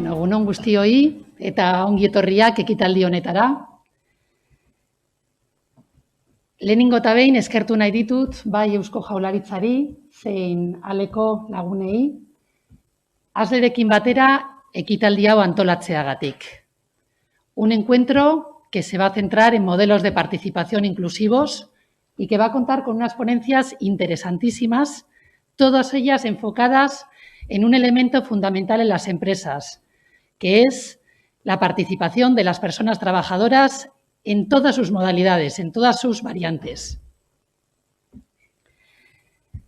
Egun on guztioi eta ongi etorriak ekitaldi honetara. Lehenengo eta behin eskertu nahi ditut bai Eusko Jaurlaritzari zein Aleko lagunei Aslerekin batera ekitaldi hau antolatzeagatik. Un encuentro que se va a centrar en modelos de participación inclusivos y que va a contar con unas ponencias interesantísimas, todas ellas enfocadas en un elemento fundamental en las empresas, que es la participación de las personas trabajadoras en todas sus modalidades, en todas sus variantes.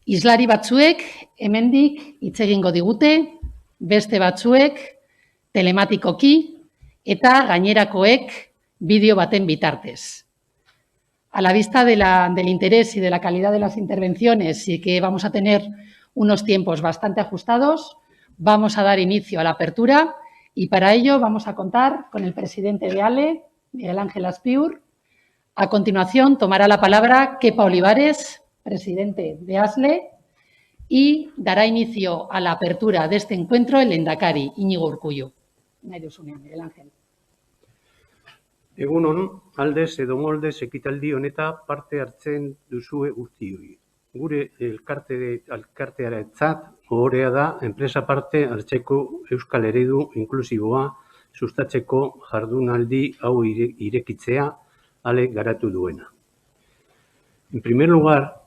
Islari batzuek hemendik hitz egingo digute, beste batzuek telematikoki eta gainerakoek bideo baten bitartez. A la vista del interés y de la calidad de las intervenciones y que vamos a tener unos tiempos bastante ajustados, vamos a dar inicio a la apertura y para ello vamos a contar con el presidente de ALE, Miguel Ángel Aspiur. A continuación tomará la palabra Kepa Olivares, presidente de ASLE, y dará inicio a la apertura de este encuentro el lehendakari, Iñigo Urkullu. Nahi duzunean, Miguel Ángel. Egunon, aldez edo moldez ekitaldi honeta parte hartzen duzue guztioi. Gure elkartearentzat ohorea da enpresa parte hartzeko euskal eredu inklusiboa sustatzeko jardunaldi hau irekitzea ALE garatu duena. En primer lugar,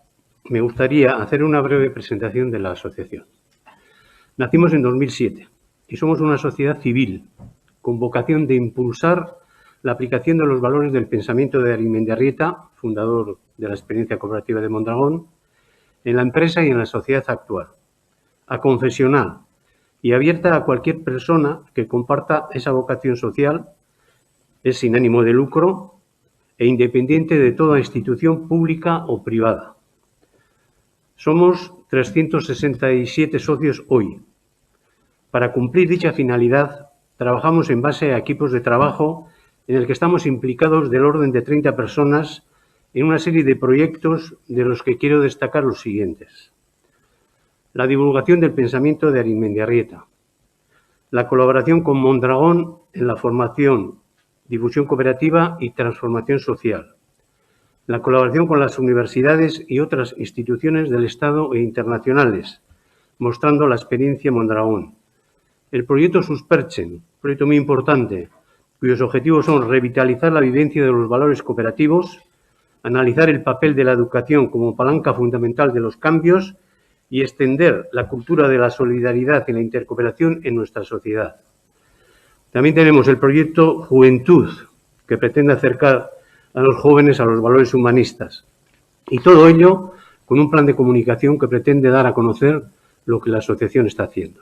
me gustaría hacer una breve presentación de la asociación. Nacimos en 2007 y somos una sociedad civil con vocación de impulsar la aplicación de los valores del pensamiento de Arizmendiarrieta, fundador de la experiencia cooperativa de Mondragón, en la empresa y en la sociedad actual, aconfesional y abierta a cualquier persona que comparta esa vocación social, es sin ánimo de lucro e independiente de toda institución pública o privada. Somos 367 socios hoy. Para cumplir dicha finalidad, trabajamos en base a equipos de trabajo en el que estamos implicados del orden de 30 personas en una serie de proyectos de los que quiero destacar los siguientes. La divulgación del pensamiento de Arizmendiarrieta, la colaboración con Mondragón en la formación, difusión cooperativa y transformación social, la colaboración con las universidades y otras instituciones del Estado e internacionales, mostrando la experiencia Mondragón, el proyecto Susperchen, proyecto muy importante, cuyos objetivos son revitalizar la vivencia de los valores cooperativos, analizar el papel de la educación como palanca fundamental de los cambios y extender la cultura de la solidaridad y la intercooperación en nuestra sociedad. También tenemos el proyecto Juventud, que pretende acercar a los jóvenes a los valores humanistas. Y todo ello con un plan de comunicación que pretende dar a conocer lo que la asociación está haciendo.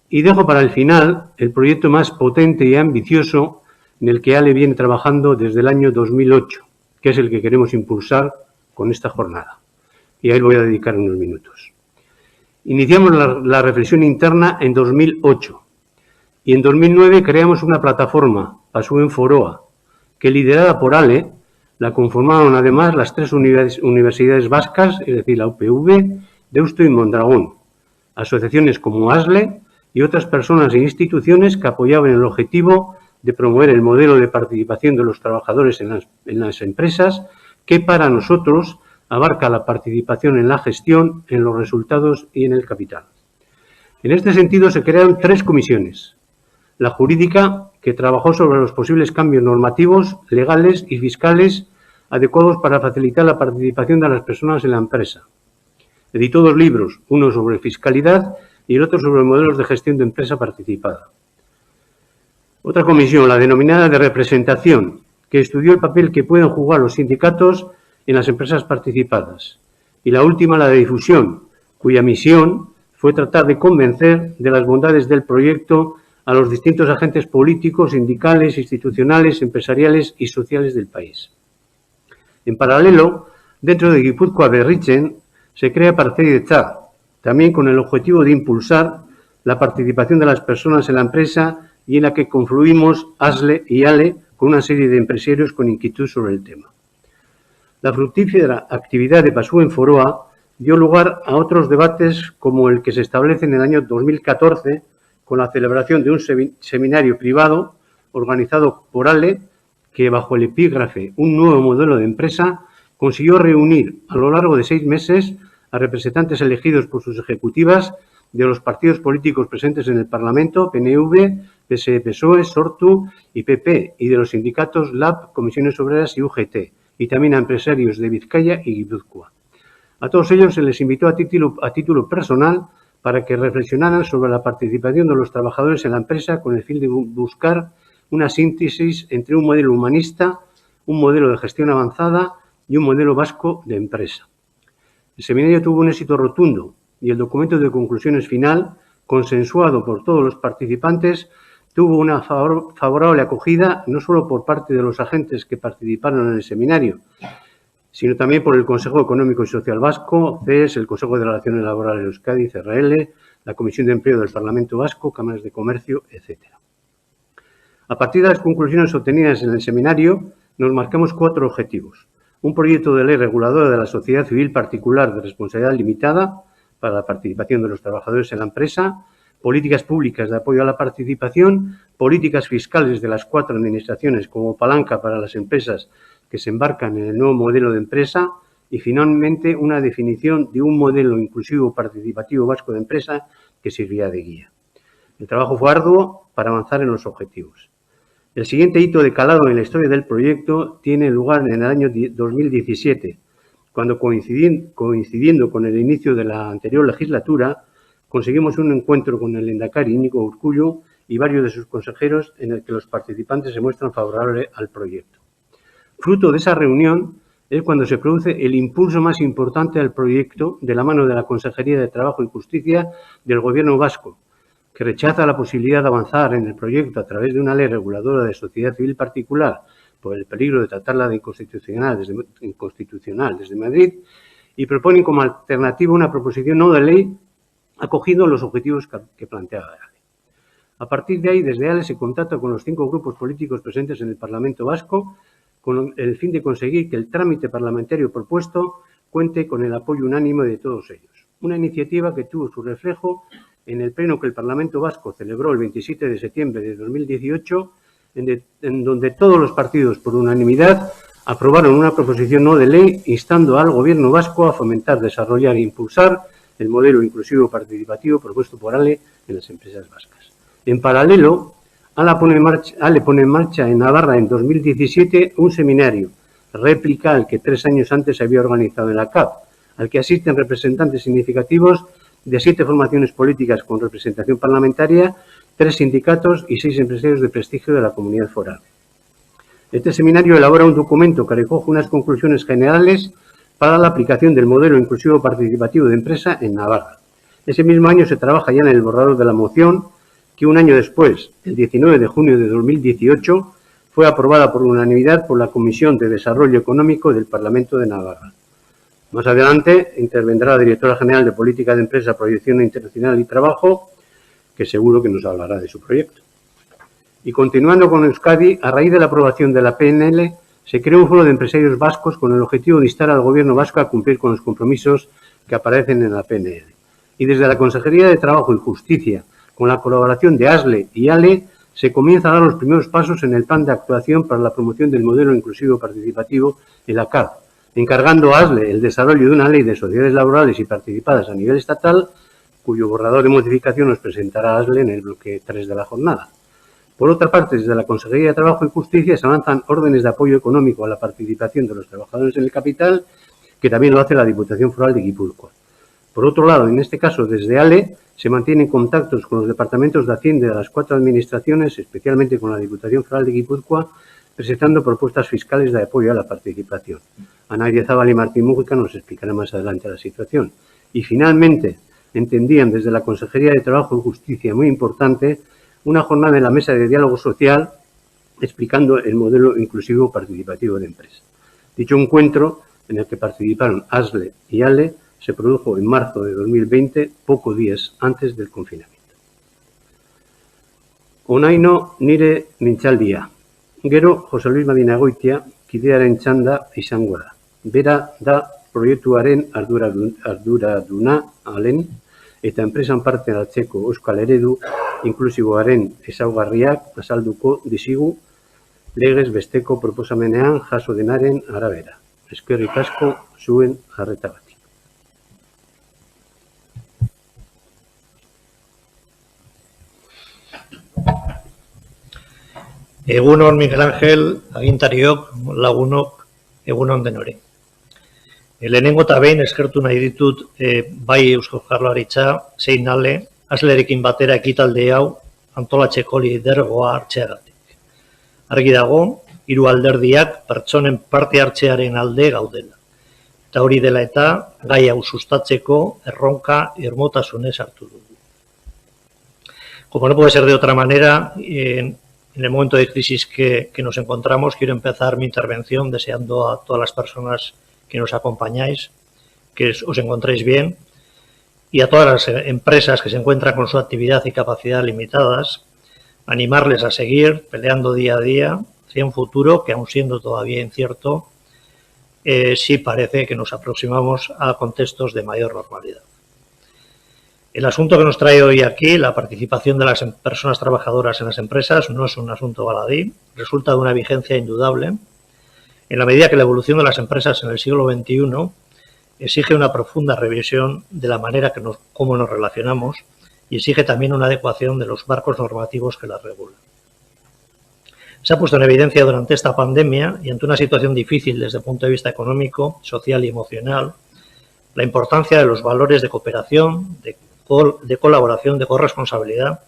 Y dejo para el final el proyecto más potente y ambicioso en el que ALE viene trabajando desde el año 2008, que es el que queremos impulsar con esta jornada. Y a él voy a dedicar unos minutos. Iniciamos la reflexión interna en 2008 y en 2009 creamos una plataforma, Pasuen Foroa, que liderada por ALE, la conformaron además las 3 universidades vascas, es decir, la UPV, Deusto y Mondragón, asociaciones como ASLE y otras personas e instituciones que apoyaban el objetivo de promover el modelo de participación de los trabajadores en las empresas, que para nosotros abarca la participación en la gestión, en los resultados y en el capital. En este sentido se crearon 3 comisiones. La jurídica, que trabajó sobre los posibles cambios normativos, legales y fiscales adecuados para facilitar la participación de las personas en la empresa. Editó 2 libros, uno sobre fiscalidad y el otro sobre modelos de gestión de empresa participada. Otra comisión, la denominada de representación, que estudió el papel que pueden jugar los sindicatos en las empresas participadas. Y la última, la de difusión, cuya misión fue tratar de convencer de las bondades del proyecto a los distintos agentes políticos, sindicales, institucionales, empresariales y sociales del país. En paralelo, dentro de Gipuzkoa Berritzen, se crea Partaidetza, también con el objetivo de impulsar la participación de las personas en la empresa y en la que confluimos ASLE y ALE con una serie de empresarios con inquietud sobre el tema. La fructífera actividad de Pasuen Foroa dio lugar a otros debates como el que se establece en el año 2014 con la celebración de un seminario privado organizado por ALE, que bajo el epígrafe Un nuevo modelo de empresa consiguió reunir a lo largo de 6 meses a representantes elegidos por sus ejecutivas de los partidos políticos presentes en el Parlamento, PNV, PSE, PSOE, SORTU y PP, y de los sindicatos LAB, Comisiones Obreras y UGT, y también a empresarios de Vizcaya y Guipúzcoa. A todos ellos se les invitó a título personal para que reflexionaran sobre la participación de los trabajadores en la empresa con el fin de buscar una síntesis entre un modelo humanista, un modelo de gestión avanzada y un modelo vasco de empresa. El seminario tuvo un éxito rotundo y el documento de conclusiones final, consensuado por todos los participantes, tuvo una favorable acogida no solo por parte de los agentes que participaron en el seminario, sino también por el Consejo Económico y Social Vasco, CES, el Consejo de Relaciones Laborales de Euskadi, CRL, la Comisión de Empleo del Parlamento Vasco, Cámaras de Comercio, etc. A partir de las conclusiones obtenidas en el seminario, nos marcamos 4 objetivos. Un proyecto de ley reguladora de la sociedad civil particular de responsabilidad limitada para la participación de los trabajadores en la empresa, políticas públicas de apoyo a la participación, políticas fiscales de las 4 administraciones como palanca para las empresas que se embarcan en el nuevo modelo de empresa y, finalmente, una definición de un modelo inclusivo participativo vasco de empresa que sirviera de guía. El trabajo fue arduo para avanzar en los objetivos. El siguiente hito de calado en la historia del proyecto tiene lugar en el año 2017, cuando, coincidiendo con el inicio de la anterior legislatura, conseguimos un encuentro con el lehendakari Iñigo Urkullu y varios de sus consejeros en el que los participantes se muestran favorables al proyecto. Fruto de esa reunión es cuando se produce el impulso más importante al proyecto de la mano de la Consejería de Trabajo y Justicia del Gobierno vasco, que rechaza la posibilidad de avanzar en el proyecto a través de una ley reguladora de sociedad civil particular por el peligro de tratarla de inconstitucional desde Madrid, y proponen como alternativa una proposición no de ley acogiendo los objetivos que planteaba la ley. A partir de ahí, desde ALE se contacta con los 5 grupos políticos presentes en el Parlamento Vasco con el fin de conseguir que el trámite parlamentario propuesto cuente con el apoyo unánime de todos ellos. Una iniciativa que tuvo su reflejo en el pleno que el Parlamento Vasco celebró el 27 de septiembre de 2018, en donde todos los partidos, por unanimidad, aprobaron una proposición no de ley instando al Gobierno vasco a fomentar, desarrollar e impulsar el modelo inclusivo participativo propuesto por ALE en las empresas vascas. En paralelo, ALE pone en marcha en Navarra en 2017 un seminario, réplica al que 3 años antes se había organizado en la CAP, al que asisten representantes significativos de 7 formaciones políticas con representación parlamentaria, 3 sindicatos y 6 empresarios de prestigio de la comunidad foral. Este seminario elabora un documento que recoge unas conclusiones generales para la aplicación del modelo inclusivo participativo de empresa en Navarra. Ese mismo año se trabaja ya en el borrador de la moción que un año después, el 19 de junio de 2018, fue aprobada por unanimidad por la Comisión de Desarrollo Económico del Parlamento de Navarra. Más adelante intervendrá la Directora General de Política de Empresa, Proyección Internacional y Trabajo, que seguro que nos hablará de su proyecto. Y continuando con Euskadi, a raíz de la aprobación de la PNL, se creó un foro de empresarios vascos con el objetivo de instar al Gobierno vasco a cumplir con los compromisos que aparecen en la PNL. Y desde la Consejería de Trabajo y Justicia, con la colaboración de ASLE y ALE, se comienza a dar los primeros pasos en el plan de actuación para la promoción del modelo inclusivo participativo en la CAP, encargando a ASLE el desarrollo de una ley de sociedades laborales y participadas a nivel estatal, cuyo borrador de modificación nos presentará ASLE en el bloque 3 de la jornada. Por otra parte, desde la Consejería de Trabajo y Justicia se avanzan órdenes de apoyo económico a la participación de los trabajadores en el capital, que también lo hace la Diputación Foral de Guipúzcoa. Por otro lado, en este caso, desde ALE, se mantienen contactos con los departamentos de Hacienda de las 4 administraciones, especialmente con la Diputación Foral de Guipúzcoa, presentando propuestas fiscales de apoyo a la participación. Ana Idiazábal y Martín Mújica nos explicarán más adelante la situación. Y, finalmente, entendían desde la Consejería de Trabajo y Justicia, muy importante, una jornada en la mesa de diálogo social explicando el modelo inclusivo participativo de empresa. Dicho encuentro, en el que participaron ASLE y ALE, se produjo en marzo de 2020, pocos días antes del confinamiento. Onaino nire mintzaldia. Gero, Jose Luis Madinagoitia, kidearen txanda izango da. Bera da proiektuaren arduraduna alen, eta enpresan parte hartzeko euskal eredu inklusiboaren ezaugarriak azalduko dizigu legez besteko proposamenean jaso denaren arabera. Eskerrik asko zuen arretagatik. Egunon Miguel Ángel, agintariok, lagunok, egunon denori. Lehenengo eta behin eskertu nahi ditut bai Eusko Jaurlaritza, zein ale, Aslerekin batera ekitalde hau antolatzeko lidergoa hartzeagatik. Argi dago, hiru alderdiak pertsonen parte hartzearen alde gaudela. Eta hori dela eta gai hau sustatzeko erronka irmotasunez hartu dugu. Como no puede ser de otra manera, en el momento de crisis que nos encontramos, quiero empezar mi intervención deseando a todas las personas que nos acompañáis, que os encontréis bien, y a todas las empresas que se encuentran con su actividad y capacidad limitadas, animarles a seguir peleando día a día hacia un futuro que, aun siendo todavía incierto, sí parece que nos aproximamos a contextos de mayor normalidad. El asunto que nos trae hoy aquí, la participación de las personas trabajadoras en las empresas, no es un asunto baladí, resulta de una vigencia indudable, en la medida que la evolución de las empresas en el siglo XXI exige una profunda revisión de la manera cómo nos relacionamos y exige también una adecuación de los marcos normativos que las regulan. Se ha puesto en evidencia durante esta pandemia y ante una situación difícil desde el punto de vista económico, social y emocional, la importancia de los valores de cooperación, de colaboración, de corresponsabilidad,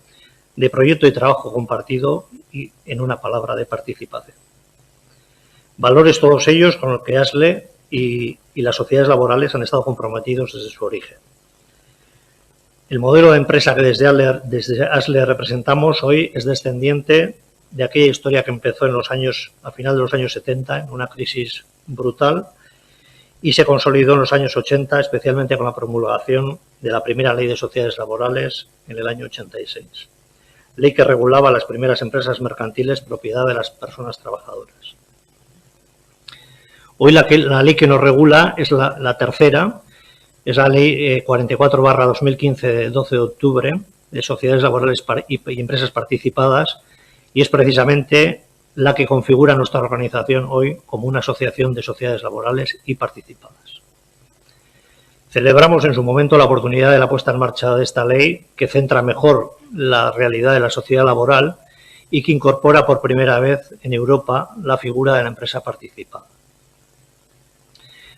de proyecto y trabajo compartido y, en una palabra, de participación. Valores todos ellos con los que ASLE y las sociedades laborales han estado comprometidos desde su origen. El modelo de empresa que desde ASLE representamos hoy es descendiente de aquella historia que empezó a final de los años 70, en una crisis brutal, y se consolidó en los años 80, especialmente con la promulgación de la primera ley de sociedades laborales en el año 86. Ley que regulaba las primeras empresas mercantiles propiedad de las personas trabajadoras. Hoy la ley que nos regula es la tercera, es la ley 44/2015 de 12 de octubre de sociedades laborales y empresas participadas, y es precisamente la que configura nuestra organización hoy como una asociación de sociedades laborales y participadas. Celebramos en su momento la oportunidad de la puesta en marcha de esta ley, que centra mejor la realidad de la sociedad laboral y que incorpora por primera vez en Europa la figura de la empresa participada.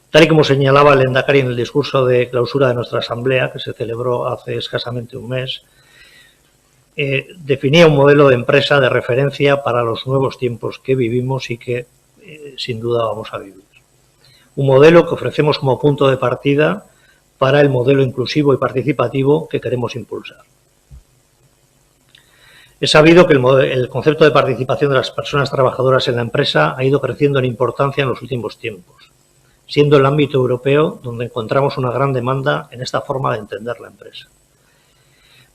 Tal y como señalaba el Lehendakari en el discurso de clausura de nuestra asamblea, que se celebró hace escasamente un mes, definía un modelo de empresa de referencia para los nuevos tiempos que vivimos y que sin duda vamos a vivir. Un modelo que ofrecemos como punto de partida para el modelo inclusivo y participativo que queremos impulsar. Es sabido que el concepto de participación de las personas trabajadoras en la empresa ha ido creciendo en importancia en los últimos tiempos, siendo el ámbito europeo donde encontramos una gran demanda en esta forma de entender la empresa.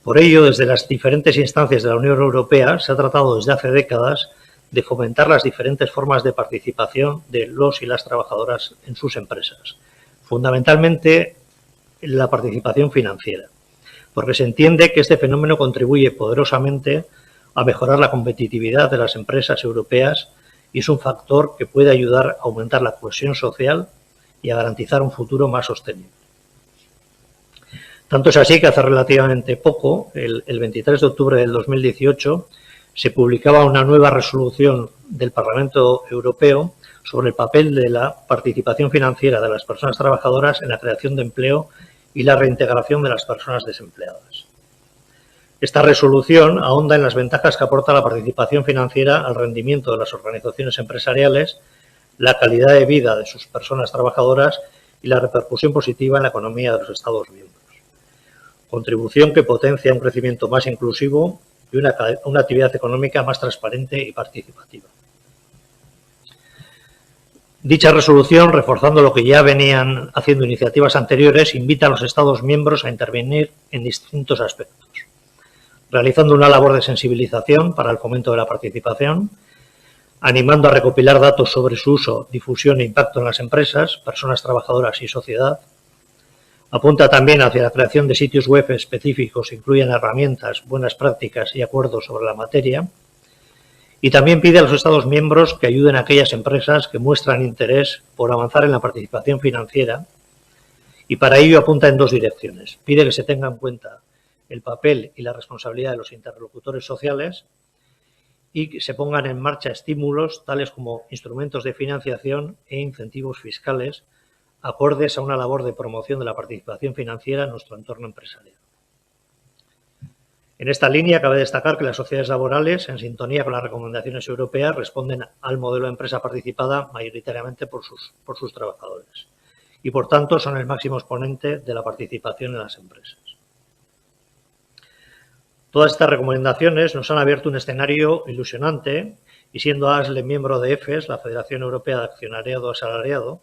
Por ello, desde las diferentes instancias de la Unión Europea se ha tratado desde hace décadas de fomentar las diferentes formas de participación de los y las trabajadoras en sus empresas, fundamentalmente la participación financiera, porque se entiende que este fenómeno contribuye poderosamente a mejorar la competitividad de las empresas europeas y es un factor que puede ayudar a aumentar la cohesión social y a garantizar un futuro más sostenible. Tanto es así que hace relativamente poco, el 23 de octubre del 2018, se publicaba una nueva resolución del Parlamento Europeo sobre el papel de la participación financiera de las personas trabajadoras en la creación de empleo y la reintegración de las personas desempleadas. Esta resolución ahonda en las ventajas que aporta la participación financiera al rendimiento de las organizaciones empresariales, la calidad de vida de sus personas trabajadoras y la repercusión positiva en la economía de los Estados miembros. Contribución que potencia un crecimiento más inclusivo y una actividad económica más transparente y participativa. Dicha resolución, reforzando lo que ya venían haciendo iniciativas anteriores, invita a los Estados miembros a intervenir en distintos aspectos, realizando una labor de sensibilización para el fomento de la participación, animando a recopilar datos sobre su uso, difusión e impacto en las empresas, personas trabajadoras y sociedad, Apunta también hacia la creación de sitios web específicos que incluyan herramientas, buenas prácticas y acuerdos sobre la materia. Y también pide a los Estados miembros que ayuden a aquellas empresas que muestran interés por avanzar en la participación financiera, y para ello apunta en dos direcciones. Pide que se tenga en cuenta el papel y la responsabilidad de los interlocutores sociales y que se pongan en marcha estímulos tales como instrumentos de financiación e incentivos fiscales acordes a una labor de promoción de la participación financiera en nuestro entorno empresarial. En esta línea cabe destacar que las sociedades laborales, en sintonía con las recomendaciones europeas, responden al modelo de empresa participada mayoritariamente por sus trabajadores y, por tanto, son el máximo exponente de la participación en las empresas. Todas estas recomendaciones nos han abierto un escenario ilusionante y, siendo ASLE miembro de EFES, la Federación Europea de Accionariado Asalariado,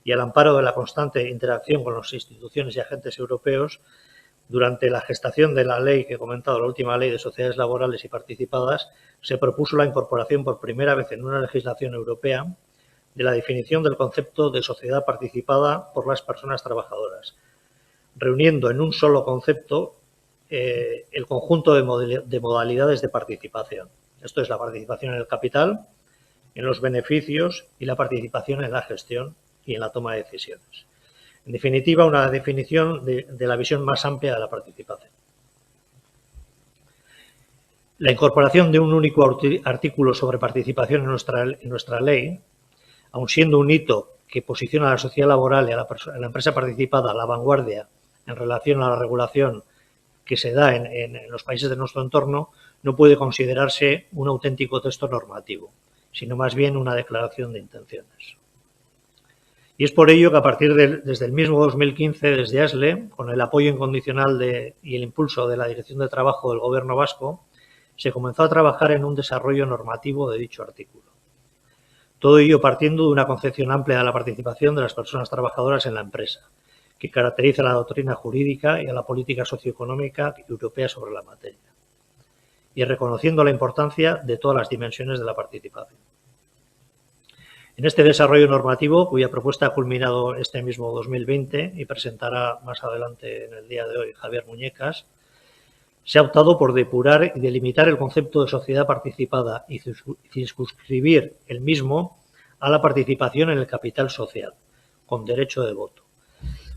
y al amparo de la constante interacción con las instituciones y agentes europeos, durante la gestación de la ley que he comentado, la última ley de sociedades laborales y participadas, se propuso la incorporación por primera vez en una legislación europea de la definición del concepto de sociedad participada por las personas trabajadoras, reuniendo en un solo concepto el conjunto de modalidades de participación. Esto es la participación en el capital, en los beneficios y la participación en la gestión y en la toma de decisiones. En definitiva, una definición de la visión más amplia de la participación. La incorporación de un único artículo sobre participación en nuestra ley, aun siendo un hito que posiciona a la sociedad laboral y a la empresa participada a la vanguardia en relación a la regulación que se da en los países de nuestro entorno, no puede considerarse un auténtico texto normativo, sino más bien una declaración de intenciones. Y es por ello que desde el mismo 2015, desde ASLE, con el apoyo incondicional y el impulso de la Dirección de Trabajo del Gobierno vasco, se comenzó a trabajar en un desarrollo normativo de dicho artículo. Todo ello partiendo de una concepción amplia de la participación de las personas trabajadoras en la empresa, que caracteriza a la doctrina jurídica y a la política socioeconómica europea sobre la materia, y reconociendo la importancia de todas las dimensiones de la participación. En este desarrollo normativo, cuya propuesta ha culminado este mismo 2020 y presentará más adelante en el día de hoy Javier Muñecas, se ha optado por depurar y delimitar el concepto de sociedad participada y circunscribir el mismo a la participación en el capital social, con derecho de voto,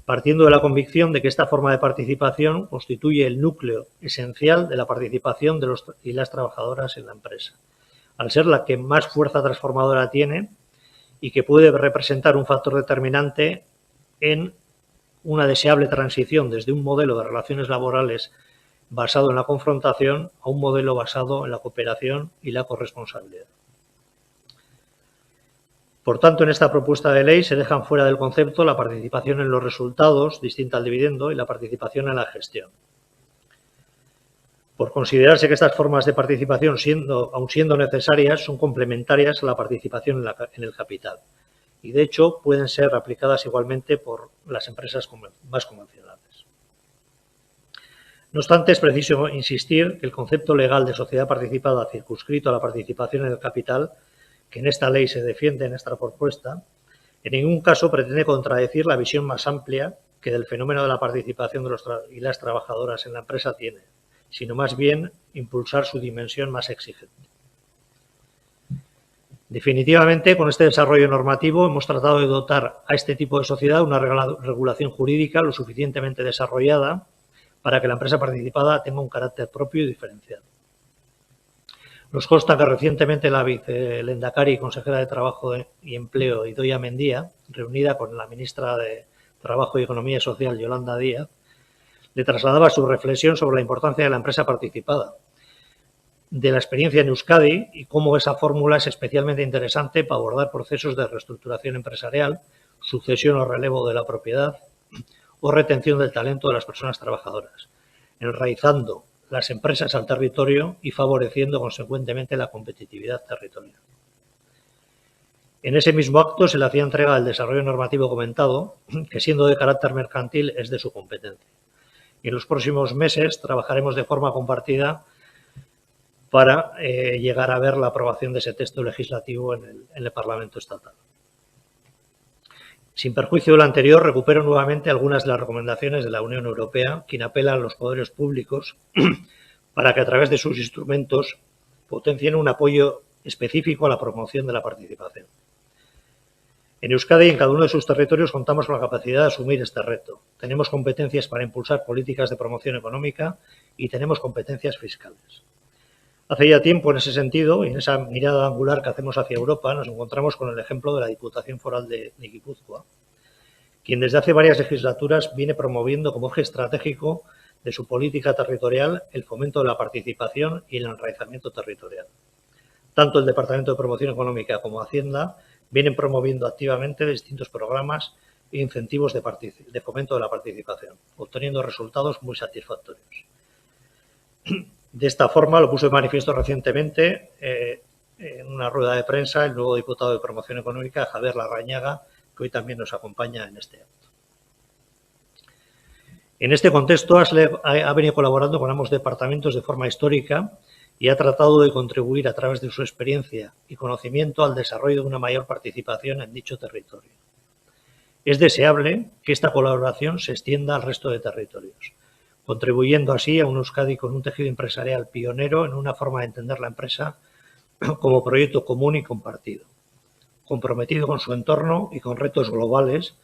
partiendo de la convicción de que esta forma de participación constituye el núcleo esencial de la participación de los y las trabajadoras en la empresa, al ser la que más fuerza transformadora tiene y que puede representar un factor determinante en una deseable transición desde un modelo de relaciones laborales basado en la confrontación a un modelo basado en la cooperación y la corresponsabilidad. Por tanto, en esta propuesta de ley se dejan fuera del concepto la participación en los resultados, distinta al dividendo, y la participación en la gestión. Por considerarse que estas formas de participación, aun siendo necesarias, son complementarias a la participación en el capital y, de hecho, pueden ser aplicadas igualmente por las empresas más convencionales. No obstante, es preciso insistir que el concepto legal de sociedad participada circunscrito a la participación en el capital, que en esta ley se defiende en nuestra propuesta, en ningún caso pretende contradecir la visión más amplia que del fenómeno de la participación de los y las trabajadoras en la empresa tiene, sino más bien impulsar su dimensión más exigente. Definitivamente, con este desarrollo normativo hemos tratado de dotar a este tipo de sociedad una regulación jurídica lo suficientemente desarrollada para que la empresa participada tenga un carácter propio y diferenciado. Nos consta que recientemente la vicelehendakari y consejera de Trabajo y Empleo, Idoia Mendia, reunida con la ministra de Trabajo y Economía Social, Yolanda Díaz, le trasladaba su reflexión sobre la importancia de la empresa participada, de la experiencia en Euskadi y cómo esa fórmula es especialmente interesante para abordar procesos de reestructuración empresarial, sucesión o relevo de la propiedad o retención del talento de las personas trabajadoras, enraizando las empresas al territorio y favoreciendo consecuentemente la competitividad territorial. En ese mismo acto se le hacía entrega del desarrollo normativo comentado, que siendo de carácter mercantil es de su competencia. Y en los próximos meses trabajaremos de forma compartida para llegar a ver la aprobación de ese texto legislativo en el Parlamento estatal. Sin perjuicio de lo anterior, recupero nuevamente algunas de las recomendaciones de la Unión Europea, quien apela a los poderes públicos para que a través de sus instrumentos potencien un apoyo específico a la promoción de la participación. En Euskadi y en cada uno de sus territorios contamos con la capacidad de asumir este reto. Tenemos competencias para impulsar políticas de promoción económica y tenemos competencias fiscales. Hace ya tiempo, en ese sentido, y en esa mirada angular que hacemos hacia Europa, nos encontramos con el ejemplo de la Diputación Foral de Guipúzcoa, quien desde hace varias legislaturas viene promoviendo como eje estratégico de su política territorial el fomento de la participación y el enraizamiento territorial. Tanto el Departamento de Promoción Económica como Hacienda vienen promoviendo activamente distintos programas e incentivos de fomento de la participación, obteniendo resultados muy satisfactorios. De esta forma, lo puso de manifiesto recientemente en una rueda de prensa el nuevo diputado de Promoción Económica, Javier Larrañaga, que hoy también nos acompaña en este acto. En este contexto, ASLE ha venido colaborando con ambos departamentos de forma histórica y ha tratado de contribuir a través de su experiencia y conocimiento al desarrollo de una mayor participación en dicho territorio. Es deseable que esta colaboración se extienda al resto de territorios, contribuyendo así a un Euskadi con un tejido empresarial pionero en una forma de entender la empresa como proyecto común y compartido, comprometido con su entorno y con retos globales,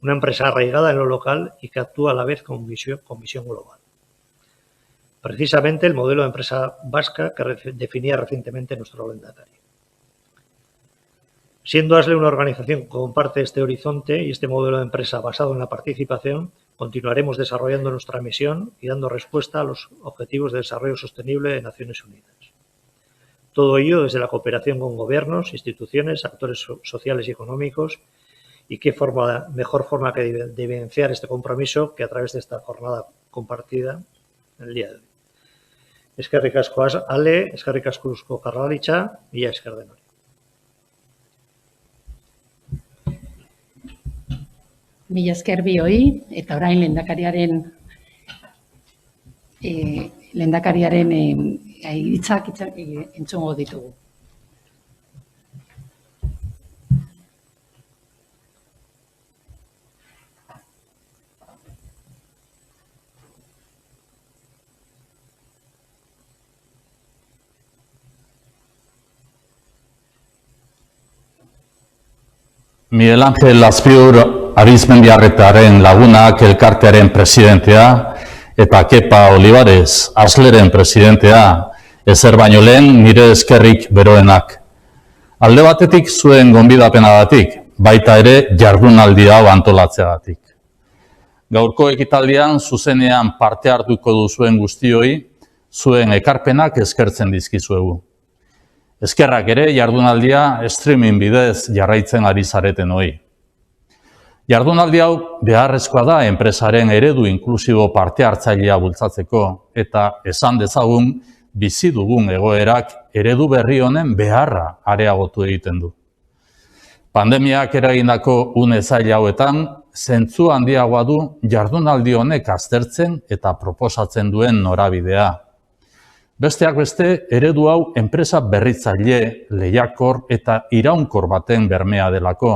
una empresa arraigada en lo local y que actúa a la vez con visión global. Precisamente el modelo de empresa vasca que definía recientemente nuestro lehendakari. Siendo ASLE una organización que comparte este horizonte y este modelo de empresa basado en la participación, continuaremos desarrollando nuestra misión y dando respuesta a los Objetivos de Desarrollo Sostenible de Naciones Unidas. Todo ello desde la cooperación con gobiernos, instituciones, actores sociales y económicos, y qué mejor forma que de evidenciar este compromiso que a través de esta jornada compartida el día de hoy. Eskerrik asko Ale, eskerrik asko Eusko Jaurlaritza, mila esker denoi. Mila esker bioi, eta orain lehendakariaren hitzak entzungo ditugu. Miguel Ángel Azpiur Arizmendiarretaren lagunak elkartearen presidentea eta Kepa Olivares ASLEren presidentea, ezer baino lehen nire eskerrik beroenak. Alde batetik zuen gonbidapenagatik, baita ere jardunaldi hau antolatzeagatik. Gaurko ekitaldian zuzenean parte hartuko duzuen guztioi, zuen ekarpenak eskertzen dizkizuegu. Eskerrak ere jardunaldia streaming bidez jarraitzen ari zareten hoi. Jardunaldi hau beharrezkoa da enpresaren eredu inklusibo parte hartzailea bultzatzeko eta esan dezagun bizi dugun egoerak eredu berri honen beharra areagotu egiten du. Pandemiak eragindako une zail hauetan zentzu handiagoa du jardunaldi honek aztertzen eta proposatzen duen norabidea. Besteak beste, eredu hau enpresa berritzaile, lehiakor eta iraunkor baten bermea delako.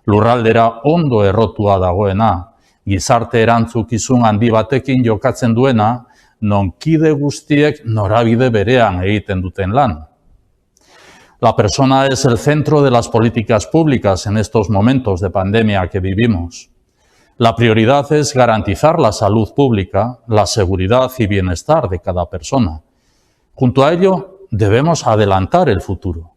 Lurraldera ondo errotua dagoena, gizarte erantzukizun handi batekin jokatzen duena, non kide guztiek norabide berean egiten duten lan. La persona es el centro de las políticas públicas en estos momentos de pandemia que vivimos. La prioridad es garantizar la salud pública, la seguridad y bienestar de cada persona. Junto a ello, debemos adelantar el futuro.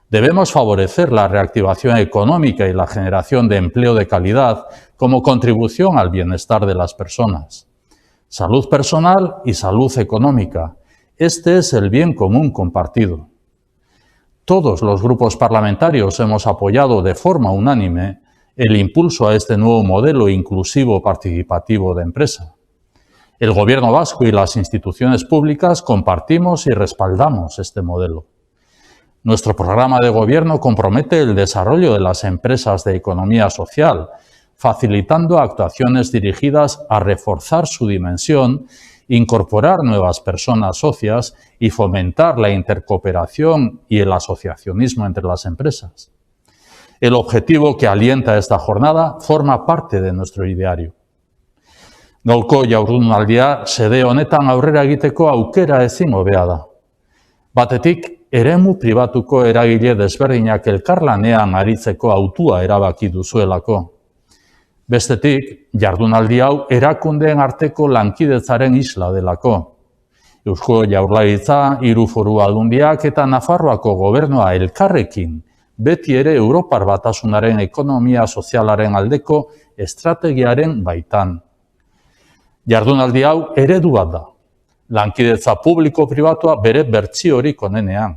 Debemos favorecer la reactivación económica y la generación de empleo de calidad como contribución al bienestar de las personas. Salud personal y salud económica. Este es el bien común compartido. Todos los grupos parlamentarios hemos apoyado de forma unánime el impulso a este nuevo modelo inclusivo participativo de empresa. El Gobierno vasco y las instituciones públicas compartimos y respaldamos este modelo. Nuestro programa de gobierno compromete el desarrollo de las empresas de economía social, facilitando actuaciones dirigidas a reforzar su dimensión, incorporar nuevas personas socias y fomentar la intercooperación y el asociacionismo entre las empresas. El objetivo que alienta esta jornada forma parte de nuestro ideario. Gaurko jardunaldia xede honetan aurrera egiteko aukera ezin hobea da. Batetik, eremu pribatuko eragile desberdinak elkarlanean aritzeko hautua erabaki duzuelako. Bestetik, jardunaldi hau erakundeen arteko lankidetzaren isla delako. Eusko Jaurlaritza, 3 foru aldundiak eta Nafarroako gobernua elkarrekin beti ere Europar Batasunaren ekonomia sozialaren aldeko estrategiaren baitan. Jardunaldi hau eredu bat da. Lankidetza publiko-pribatua bere bertsiorik onenean.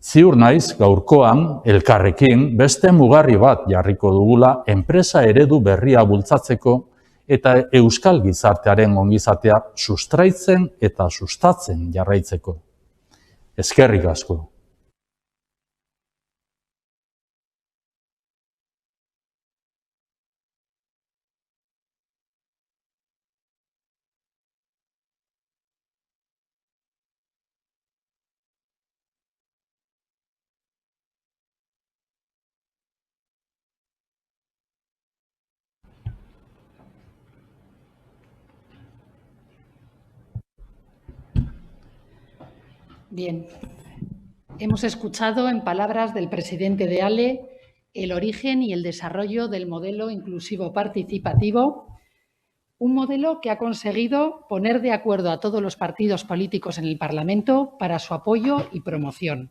Ziur naiz gaurkoan elkarrekin beste mugarri bat jarriko dugula enpresa eredu berria bultzatzeko eta euskal gizartearen ongizatea sustraitzen eta sustatzen jarraitzeko. Eskerrik asko. Bien, hemos escuchado en palabras del presidente de ALE el origen y el desarrollo del modelo inclusivo participativo, un modelo que ha conseguido poner de acuerdo a todos los partidos políticos en el Parlamento para su apoyo y promoción.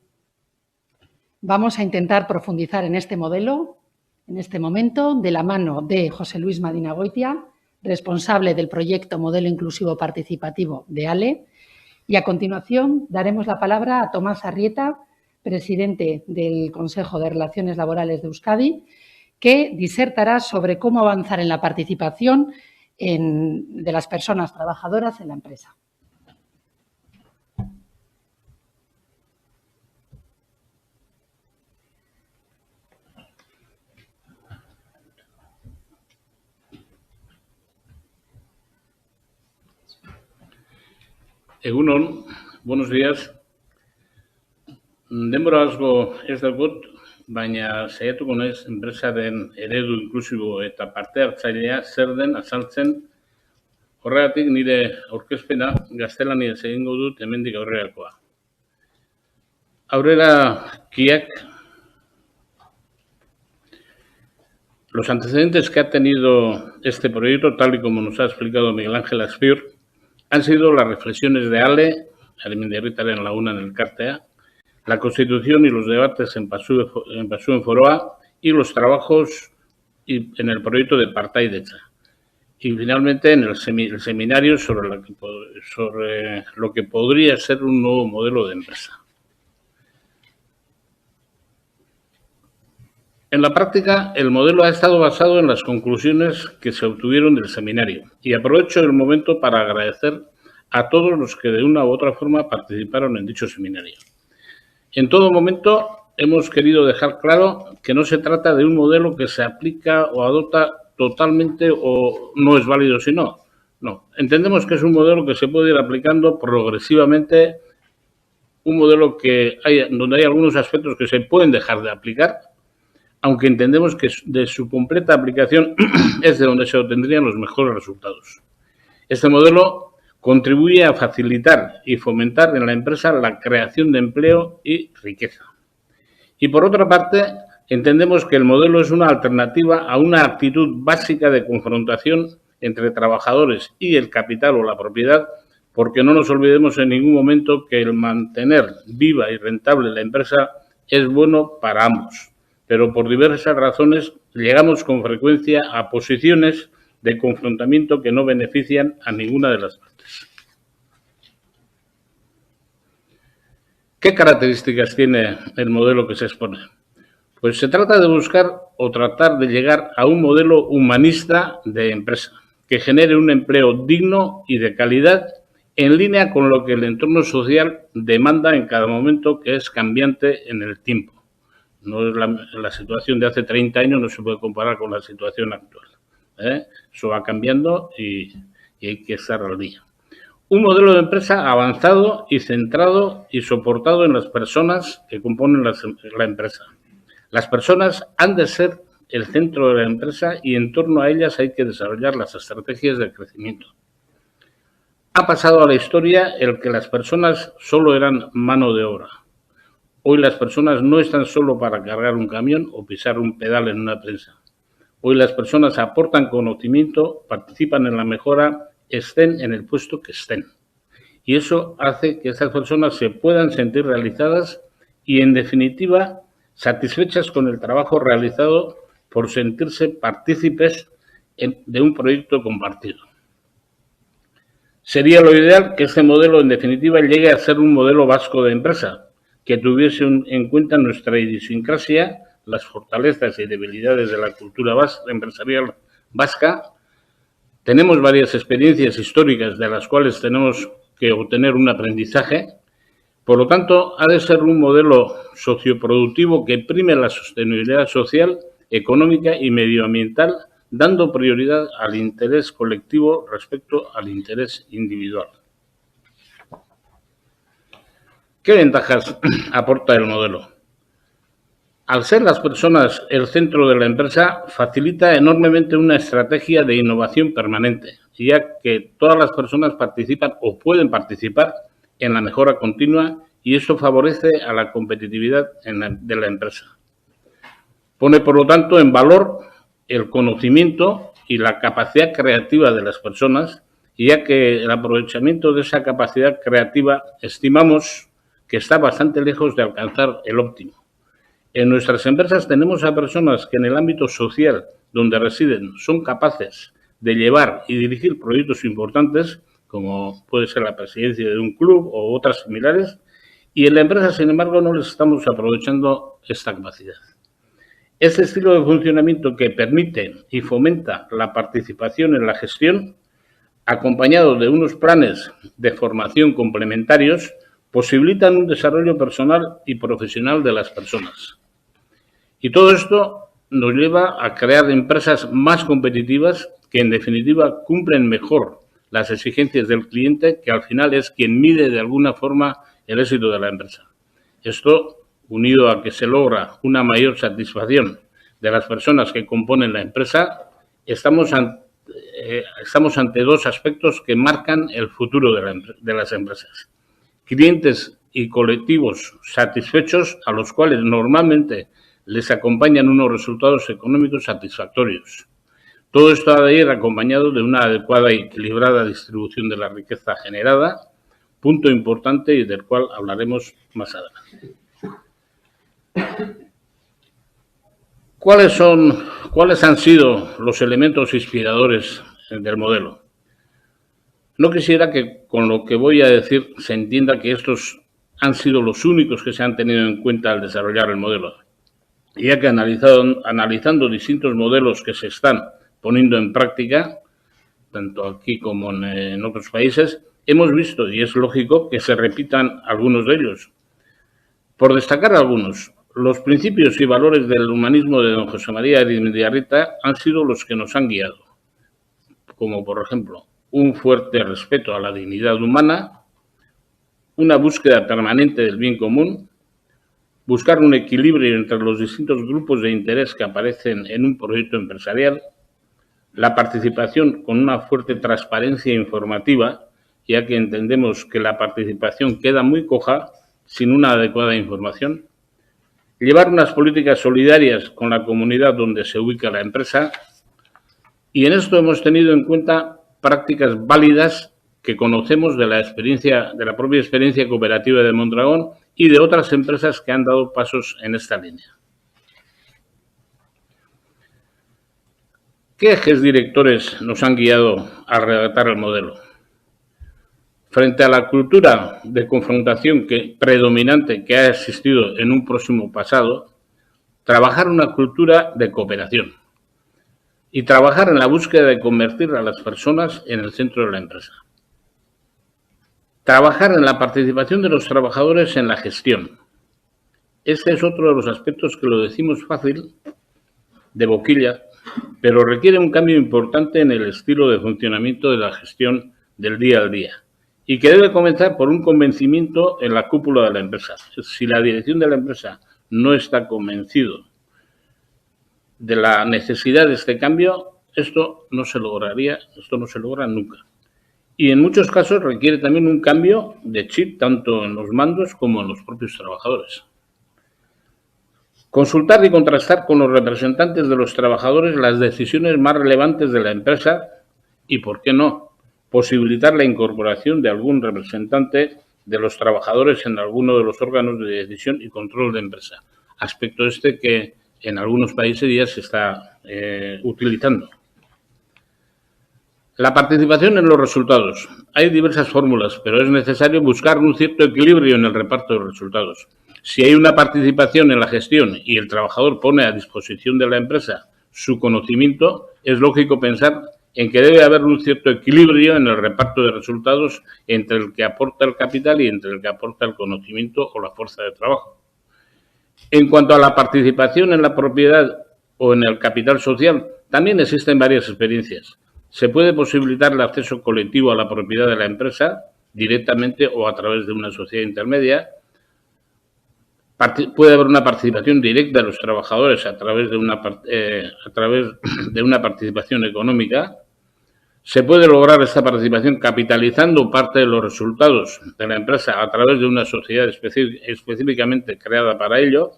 Vamos a intentar profundizar en este modelo, en este momento, de la mano de José Luis Madinagoitia, responsable del proyecto Modelo Inclusivo Participativo de ALE, y a continuación daremos la palabra a Tomás Arrieta, presidente del Consejo de Relaciones Laborales de Euskadi, que disertará sobre cómo avanzar en la participación de las personas trabajadoras en la empresa. Egunon, buenos días. Denbora asko ez daukot, baina saiatuko naiz enpresaren eredu inklusibo eta parte hartzailea zer den azaltzen. Horregatik nire aurkezpena gaztelaniaz egingo dut hemendik aurrerakoa. Aurrerakiak, los antecedentes que ha tenido este proyecto, tal y como nos ha explicado Miguel Ángel Aspiur, han sido las reflexiones de ALE, Aremendiarritaren Laguna en el Cartea, la Constitución y los debates en Pasú en Foroa y los trabajos en el proyecto de Partaidetza. Y finalmente en el seminario sobre lo que podría ser un nuevo modelo de empresa. En la práctica, el modelo ha estado basado en las conclusiones que se obtuvieron del seminario y aprovecho el momento para agradecer a todos los que de una u otra forma participaron en dicho seminario. En todo momento hemos querido dejar claro que no se trata de un modelo que se aplica o adopta totalmente o no es válido si no. No, entendemos que es un modelo que se puede ir aplicando progresivamente, un modelo donde hay algunos aspectos que se pueden dejar de aplicar, aunque entendemos que de su completa aplicación es de donde se obtendrían los mejores resultados. Este modelo contribuye a facilitar y fomentar en la empresa la creación de empleo y riqueza. Y por otra parte, entendemos que el modelo es una alternativa a una actitud básica de confrontación entre trabajadores y el capital o la propiedad, porque no nos olvidemos en ningún momento que el mantener viva y rentable la empresa es bueno para ambos. Pero por diversas razones llegamos con frecuencia a posiciones de confrontamiento que no benefician a ninguna de las partes. ¿Qué características tiene el modelo que se expone? Pues se trata de buscar o tratar de llegar a un modelo humanista de empresa que genere un empleo digno y de calidad en línea con lo que el entorno social demanda en cada momento, que es cambiante en el tiempo. No es la situación de hace 30 años, no se puede comparar con la situación actual. Eso va cambiando y hay que estar al día. Un modelo de empresa avanzado y centrado y soportado en las personas que componen la empresa. Las personas han de ser el centro de la empresa y en torno a ellas hay que desarrollar las estrategias de crecimiento. Ha pasado a la historia el que las personas solo eran mano de obra. Hoy las personas no están solo para cargar un camión o pisar un pedal en una prensa. Hoy las personas aportan conocimiento, participan en la mejora, estén en el puesto que estén. Y eso hace que estas personas se puedan sentir realizadas y, en definitiva, satisfechas con el trabajo realizado por sentirse partícipes de un proyecto compartido. Sería lo ideal que este modelo, en definitiva, llegue a ser un modelo vasco de empresa, que tuviese en cuenta nuestra idiosincrasia, las fortalezas y debilidades de la cultura empresarial vasca. Tenemos varias experiencias históricas de las cuales tenemos que obtener un aprendizaje. Por lo tanto, ha de ser un modelo socioproductivo que prime la sostenibilidad social, económica y medioambiental, dando prioridad al interés colectivo respecto al interés individual. ¿Qué ventajas aporta el modelo? Al ser las personas el centro de la empresa, facilita enormemente una estrategia de innovación permanente, ya que todas las personas participan o pueden participar en la mejora continua y eso favorece a la competitividad de la empresa. Pone, por lo tanto, en valor el conocimiento y la capacidad creativa de las personas, ya que el aprovechamiento de esa capacidad creativa estimamos que está bastante lejos de alcanzar el óptimo. En nuestras empresas tenemos a personas que en el ámbito social donde residen son capaces de llevar y dirigir proyectos importantes, como puede ser la presidencia de un club o otras similares, y en la empresa, sin embargo, no les estamos aprovechando esta capacidad. Este estilo de funcionamiento que permite y fomenta la participación en la gestión, acompañado de unos planes de formación complementarios, posibilitan un desarrollo personal y profesional de las personas. Y todo esto nos lleva a crear empresas más competitivas que, en definitiva, cumplen mejor las exigencias del cliente, que al final es quien mide de alguna forma el éxito de la empresa. Esto, unido a que se logra una mayor satisfacción de las personas que componen la empresa, estamos ante dos aspectos que marcan el futuro de las empresas. Clientes y colectivos satisfechos, a los cuales normalmente les acompañan unos resultados económicos satisfactorios. Todo esto ha de ir acompañado de una adecuada y equilibrada distribución de la riqueza generada, punto importante y del cual hablaremos más adelante. ¿Cuáles han sido los elementos inspiradores del modelo? No quisiera que con lo que voy a decir se entienda que estos han sido los únicos que se han tenido en cuenta al desarrollar el modelo, ya que analizando distintos modelos que se están poniendo en práctica, tanto aquí como en otros países, hemos visto, y es lógico, que se repitan algunos de ellos. Por destacar algunos, los principios y valores del humanismo de don José María Arizmendiarrieta han sido los que nos han guiado, como por ejemplo, un fuerte respeto a la dignidad humana, una búsqueda permanente del bien común, buscar un equilibrio entre los distintos grupos de interés que aparecen en un proyecto empresarial, la participación con una fuerte transparencia informativa, ya que entendemos que la participación queda muy coja sin una adecuada información, llevar unas políticas solidarias con la comunidad donde se ubica la empresa, y en esto hemos tenido en cuenta prácticas válidas que conocemos de la propia experiencia cooperativa de Mondragón y de otras empresas que han dado pasos en esta línea. ¿Qué ejes directores nos han guiado a redactar el modelo? Frente a la cultura de confrontación predominante que ha existido en un próximo pasado, trabajar una cultura de cooperación y trabajar en la búsqueda de convertir a las personas en el centro de la empresa. Trabajar en la participación de los trabajadores en la gestión. Este es otro de los aspectos que lo decimos fácil, de boquilla, pero requiere un cambio importante en el estilo de funcionamiento de la gestión del día al día y que debe comenzar por un convencimiento en la cúpula de la empresa. Si la dirección de la empresa no está convencido de la necesidad de este cambio, esto no se logra nunca. Y en muchos casos requiere también un cambio de chip, tanto en los mandos como en los propios trabajadores. Consultar y contrastar con los representantes de los trabajadores las decisiones más relevantes de la empresa y, ¿por qué no?, posibilitar la incorporación de algún representante de los trabajadores en alguno de los órganos de decisión y control de empresa. Aspecto este que en algunos países ya se está utilizando. La participación en los resultados. Hay diversas fórmulas, pero es necesario buscar un cierto equilibrio en el reparto de resultados. Si hay una participación en la gestión y el trabajador pone a disposición de la empresa su conocimiento, es lógico pensar en que debe haber un cierto equilibrio en el reparto de resultados entre el que aporta el capital y entre el que aporta el conocimiento o la fuerza de trabajo. En cuanto a la participación en la propiedad o en el capital social, también existen varias experiencias. Se puede posibilitar el acceso colectivo a la propiedad de la empresa directamente o a través de una sociedad intermedia. Puede haber una participación directa de los trabajadores a través de una participación económica. Se puede lograr esta participación capitalizando parte de los resultados de la empresa a través de una sociedad específicamente creada para ello.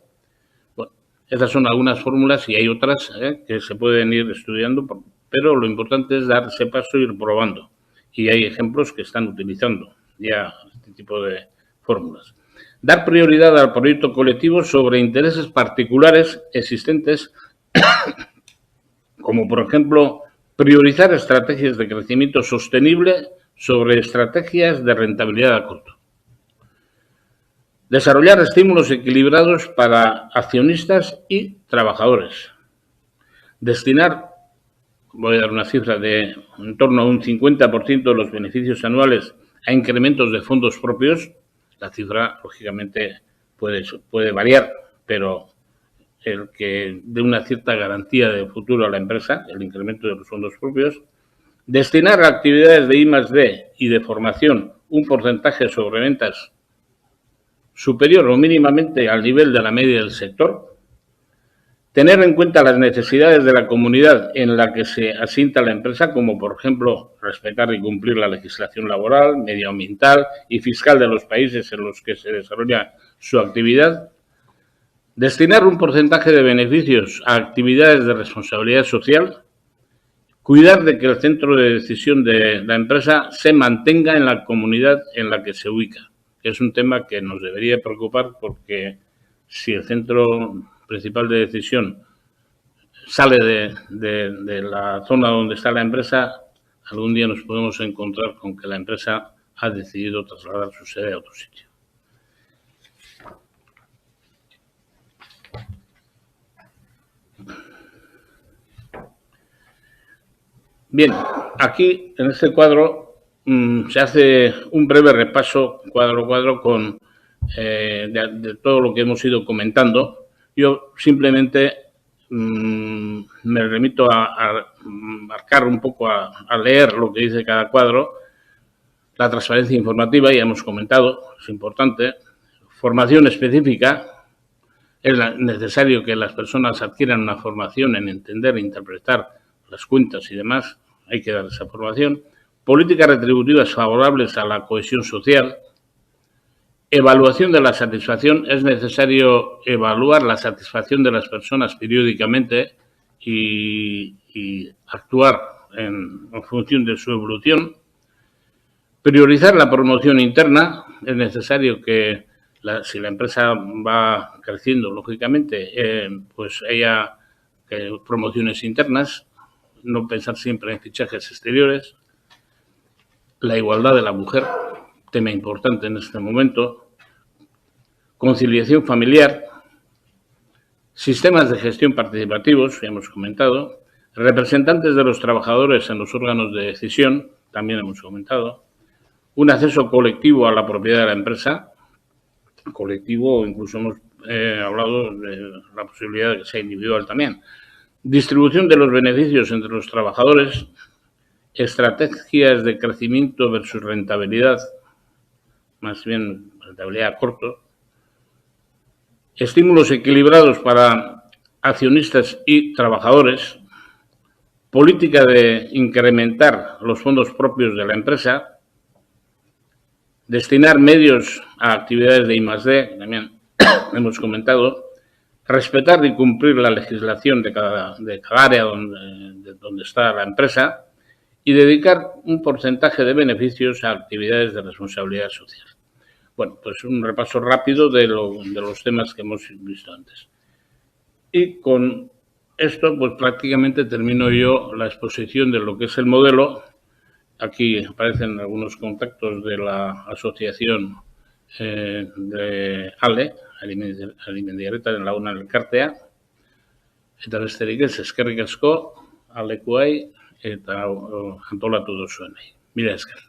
Bueno, esas son algunas fórmulas y hay otras que se pueden ir estudiando, pero lo importante es dar ese paso e ir probando. Y hay ejemplos que están utilizando ya este tipo de fórmulas. Dar prioridad al proyecto colectivo sobre intereses particulares existentes, como por ejemplo priorizar estrategias de crecimiento sostenible sobre estrategias de rentabilidad a corto. Desarrollar estímulos equilibrados para accionistas y trabajadores. Destinar, voy a dar una cifra de en torno a un 50% de los beneficios anuales a incrementos de fondos propios. La cifra, lógicamente, puede variar, pero el que dé una cierta garantía de futuro a la empresa, el incremento de los fondos propios. Destinar a actividades de I+D y de formación un porcentaje sobre ventas superior o mínimamente al nivel de la media del sector. Tener en cuenta las necesidades de la comunidad en la que se asienta la empresa, como por ejemplo respetar y cumplir la legislación laboral, medioambiental y fiscal de los países en los que se desarrolla su actividad. Destinar un porcentaje de beneficios a actividades de responsabilidad social. Cuidar de que el centro de decisión de la empresa se mantenga en la comunidad en la que se ubica. Es un tema que nos debería preocupar porque si el centro principal de decisión sale de la zona donde está la empresa, algún día nos podemos encontrar con que la empresa ha decidido trasladar su sede a otro sitio. Bien, aquí en este cuadro se hace un breve repaso cuadro a cuadro de todo lo que hemos ido comentando. Yo simplemente me remito a marcar un poco, a leer lo que dice cada cuadro. La transparencia informativa, ya hemos comentado, es importante. Formación específica. Es necesario que las personas adquieran una formación en entender e interpretar las cuentas y demás. Hay que dar esa formación. Políticas retributivas favorables a la cohesión social. Evaluación de la satisfacción. Es necesario evaluar la satisfacción de las personas periódicamente y actuar en función de su evolución. Priorizar la promoción interna. Es necesario que si la empresa va creciendo, lógicamente, pues haya promociones internas. No pensar siempre en fichajes exteriores. La igualdad de la mujer, tema importante en este momento. Conciliación familiar. Sistemas de gestión participativos, ya hemos comentado. Representantes de los trabajadores en los órganos de decisión, también hemos comentado. Un acceso colectivo a la propiedad de la empresa. Colectivo, incluso hemos hablado de la posibilidad de que sea individual también. Distribución de los beneficios entre los trabajadores. Estrategias de crecimiento versus rentabilidad, más bien rentabilidad a corto. Estímulos equilibrados para accionistas y trabajadores, política de incrementar los fondos propios de la empresa, destinar medios a actividades de I+D, también hemos comentado, respetar y cumplir la legislación de cada área donde está la empresa y dedicar un porcentaje de beneficios a actividades de responsabilidad social. Bueno, pues un repaso rápido de los temas que hemos visto antes. Y con esto, pues prácticamente termino yo la exposición de lo que es el modelo. Aquí aparecen algunos contactos de la asociación de ALE, Alimendiarretaren Lagunak Elkartea, eta besterik ez, eskerrik asko alekuai eta antolatu duzuenei. Mila esker.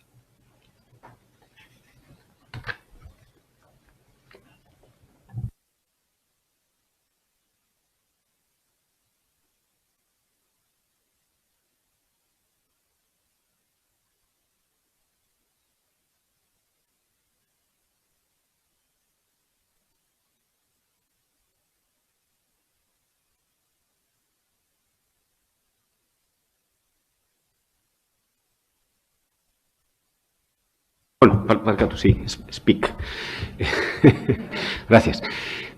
Bueno, Marcato, sí, speak. Gracias.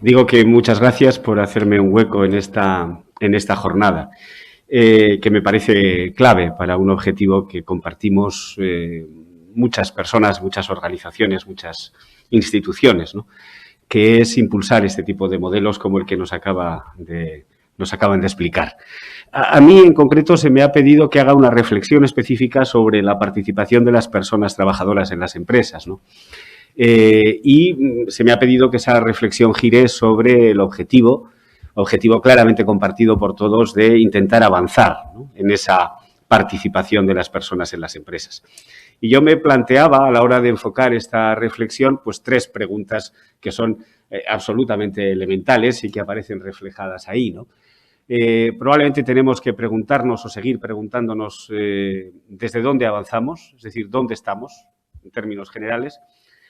Digo que muchas gracias por hacerme un hueco en esta jornada, que me parece clave para un objetivo que compartimos muchas personas, muchas organizaciones, muchas instituciones, ¿no? Que es impulsar este tipo de modelos como el que nos acaban de explicar. A mí, en concreto, se me ha pedido que haga una reflexión específica sobre la participación de las personas trabajadoras en las empresas, ¿no? Y se me ha pedido que esa reflexión gire sobre el objetivo claramente compartido por todos de intentar avanzar, ¿no?, en esa participación de las personas en las empresas. Y yo me planteaba, a la hora de enfocar esta reflexión, pues 3 preguntas que son absolutamente elementales y que aparecen reflejadas ahí, ¿no? Probablemente tenemos que preguntarnos o seguir preguntándonos desde dónde avanzamos, es decir, dónde estamos en términos generales,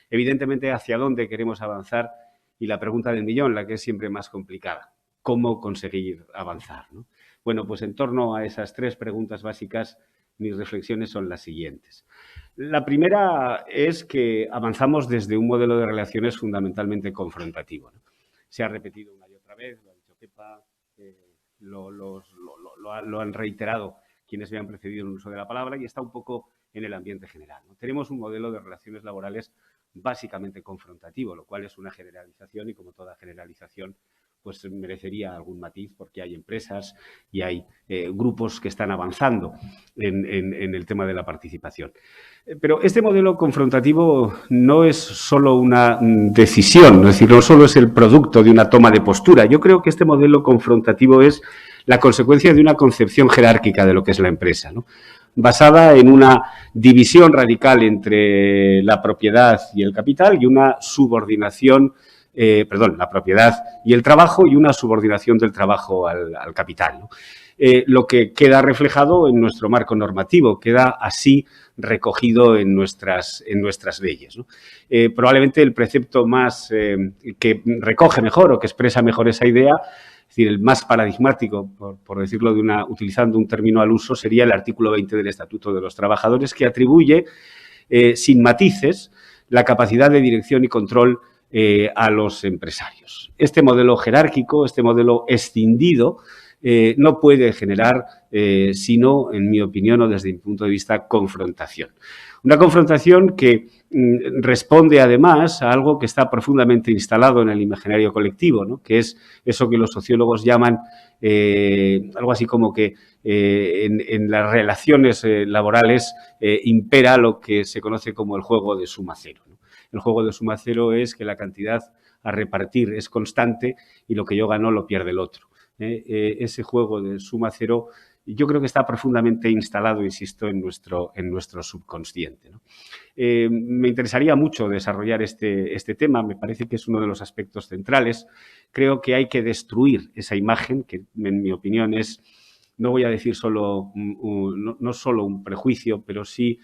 evidentemente hacia dónde queremos avanzar y la pregunta del millón, la que es siempre más complicada, ¿cómo conseguir avanzar?, ¿no? Bueno, pues en torno a esas 3 preguntas básicas, mis reflexiones son las siguientes. La primera es que avanzamos desde un modelo de relaciones fundamentalmente confrontativo, ¿no? Se ha repetido una y otra vez, lo ha dicho Kepa, lo han reiterado quienes me han precedido en el uso de la palabra y está un poco en el ambiente general, ¿no? Tenemos un modelo de relaciones laborales básicamente confrontativo, lo cual es una generalización y, como toda generalización, pues merecería algún matiz porque hay empresas y hay grupos que están avanzando en el tema de la participación. Pero este modelo confrontativo no es solo una decisión, es decir, no solo es el producto de una toma de postura. Yo creo que este modelo confrontativo es la consecuencia de una concepción jerárquica de lo que es la empresa, ¿no?, basada en una división radical entre la propiedad y el capital y una subordinación, la propiedad y el trabajo y una subordinación del trabajo al capital, ¿no? Lo que queda reflejado en nuestro marco normativo, queda así recogido en nuestras leyes, ¿no? Probablemente el precepto más que recoge mejor o que expresa mejor esa idea, es decir, el más paradigmático, por decirlo utilizando un término al uso, sería el artículo 20 del Estatuto de los Trabajadores, que atribuye, sin matices, la capacidad de dirección y control a los empresarios. Este modelo jerárquico, este modelo escindido, no puede generar, sino, en mi opinión o desde mi punto de vista, confrontación. Una confrontación que responde, además, a algo que está profundamente instalado en el imaginario colectivo, ¿no?, que es eso que los sociólogos llaman algo así como que en las relaciones laborales impera lo que se conoce como el juego de suma cero, ¿no? El juego de suma cero es que la cantidad a repartir es constante y lo que yo gano lo pierde el otro. Ese juego de suma cero yo creo que está profundamente instalado, insisto, en nuestro subconsciente, ¿no? Me interesaría mucho desarrollar este tema, me parece que es uno de los aspectos centrales. Creo que hay que destruir esa imagen que, en mi opinión, es, no voy a decir no solo un prejuicio, pero sí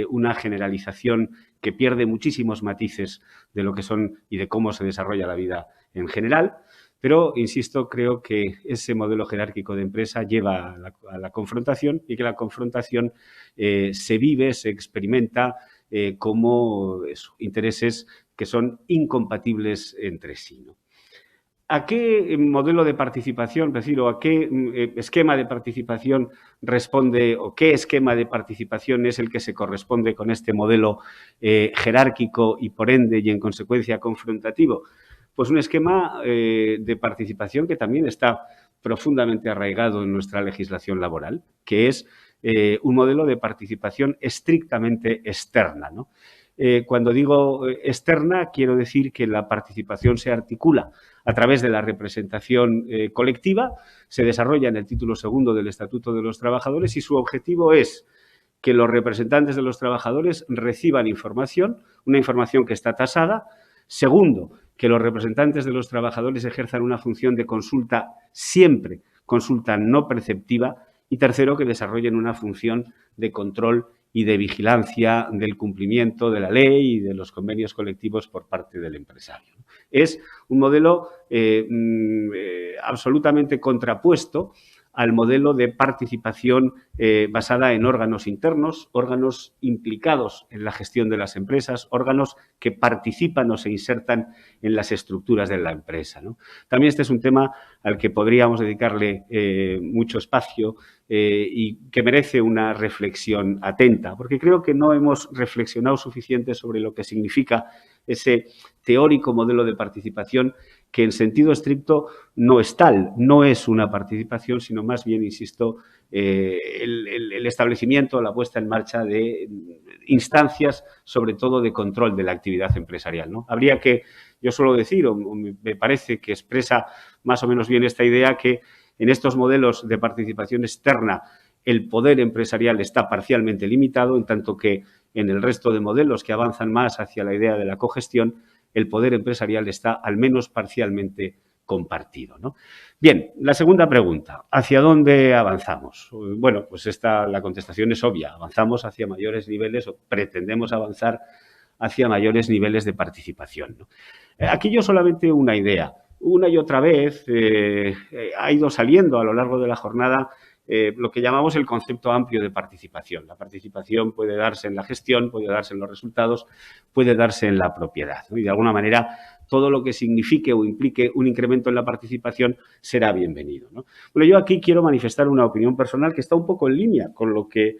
una generalización que pierde muchísimos matices de lo que son y de cómo se desarrolla la vida en general. Pero, insisto, creo que ese modelo jerárquico de empresa lleva a la confrontación y que la confrontación se vive, se experimenta como intereses que son incompatibles entre sí, ¿no? ¿A qué modelo de participación, es decir, o a qué esquema de participación responde o qué esquema de participación es el que se corresponde con este modelo jerárquico y, por ende, y en consecuencia confrontativo? Pues un esquema de participación que también está profundamente arraigado en nuestra legislación laboral, que es un modelo de participación estrictamente externa, ¿no? Cuando digo externa, quiero decir que la participación se articula a través de la representación colectiva, se desarrolla en el título segundo del Estatuto de los Trabajadores y su objetivo es que los representantes de los trabajadores reciban información, una información que está tasada. Segundo, que los representantes de los trabajadores ejerzan una función de consulta siempre, consulta no perceptiva. Y tercero, que desarrollen una función de control y de vigilancia del cumplimiento de la ley y de los convenios colectivos por parte del empresario. Es un modelo absolutamente contrapuesto al modelo de participación basada en órganos internos, órganos implicados en la gestión de las empresas, órganos que participan o se insertan en las estructuras de la empresa, ¿no? También este es un tema al que podríamos dedicarle mucho espacio y que merece una reflexión atenta, porque creo que no hemos reflexionado suficiente sobre lo que significa ese teórico modelo de participación que en sentido estricto no es tal, no es una participación, sino más bien, insisto, el establecimiento, la puesta en marcha de instancias, sobre todo de control de la actividad empresarial, ¿no? Habría que, yo suelo decir, o me parece que expresa más o menos bien esta idea, que en estos modelos de participación externa el poder empresarial está parcialmente limitado, en tanto que en el resto de modelos que avanzan más hacia la idea de la cogestión, el poder empresarial está al menos parcialmente compartido, ¿no? Bien, la segunda pregunta, ¿hacia dónde avanzamos? Bueno, pues la contestación es obvia, avanzamos hacia mayores niveles o pretendemos avanzar hacia mayores niveles de participación, ¿no? Aquí yo solamente una idea. Una y otra vez ha ido saliendo a lo largo de la jornada lo que llamamos el concepto amplio de participación. La participación puede darse en la gestión, puede darse en los resultados, puede darse en la propiedad, ¿no? Y de alguna manera todo lo que signifique o implique un incremento en la participación será bienvenido, ¿no? Bueno, yo aquí quiero manifestar una opinión personal que está un poco en línea con lo que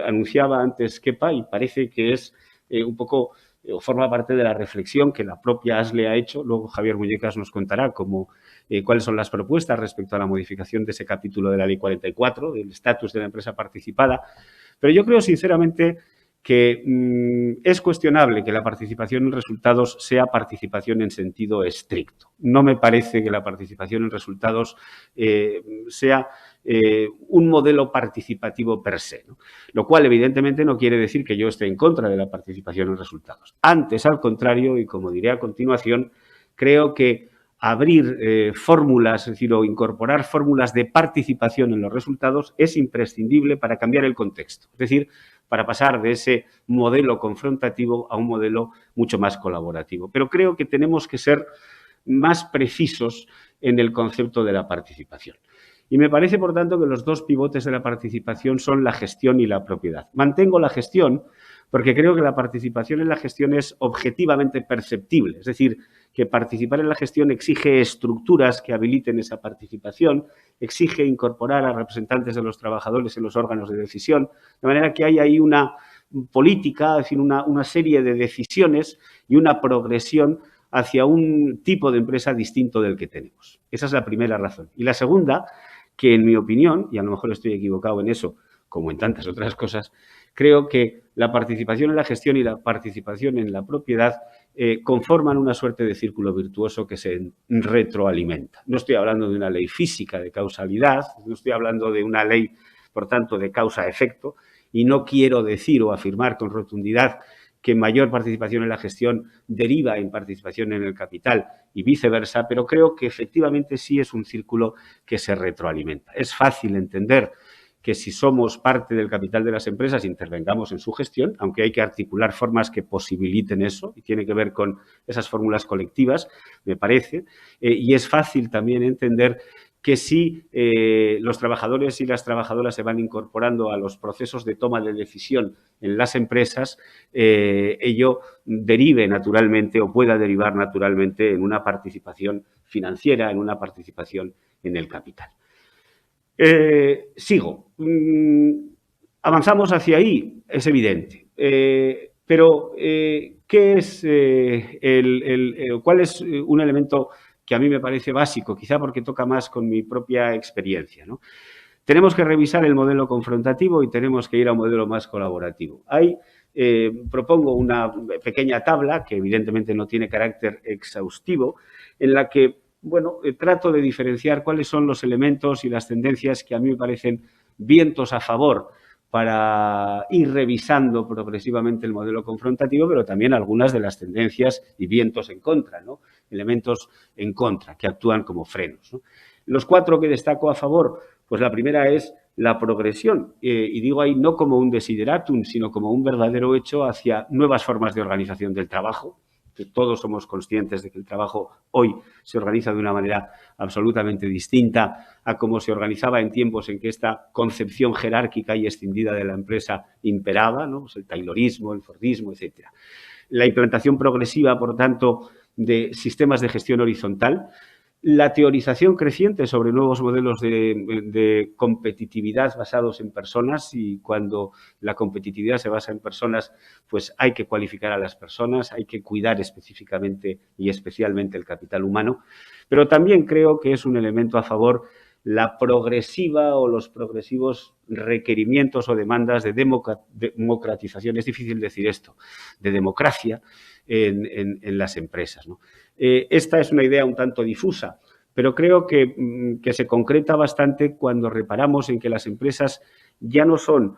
anunciaba antes Kepa y parece que es un poco o forma parte de la reflexión que la propia ASLE ha hecho. Luego Javier Muñecas nos contará cuáles son las propuestas respecto a la modificación de ese capítulo de la Ley 44, del estatus de la empresa participada. Pero yo creo sinceramente que es cuestionable que la participación en resultados sea participación en sentido estricto. No me parece que la participación en resultados sea un modelo participativo per se, ¿no? Lo cual, evidentemente, no quiere decir que yo esté en contra de la participación en resultados. Antes, al contrario, y como diré a continuación, creo que abrir fórmulas, es decir, o incorporar fórmulas de participación en los resultados es imprescindible para cambiar el contexto. Es decir, para pasar de ese modelo confrontativo a un modelo mucho más colaborativo. Pero creo que tenemos que ser más precisos en el concepto de la participación. Y me parece, por tanto, que los dos pivotes de la participación son la gestión y la propiedad. Mantengo la gestión porque creo que la participación en la gestión es objetivamente perceptible. Es decir, que participar en la gestión exige estructuras que habiliten esa participación, exige incorporar a representantes de los trabajadores en los órganos de decisión, de manera que hay ahí una política, es decir, una serie de decisiones y una progresión hacia un tipo de empresa distinto del que tenemos. Esa es la primera razón. Y la segunda, que en mi opinión, y a lo mejor estoy equivocado en eso, como en tantas otras cosas, creo que la participación en la gestión y la participación en la propiedad conforman una suerte de círculo virtuoso que se retroalimenta. No estoy hablando de una ley física de causalidad, no estoy hablando de una ley, por tanto, de causa-efecto, y no quiero decir o afirmar con rotundidad que mayor participación en la gestión deriva en participación en el capital y viceversa, pero creo que efectivamente sí es un círculo que se retroalimenta. Es fácil entender que si somos parte del capital de las empresas intervengamos en su gestión, aunque hay que articular formas que posibiliten eso y tiene que ver con esas fórmulas colectivas, me parece, y es fácil también entender que si los trabajadores y las trabajadoras se van incorporando a los procesos de toma de decisión en las empresas, ello derive naturalmente o pueda derivar naturalmente en una participación financiera, en una participación en el capital. Sigo. Avanzamos hacia ahí, es evidente. Pero, ¿qué es ¿cuál es un elemento que a mí me parece básico, quizá porque toca más con mi propia experiencia, ¿no? Tenemos que revisar el modelo confrontativo y tenemos que ir a un modelo más colaborativo. Propongo una pequeña tabla, que evidentemente no tiene carácter exhaustivo, en la que, bueno, trato de diferenciar cuáles son los elementos y las tendencias que a mí me parecen vientos a favor para ir revisando progresivamente el modelo confrontativo, pero también algunas de las tendencias y vientos en contra, ¿no? Elementos en contra que actúan como frenos, ¿no? Los 4 que destaco a favor, pues la primera es la progresión, y digo ahí no como un desideratum, sino como un verdadero hecho hacia nuevas formas de organización del trabajo, que todos somos conscientes de que el trabajo hoy se organiza de una manera absolutamente distinta a cómo se organizaba en tiempos en que esta concepción jerárquica y escindida de la empresa imperaba, ¿no? Pues el taylorismo, el fordismo, etcétera. La implantación progresiva, por tanto, de sistemas de gestión horizontal, la teorización creciente sobre nuevos modelos de competitividad basados en personas, y cuando la competitividad se basa en personas, pues hay que cualificar a las personas, hay que cuidar específicamente y especialmente el capital humano, pero también creo que es un elemento a favor la progresiva o los progresivos requerimientos o demandas de democratización, es difícil decir esto, de democracia en las empresas, ¿no? Esta es una idea un tanto difusa, pero creo que se concreta bastante cuando reparamos en que las empresas ya no son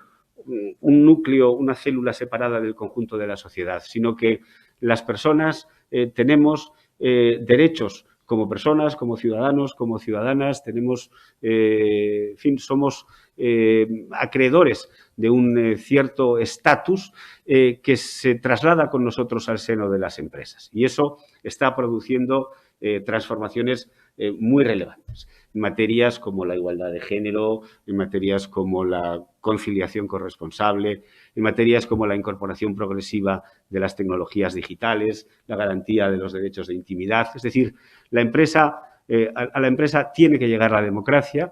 un núcleo, una célula separada del conjunto de la sociedad, sino que las personas tenemos derechos como personas, como ciudadanos, como ciudadanas, tenemos, en fin, somos acreedores de un cierto estatus que se traslada con nosotros al seno de las empresas. Y eso está produciendo transformaciones muy relevantes en materias como la igualdad de género, en materias como la conciliación corresponsable, en materias como la incorporación progresiva de las tecnologías digitales, la garantía de los derechos de intimidad. Es decir, a la empresa tiene que llegar la democracia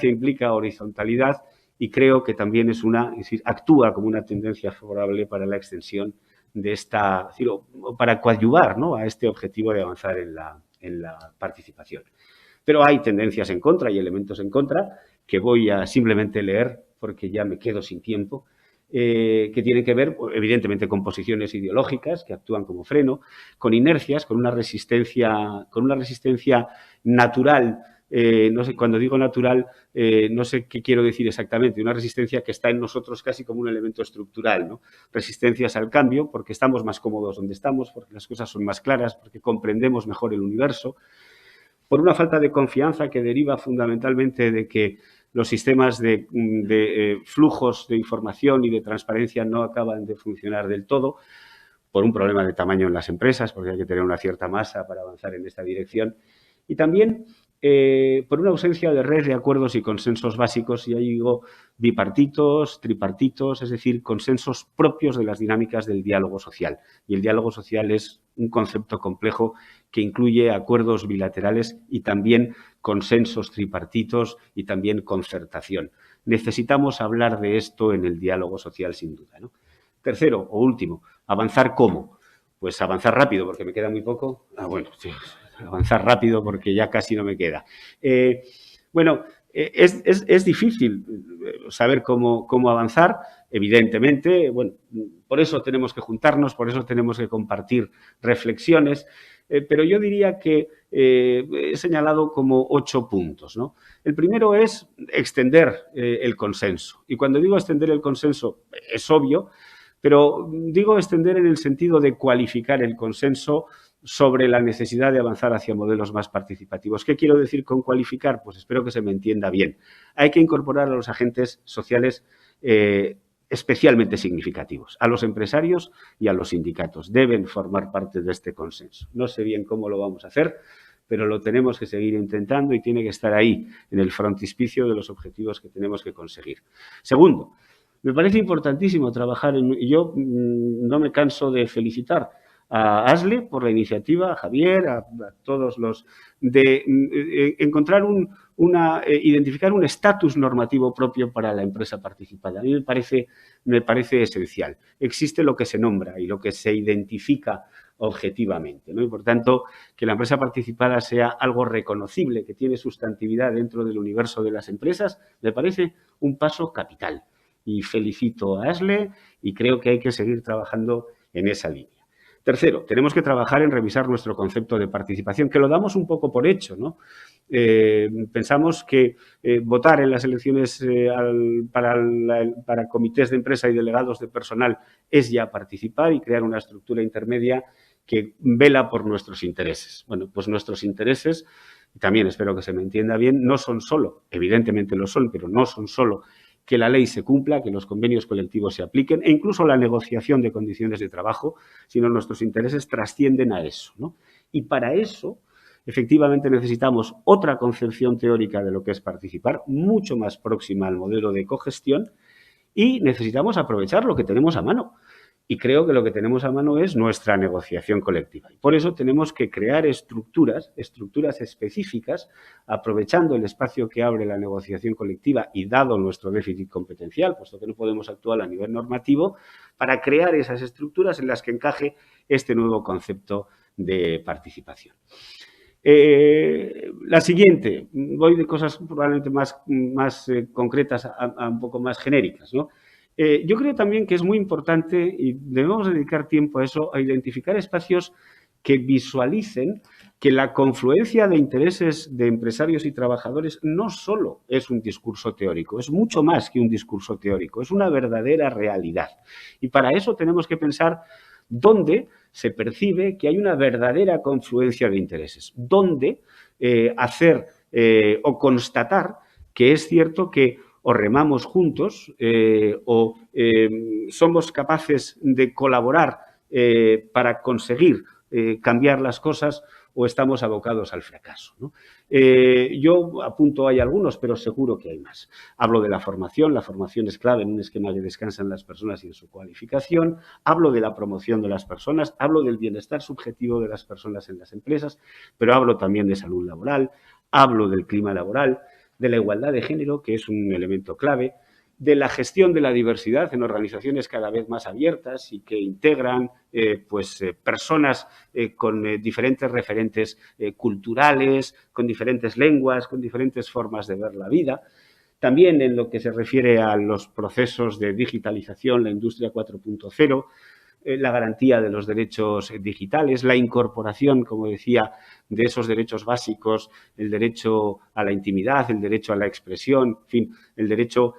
implica horizontalidad y creo que también es decir, actúa como una tendencia favorable para la extensión de esta, es decir, para coadyuvar, ¿no?, a este objetivo de avanzar en la participación. Pero hay tendencias en contra y elementos en contra que voy a simplemente leer porque ya me quedo sin tiempo, que tienen que ver, evidentemente, con posiciones ideológicas que actúan como freno, con inercias, con una resistencia natural. No sé, cuando digo natural, no sé qué quiero decir exactamente, una resistencia que está en nosotros casi como un elemento estructural, ¿no? Resistencias al cambio, porque estamos más cómodos donde estamos, porque las cosas son más claras, porque comprendemos mejor el universo, por una falta de confianza que deriva fundamentalmente de que los sistemas de flujos de información y de transparencia no acaban de funcionar del todo, por un problema de tamaño en las empresas, porque hay que tener una cierta masa para avanzar en esta dirección, y también por una ausencia de red de acuerdos y consensos básicos, y ahí digo bipartitos, tripartitos, es decir, consensos propios de las dinámicas del diálogo social. Y el diálogo social es un concepto complejo que incluye acuerdos bilaterales y también consensos tripartitos y también concertación. Necesitamos hablar de esto en el diálogo social, sin duda, ¿no? Tercero o último, ¿avanzar cómo? Pues avanzar rápido, porque me queda muy poco. Bueno, sí, avanzar rápido porque ya casi no me queda. Bueno, es difícil saber cómo avanzar, evidentemente. Bueno, por eso tenemos que juntarnos, por eso tenemos que compartir reflexiones, pero yo diría que he señalado como 8 puntos, ¿no? El primero es extender el consenso. Y cuando digo extender el consenso, es obvio, Pero digo extender en el sentido de cualificar el consenso sobre la necesidad de avanzar hacia modelos más participativos. ¿Qué quiero decir con cualificar? Pues espero que se me entienda bien. Hay que incorporar a los agentes sociales especialmente significativos, a los empresarios y a los sindicatos. Deben formar parte de este consenso. No sé bien cómo lo vamos a hacer, pero lo tenemos que seguir intentando y tiene que estar ahí, en el frontispicio de los objetivos que tenemos que conseguir. Segundo, me parece importantísimo trabajar y yo no me canso de felicitar a ASLE por la iniciativa, a Javier, a todos los, de encontrar identificar un estatus normativo propio para la empresa participada. A mí me parece esencial. Existe lo que se nombra y lo que se identifica objetivamente, ¿no? Y por tanto, que la empresa participada sea algo reconocible, que tiene sustantividad dentro del universo de las empresas, me parece un paso capital. Y felicito a ASLE y creo que hay que seguir trabajando en esa línea. Tercero, tenemos que trabajar en revisar nuestro concepto de participación, que lo damos un poco por hecho, ¿no? Pensamos que votar en las elecciones para comités de empresa y delegados de personal es ya participar y crear una estructura intermedia que vela por nuestros intereses. Bueno, pues nuestros intereses, también espero que se me entienda bien, no son solo, evidentemente lo son, pero no son solo que la ley se cumpla, que los convenios colectivos se apliquen e incluso la negociación de condiciones de trabajo, sino nuestros intereses trascienden a eso, ¿no? Y para eso, efectivamente, necesitamos otra concepción teórica de lo que es participar, mucho más próxima al modelo de cogestión, y necesitamos aprovechar lo que tenemos a mano. Y creo que lo que tenemos a mano es nuestra negociación colectiva. Y por eso tenemos que crear estructuras específicas, aprovechando el espacio que abre la negociación colectiva y dado nuestro déficit competencial, puesto que no podemos actuar a nivel normativo, para crear esas estructuras en las que encaje este nuevo concepto de participación. La siguiente, voy de cosas probablemente más concretas a un poco más genéricas, ¿no? Yo creo también que es muy importante y debemos dedicar tiempo a eso, a identificar espacios que visualicen que la confluencia de intereses de empresarios y trabajadores no solo es un discurso teórico, es mucho más que un discurso teórico, es una verdadera realidad. Y para eso tenemos que pensar dónde se percibe que hay una verdadera confluencia de intereses, dónde hacer o constatar que es cierto que o remamos juntos o somos capaces de colaborar para conseguir cambiar las cosas o estamos abocados al fracaso, ¿no? Yo apunto, hay algunos, pero seguro que hay más. Hablo de la formación es clave en un esquema que descansa en las personas y en su cualificación. Hablo de la promoción de las personas, hablo del bienestar subjetivo de las personas en las empresas, pero hablo también de salud laboral, hablo del clima laboral, de la igualdad de género, que es un elemento clave, de la gestión de la diversidad en organizaciones cada vez más abiertas y que integran personas con diferentes referentes culturales, con diferentes lenguas, con diferentes formas de ver la vida. También en lo que se refiere a los procesos de digitalización, la industria 4.0, la garantía de los derechos digitales, la incorporación, como decía, de esos derechos básicos, el derecho a la intimidad, el derecho a la expresión, en fin, el derecho,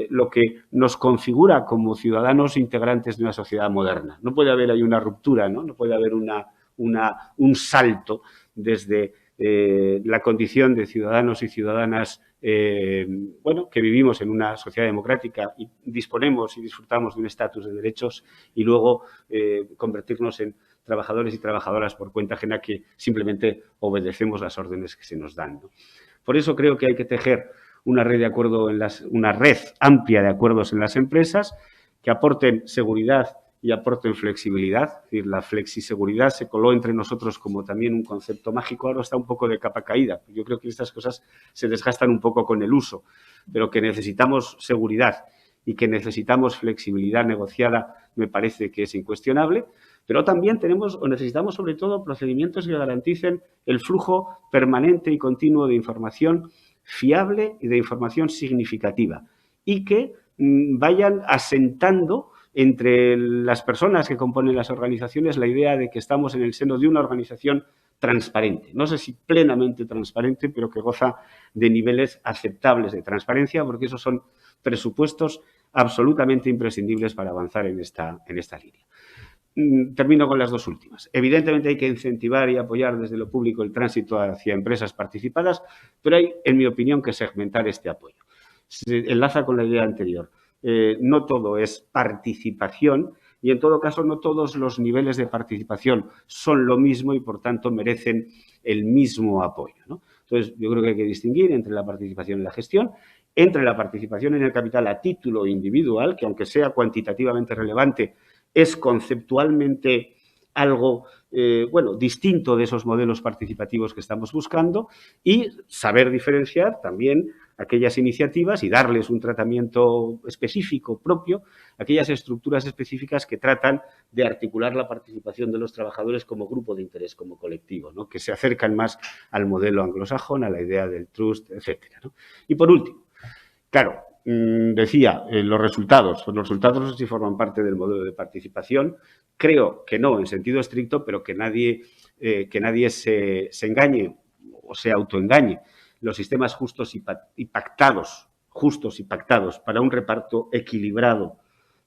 lo que nos configura como ciudadanos integrantes de una sociedad moderna. No puede haber ahí una ruptura, ¿no? No puede haber un salto desde la condición de ciudadanos y ciudadanas que vivimos en una sociedad democrática y disponemos y disfrutamos de un estatus de derechos y luego convertirnos en trabajadores y trabajadoras por cuenta ajena que simplemente obedecemos las órdenes que se nos dan, ¿no? Por eso creo que hay que tejer una red una red amplia de acuerdos en las empresas que aporten seguridad y aporten flexibilidad. Es decir, la flexiseguridad se coló entre nosotros como también un concepto mágico, ahora está un poco de capa caída. Yo creo que estas cosas se desgastan un poco con el uso, pero que necesitamos seguridad y que necesitamos flexibilidad negociada me parece que es incuestionable, pero también necesitamos sobre todo procedimientos que garanticen el flujo permanente y continuo de información fiable y de información significativa y que vayan asentando entre las personas que componen las organizaciones la idea de que estamos en el seno de una organización transparente. No sé si plenamente transparente, pero que goza de niveles aceptables de transparencia, porque esos son presupuestos absolutamente imprescindibles para avanzar en esta línea. Termino con las dos últimas. Evidentemente hay que incentivar y apoyar desde lo público el tránsito hacia empresas participadas, pero hay, en mi opinión, que segmentar este apoyo. Se enlaza con la idea anterior. No todo es participación y, en todo caso, no todos los niveles de participación son lo mismo y, por tanto, merecen el mismo apoyo, ¿no? Entonces, yo creo que hay que distinguir entre la participación en la gestión, entre la participación en el capital a título individual, que aunque sea cuantitativamente relevante, es conceptualmente algo distinto de esos modelos participativos que estamos buscando, y saber diferenciar también aquellas iniciativas y darles un tratamiento específico propio, aquellas estructuras específicas que tratan de articular la participación de los trabajadores como grupo de interés, como colectivo, ¿no? Que se acercan más al modelo anglosajón, a la idea del trust, etcétera, ¿no? Y por último, claro, decía, los resultados. Pues los resultados no sé si forman parte del modelo de participación. Creo que no, en sentido estricto, pero que nadie se engañe o se autoengañe. Los sistemas justos y pactados para un reparto equilibrado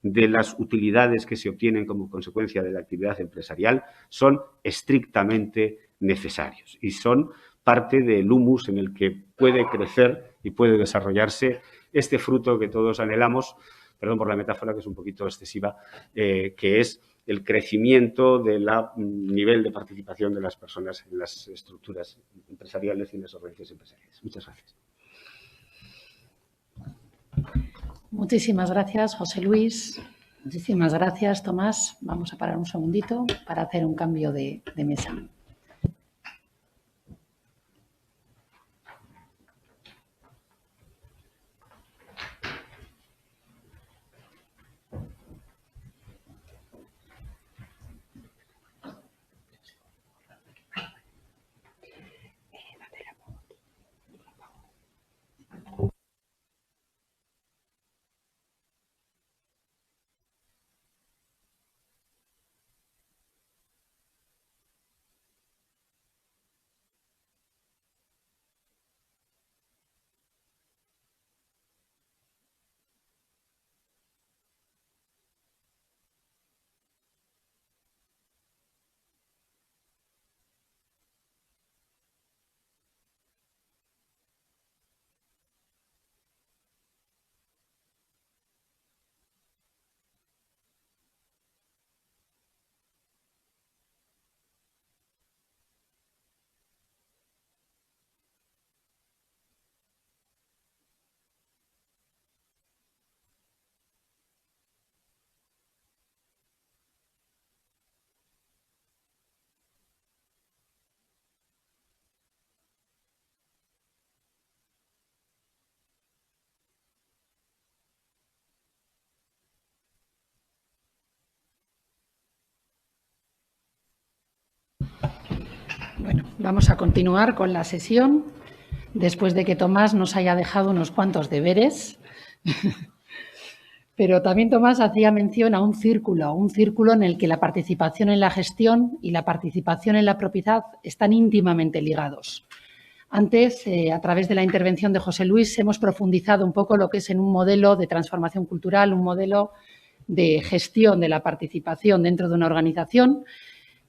de las utilidades que se obtienen como consecuencia de la actividad empresarial son estrictamente necesarios y son parte del humus en el que puede crecer y puede desarrollarse este fruto que todos anhelamos, perdón por la metáfora que es un poquito excesiva, que es el crecimiento del nivel de participación de las personas en las estructuras empresariales y en las organizaciones empresariales. Muchas gracias. Muchísimas gracias, José Luis. Muchísimas gracias, Tomás. Vamos a parar un segundito para hacer un cambio de mesa. Bueno, vamos a continuar con la sesión después de que Tomás nos haya dejado unos cuantos deberes. Pero también Tomás hacía mención a un círculo en el que la participación en la gestión y la participación en la propiedad están íntimamente ligados. Antes, a través de la intervención de José Luis, hemos profundizado un poco lo que es en un modelo de transformación cultural, un modelo de gestión de la participación dentro de una organización,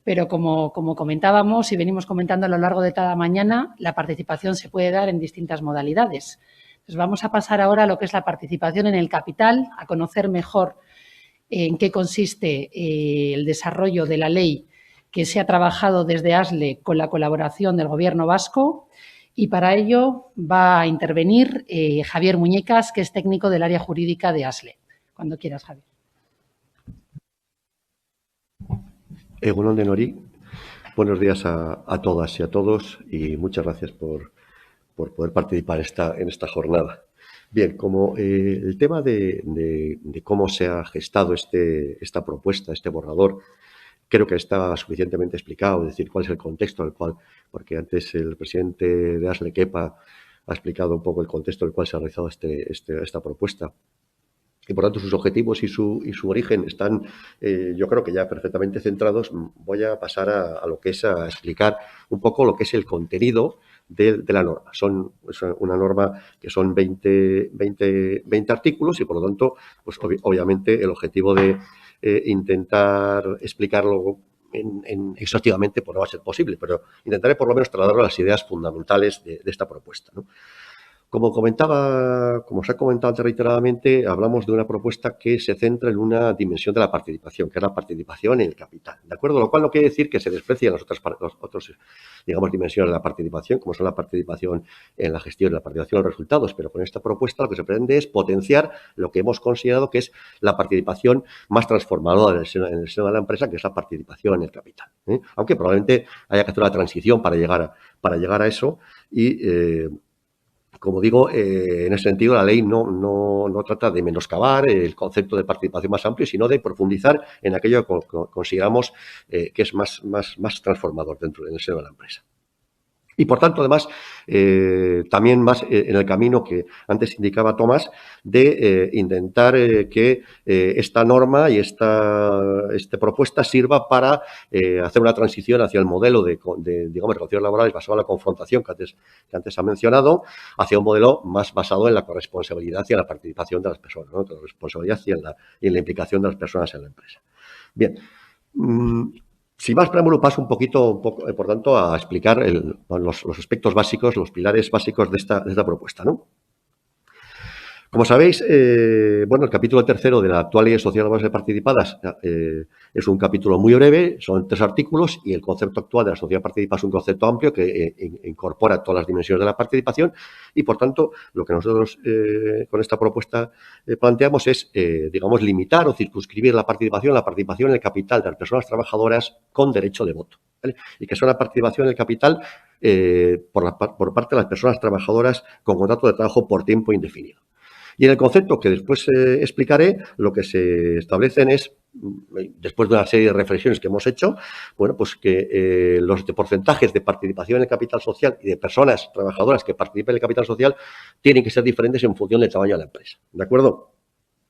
pero como comentábamos y venimos comentando a lo largo de cada mañana, la participación se puede dar en distintas modalidades. Entonces, vamos a pasar ahora a lo que es la participación en el capital, a conocer mejor en qué consiste el desarrollo de la ley que se ha trabajado desde ASLE con la colaboración del Gobierno vasco, y para ello va a intervenir Javier Muñecas, que es técnico del área jurídica de ASLE. Cuando quieras, Javier. Egun on denori, buenos días a todas y a todos y muchas gracias por poder participar en esta jornada. Bien, como el tema de cómo se ha gestado esta propuesta, este borrador, creo que está suficientemente explicado, es decir, cuál es el contexto al cual, porque antes el presidente de ASLE, Kepa, ha explicado un poco el contexto en el cual se ha realizado esta propuesta. Y por tanto sus objetivos y su origen están, yo creo que ya perfectamente centrados. Voy a pasar a lo que es a explicar un poco lo que es el contenido de la norma. Es una norma que son 20 artículos y, por lo tanto, pues obviamente el objetivo de intentar explicarlo exhaustivamente pues no va a ser posible, pero intentaré por lo menos trasladar las ideas fundamentales de esta propuesta, ¿no? Como se ha comentado antes reiteradamente, hablamos de una propuesta que se centra en una dimensión de la participación, que es la participación en el capital, ¿de acuerdo? Lo cual no quiere decir que se desprecien las otras digamos, dimensiones de la participación, como son la participación en la gestión, la participación en los resultados, pero con esta propuesta lo que se pretende es potenciar lo que hemos considerado que es la participación más transformadora en el seno de la empresa, que es la participación en el capital, ¿eh? Aunque probablemente haya que hacer una transición para llegar a eso y como digo, en ese sentido la ley no trata de menoscabar el concepto de participación más amplio, sino de profundizar en aquello que consideramos que es más transformador dentro del seno de la empresa. Y, por tanto, además, también más en el camino que antes indicaba Tomás, de intentar que esta norma y esta propuesta sirva para hacer una transición hacia el modelo de digamos, relaciones laborales basado en la confrontación que antes ha mencionado, hacia un modelo más basado en la corresponsabilidad y en la participación de las personas, ¿no? La responsabilidad y en la implicación de las personas en la empresa. Bien. Sin más preámbulo, paso un poco, por tanto, a explicar los aspectos básicos, los pilares básicos de esta propuesta, ¿no? Como sabéis, bueno, el capítulo tercero de la actual Ley de Sociedades Laborales Participadas es un capítulo muy breve, son 3 artículos y el concepto actual de la sociedad participada es un concepto amplio que incorpora todas las dimensiones de la participación y, por tanto, lo que nosotros con esta propuesta planteamos es, digamos, limitar o circunscribir la participación en el capital de las personas trabajadoras con derecho de voto, ¿vale? Y que sea una participación en el capital por parte de las personas trabajadoras con contrato de trabajo por tiempo indefinido. Y en el concepto que después explicaré, lo que se establecen es, después de una serie de reflexiones que hemos hecho, bueno, pues que los porcentajes de participación en el capital social y de personas trabajadoras que participen en el capital social tienen que ser diferentes en función del tamaño de la empresa, ¿de acuerdo?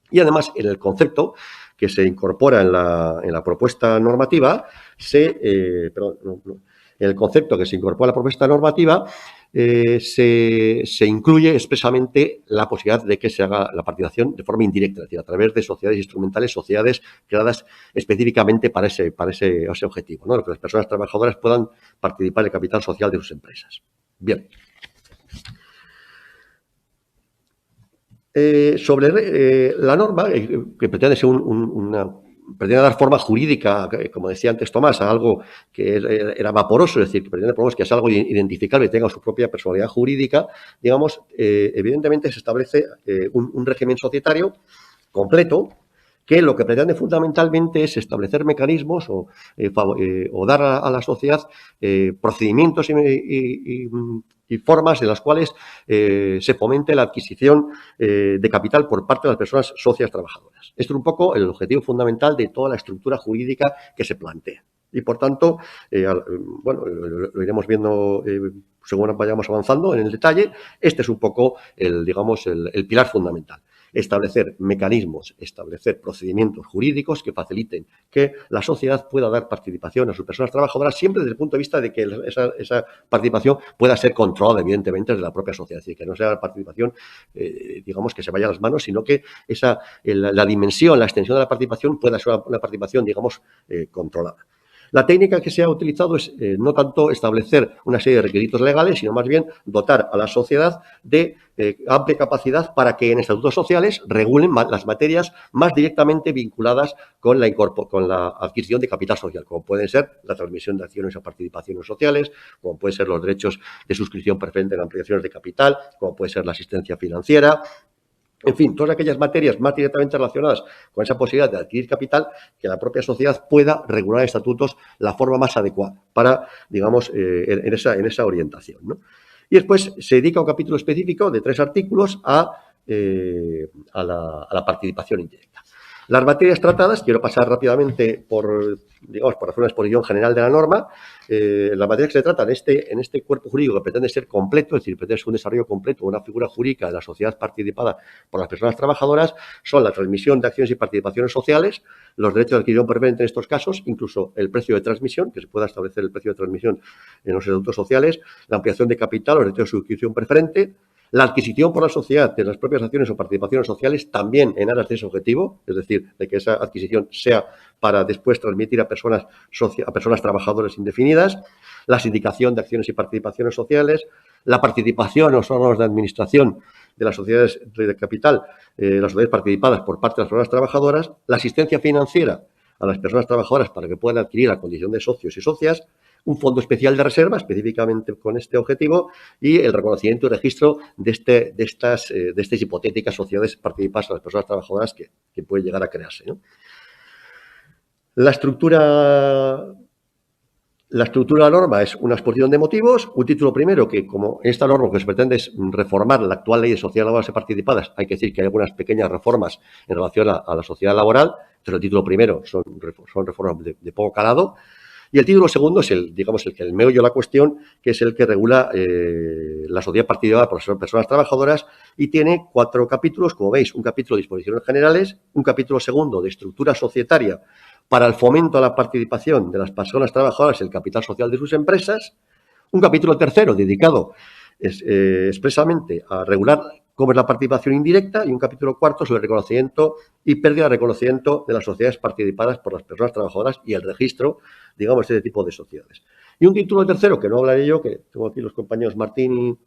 Y además, en el concepto que se incorpora en la propuesta normativa, en el concepto que se incorpora a la propuesta normativa, se incluye expresamente la posibilidad de que se haga la participación de forma indirecta, es decir, a través de sociedades instrumentales, sociedades creadas específicamente para ese objetivo, ¿no? Que las personas trabajadoras puedan participar en el capital social de sus empresas. Bien. Sobre la norma, que pretende ser pretende dar forma jurídica, como decía antes Tomás, a algo que era vaporoso, es decir, que pretende que es algo identificable y tenga su propia personalidad jurídica, digamos, evidentemente se establece un régimen societario completo que lo que pretende fundamentalmente es establecer mecanismos o dar a la sociedad procedimientos y formas en las cuales se fomente la adquisición de capital por parte de las personas socias trabajadoras. Esto es un poco el objetivo fundamental de toda la estructura jurídica que se plantea. Y, por tanto, bueno, lo iremos viendo según vayamos avanzando en el detalle. Este es un poco el pilar fundamental. Establecer mecanismos, establecer procedimientos jurídicos que faciliten que la sociedad pueda dar participación a sus personas trabajadoras siempre desde el punto de vista de que esa participación pueda ser controlada, evidentemente, desde la propia sociedad. Es decir, que no sea la participación, digamos, que se vaya a las manos, sino que la dimensión, la extensión de la participación pueda ser una participación, digamos, controlada. La técnica que se ha utilizado es no tanto establecer una serie de requisitos legales, sino más bien dotar a la sociedad de amplia capacidad para que en estatutos sociales regulen las materias más directamente vinculadas con la adquisición de capital social, como pueden ser la transmisión de acciones a participaciones sociales, como pueden ser los derechos de suscripción preferente en ampliaciones de capital, como puede ser la asistencia financiera. En fin, todas aquellas materias más directamente relacionadas con esa posibilidad de adquirir capital, que la propia sociedad pueda regular en estatutos la forma más adecuada para, digamos, en esa orientación, ¿no? Y después se dedica un capítulo específico de 3 artículos a la participación indirecta. Las materias tratadas, quiero pasar rápidamente por hacer una exposición general de la norma. Las materias que se tratan en este cuerpo jurídico que pretende ser completo, es decir, pretende ser un desarrollo completo, una figura jurídica de la sociedad participada por las personas trabajadoras, son la transmisión de acciones y participaciones sociales, los derechos de adquisición preferente en estos casos, incluso el precio de transmisión, que se pueda establecer el precio de transmisión en los estatutos sociales, la ampliación de capital, los derechos de suscripción preferente, la adquisición por la sociedad de las propias acciones o participaciones sociales también en aras de ese objetivo, es decir, de que esa adquisición sea para después transmitir a personas trabajadoras indefinidas, la sindicación de acciones y participaciones sociales, la participación en los órganos de administración de las sociedades de capital, las sociedades participadas por parte de las personas trabajadoras, la asistencia financiera a las personas trabajadoras para que puedan adquirir la condición de socios y socias, un fondo especial de reserva específicamente con este objetivo y el reconocimiento y registro de estas hipotéticas sociedades participadas a las personas trabajadoras que puede llegar a crearse, ¿no? La estructura de la norma es una exposición de motivos, un título primero que, como en esta norma lo que se pretende es reformar la actual ley de sociedades laborales participadas, hay que decir que hay algunas pequeñas reformas en relación a la sociedad laboral, entonces el título primero son reformas de poco calado, y el título segundo es el meollo de la cuestión, que es el que regula la sociedad participada por las personas trabajadoras y tiene 4 capítulos, como veis, un capítulo de disposiciones generales, un capítulo segundo de estructura societaria para el fomento a la participación de las personas trabajadoras en el capital social de sus empresas, un capítulo tercero dedicado expresamente a regular cómo es la participación indirecta y un capítulo cuarto sobre el reconocimiento y pérdida de reconocimiento de las sociedades participadas por las personas trabajadoras y el registro, digamos, de este tipo de sociedades. Y un título tercero, que no hablaré yo, que tengo aquí los compañeros Martín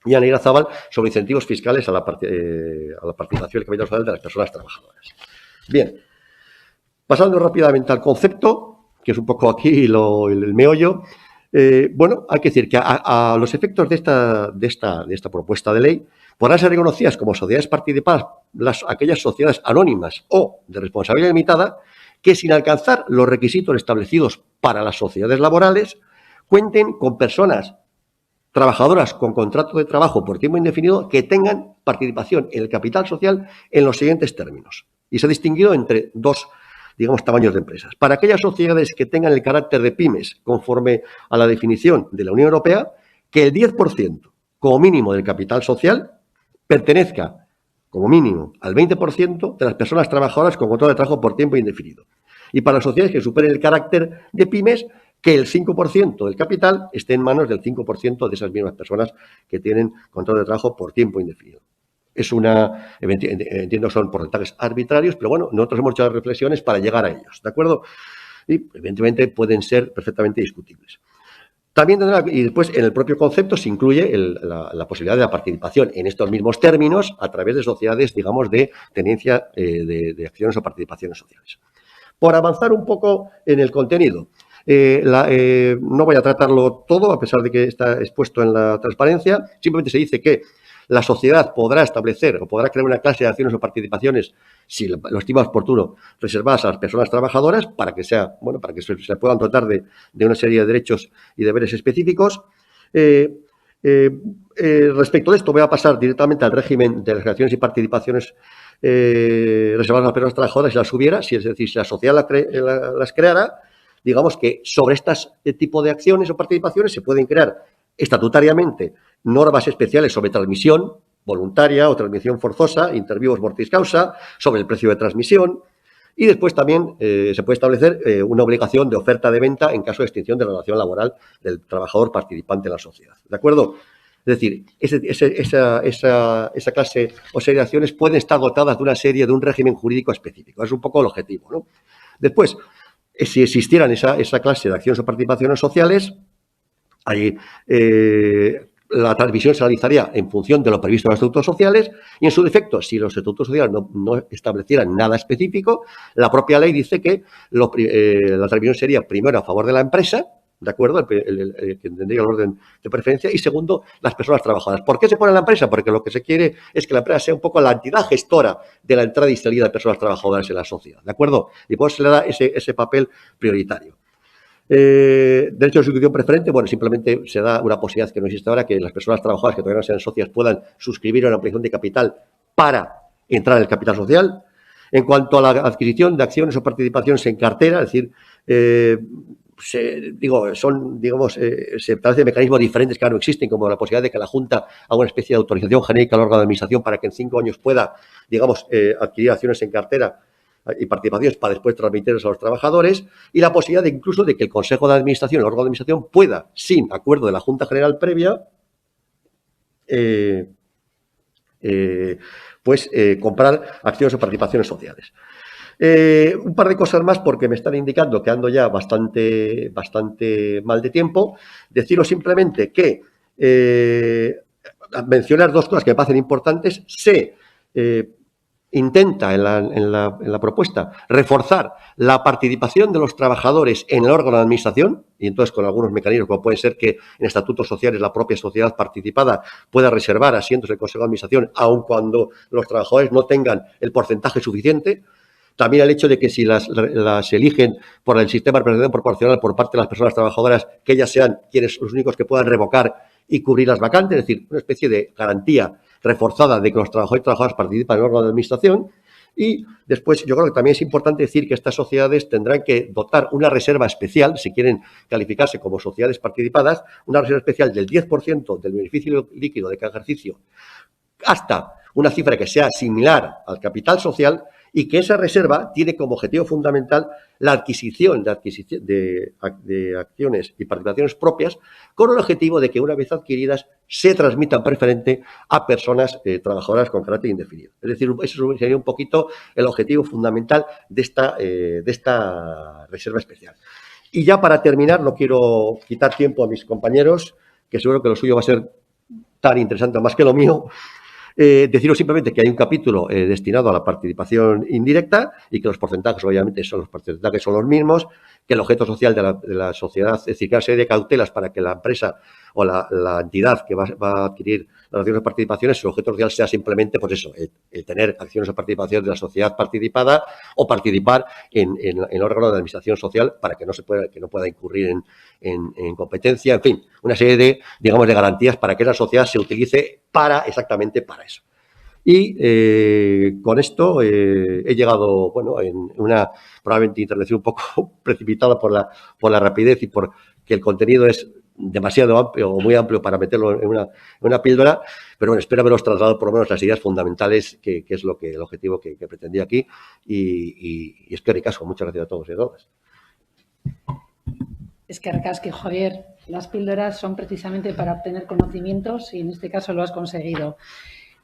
y Ana Irazábal, sobre incentivos fiscales a la participación del capital social de las personas trabajadoras. Bien, pasando rápidamente al concepto, que es un poco aquí el meollo. Bueno, hay que decir que a los efectos de esta propuesta de ley podrán ser reconocidas como sociedades participadas aquellas sociedades anónimas o de responsabilidad limitada que, sin alcanzar los requisitos establecidos para las sociedades laborales, cuenten con personas trabajadoras con contrato de trabajo por tiempo indefinido que tengan participación en el capital social en los siguientes términos. Y se ha distinguido entre dos, digamos, tamaños de empresas. Para aquellas sociedades que tengan el carácter de pymes conforme a la definición de la Unión Europea, que el 10% como mínimo del capital social pertenezca como mínimo al 20% de las personas trabajadoras con contrato de trabajo por tiempo indefinido. Y para las sociedades que superen el carácter de pymes, que el 5% del capital esté en manos del 5% de esas mismas personas que tienen contrato de trabajo por tiempo indefinido. Entiendo que son porcentajes arbitrarios, pero bueno, nosotros hemos hecho las reflexiones para llegar a ellos, ¿de acuerdo? Y evidentemente pueden ser perfectamente discutibles. También tendrá, y después en el propio concepto se incluye la posibilidad de la participación en estos mismos términos a través de sociedades, digamos, de tenencia de acciones o participaciones sociales. Por avanzar un poco en el contenido, no voy a tratarlo todo, a pesar de que está expuesto en la transparencia, simplemente se dice que la sociedad podrá establecer o podrá crear una clase de acciones o participaciones, si lo estima oportuno, reservadas a las personas trabajadoras para que se puedan dotar de una serie de derechos y deberes específicos. Respecto de esto, voy a pasar directamente al régimen de las acciones y participaciones reservadas a las personas trabajadoras si las hubiera, es decir, si la sociedad las creara. Digamos que sobre este tipo de acciones o participaciones se pueden crear estatutariamente normas especiales sobre transmisión voluntaria o transmisión forzosa, inter vivos mortis causa, sobre el precio de transmisión y después también se puede establecer una obligación de oferta de venta en caso de extinción de la relación laboral del trabajador participante en la sociedad. ¿De acuerdo? Es decir, esa clase o serie de acciones pueden estar dotadas de un régimen jurídico específico. Es un poco el objetivo, ¿no? Después, si existieran esa clase de acciones o participaciones sociales, ahí la transmisión se realizaría en función de lo previsto en los estatutos sociales y, en su defecto, si los estatutos sociales no establecieran nada específico, la propia ley dice que la transmisión sería primero a favor de la empresa, ¿de acuerdo? El que tendría el orden de preferencia, y segundo, las personas trabajadoras. ¿Por qué se pone la empresa? Porque lo que se quiere es que la empresa sea un poco la entidad gestora de la entrada y salida de personas trabajadoras en la sociedad, ¿de acuerdo? Y por eso se le da ese papel prioritario. Derecho de suscripción preferente, bueno, simplemente se da una posibilidad que no existe ahora, que las personas trabajadoras que todavía no sean socias puedan suscribir una ampliación de capital para entrar en el capital social. En cuanto a la adquisición de acciones o participaciones en cartera, es decir, se establecen mecanismos diferentes que ahora no existen, como la posibilidad de que la Junta haga una especie de autorización genérica al órgano de administración para que en 5 años pueda, adquirir acciones en cartera y participaciones para después transmitirlas a los trabajadores, y la posibilidad incluso de que el Consejo de Administración, el órgano de administración, pueda, sin acuerdo de la Junta General previa, comprar acciones o participaciones sociales. Un par de cosas más porque me están indicando que ando ya bastante mal de tiempo. Deciros simplemente que mencionar 2 cosas que me parecen importantes. Se intenta en la propuesta reforzar la participación de los trabajadores en el órgano de administración, y entonces con algunos mecanismos, como puede ser que en estatutos sociales la propia sociedad participada pueda reservar asientos en el Consejo de Administración, aun cuando los trabajadores no tengan el porcentaje suficiente. También el hecho de que si las eligen por el sistema de representación proporcional por parte de las personas trabajadoras, que ellas sean los únicos que puedan revocar y cubrir las vacantes, es decir, una especie de garantía reforzada de que los trabajadores y trabajadoras participan en el órgano de administración. Y después yo creo que también es importante decir que estas sociedades tendrán que dotar una reserva especial, si quieren calificarse como sociedades participadas, una reserva especial del 10% del beneficio líquido de cada ejercicio, hasta una cifra que sea similar al capital social, y que esa reserva tiene como objetivo fundamental la adquisición de acciones y participaciones propias, con el objetivo de que una vez adquiridas se transmitan preferente a personas trabajadoras con carácter indefinido. Es decir, eso sería un poquito el objetivo fundamental de esta reserva especial. Y ya para terminar, no quiero quitar tiempo a mis compañeros, que seguro que lo suyo va a ser tan interesante o más que lo mío. Deciros simplemente que hay un capítulo destinado a la participación indirecta y que los porcentajes, obviamente, son los mismos, que el objeto social de la sociedad, es decir, que hay una serie de cautelas para que la empresa o la entidad que va a adquirir las acciones o participaciones, su objeto social sea simplemente, pues eso, el tener acciones o participaciones de la sociedad participada o participar en el órgano de administración social para que no pueda incurrir en competencia, en fin, una serie de garantías para que esa sociedad se utilice exactamente para eso. Y con esto he llegado, en una probablemente intervención un poco precipitada por la rapidez y por que el contenido es demasiado amplio o muy amplio para meterlo en una píldora, pero bueno, espero haberos trasladado por lo menos las ideas fundamentales, que es el objetivo que pretendía aquí, y es que ricasco. Muchas gracias a todos y a todas. Es que recasque, Javier. Las píldoras son precisamente para obtener conocimientos y en este caso lo has conseguido.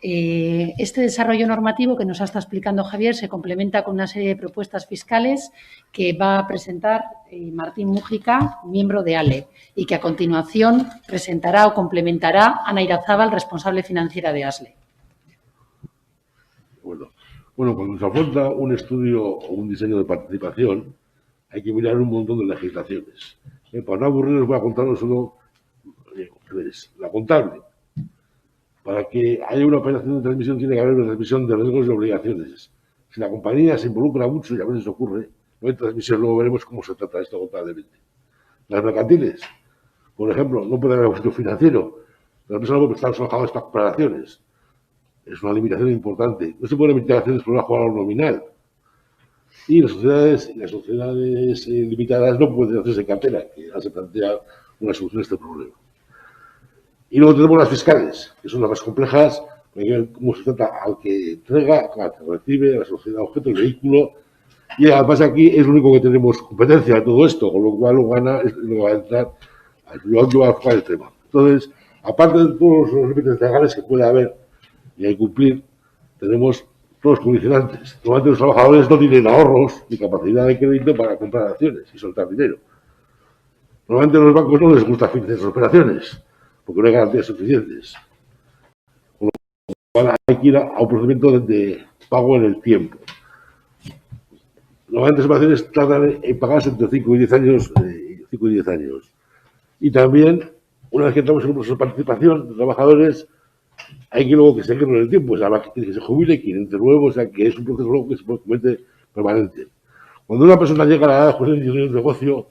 Este desarrollo normativo que nos ha estado explicando Javier se complementa con una serie de propuestas fiscales que va a presentar Martín Mújica, miembro de ALE, y que a continuación presentará o complementará Ana Irazábal, responsable financiera de ASLE. Bueno, cuando se afronta un estudio o un diseño de participación, hay que mirar un montón de legislaciones. Para no aburrirles voy a contaros solo la contable. Para que haya una operación de transmisión tiene que haber una transmisión de riesgos y obligaciones. Si la compañía se involucra mucho, y a veces ocurre, no hay transmisión, luego veremos cómo se trata esto contablemente. Las mercantiles, por ejemplo, no puede haber objeto financiero. La empresa no puede prestar a los trabajadores para comprar acciones. Es una limitación importante. No se pueden emitir acciones por bajo valor nominal. Y las sociedades limitadas no pueden hacerse cartera, que ya se plantea una solución a este problema. Y luego tenemos las fiscales, que son las más complejas, hay que ver cómo se trata al que entrega, al que recibe, a la sociedad objeto, el vehículo. Y además aquí es lo único que tenemos competencia de todo esto, con lo cual lo gana, lo va a entrar, lo va a jugar el tema. Entonces, aparte de todos los límites legales que puede haber y hay que cumplir, tenemos todos los condicionantes. Normalmente los trabajadores no tienen ahorros ni capacidad de crédito para comprar acciones y soltar dinero. Normalmente a los bancos no les gusta financiar sus operaciones, porque no hay garantías suficientes. Con lo cual hay que ir a un procedimiento de pago en el tiempo. Normalmente las operaciones tardan en pagarse entre 5 y 10 años. Y también, una vez que entramos en un proceso de participación de trabajadores, hay que luego que se quede en el tiempo, o sea, que se jubile, quien entre nuevo, o sea, que es un proceso luego que se comete permanente. Cuando una persona llega a la edad de jubilación y tiene un negocio,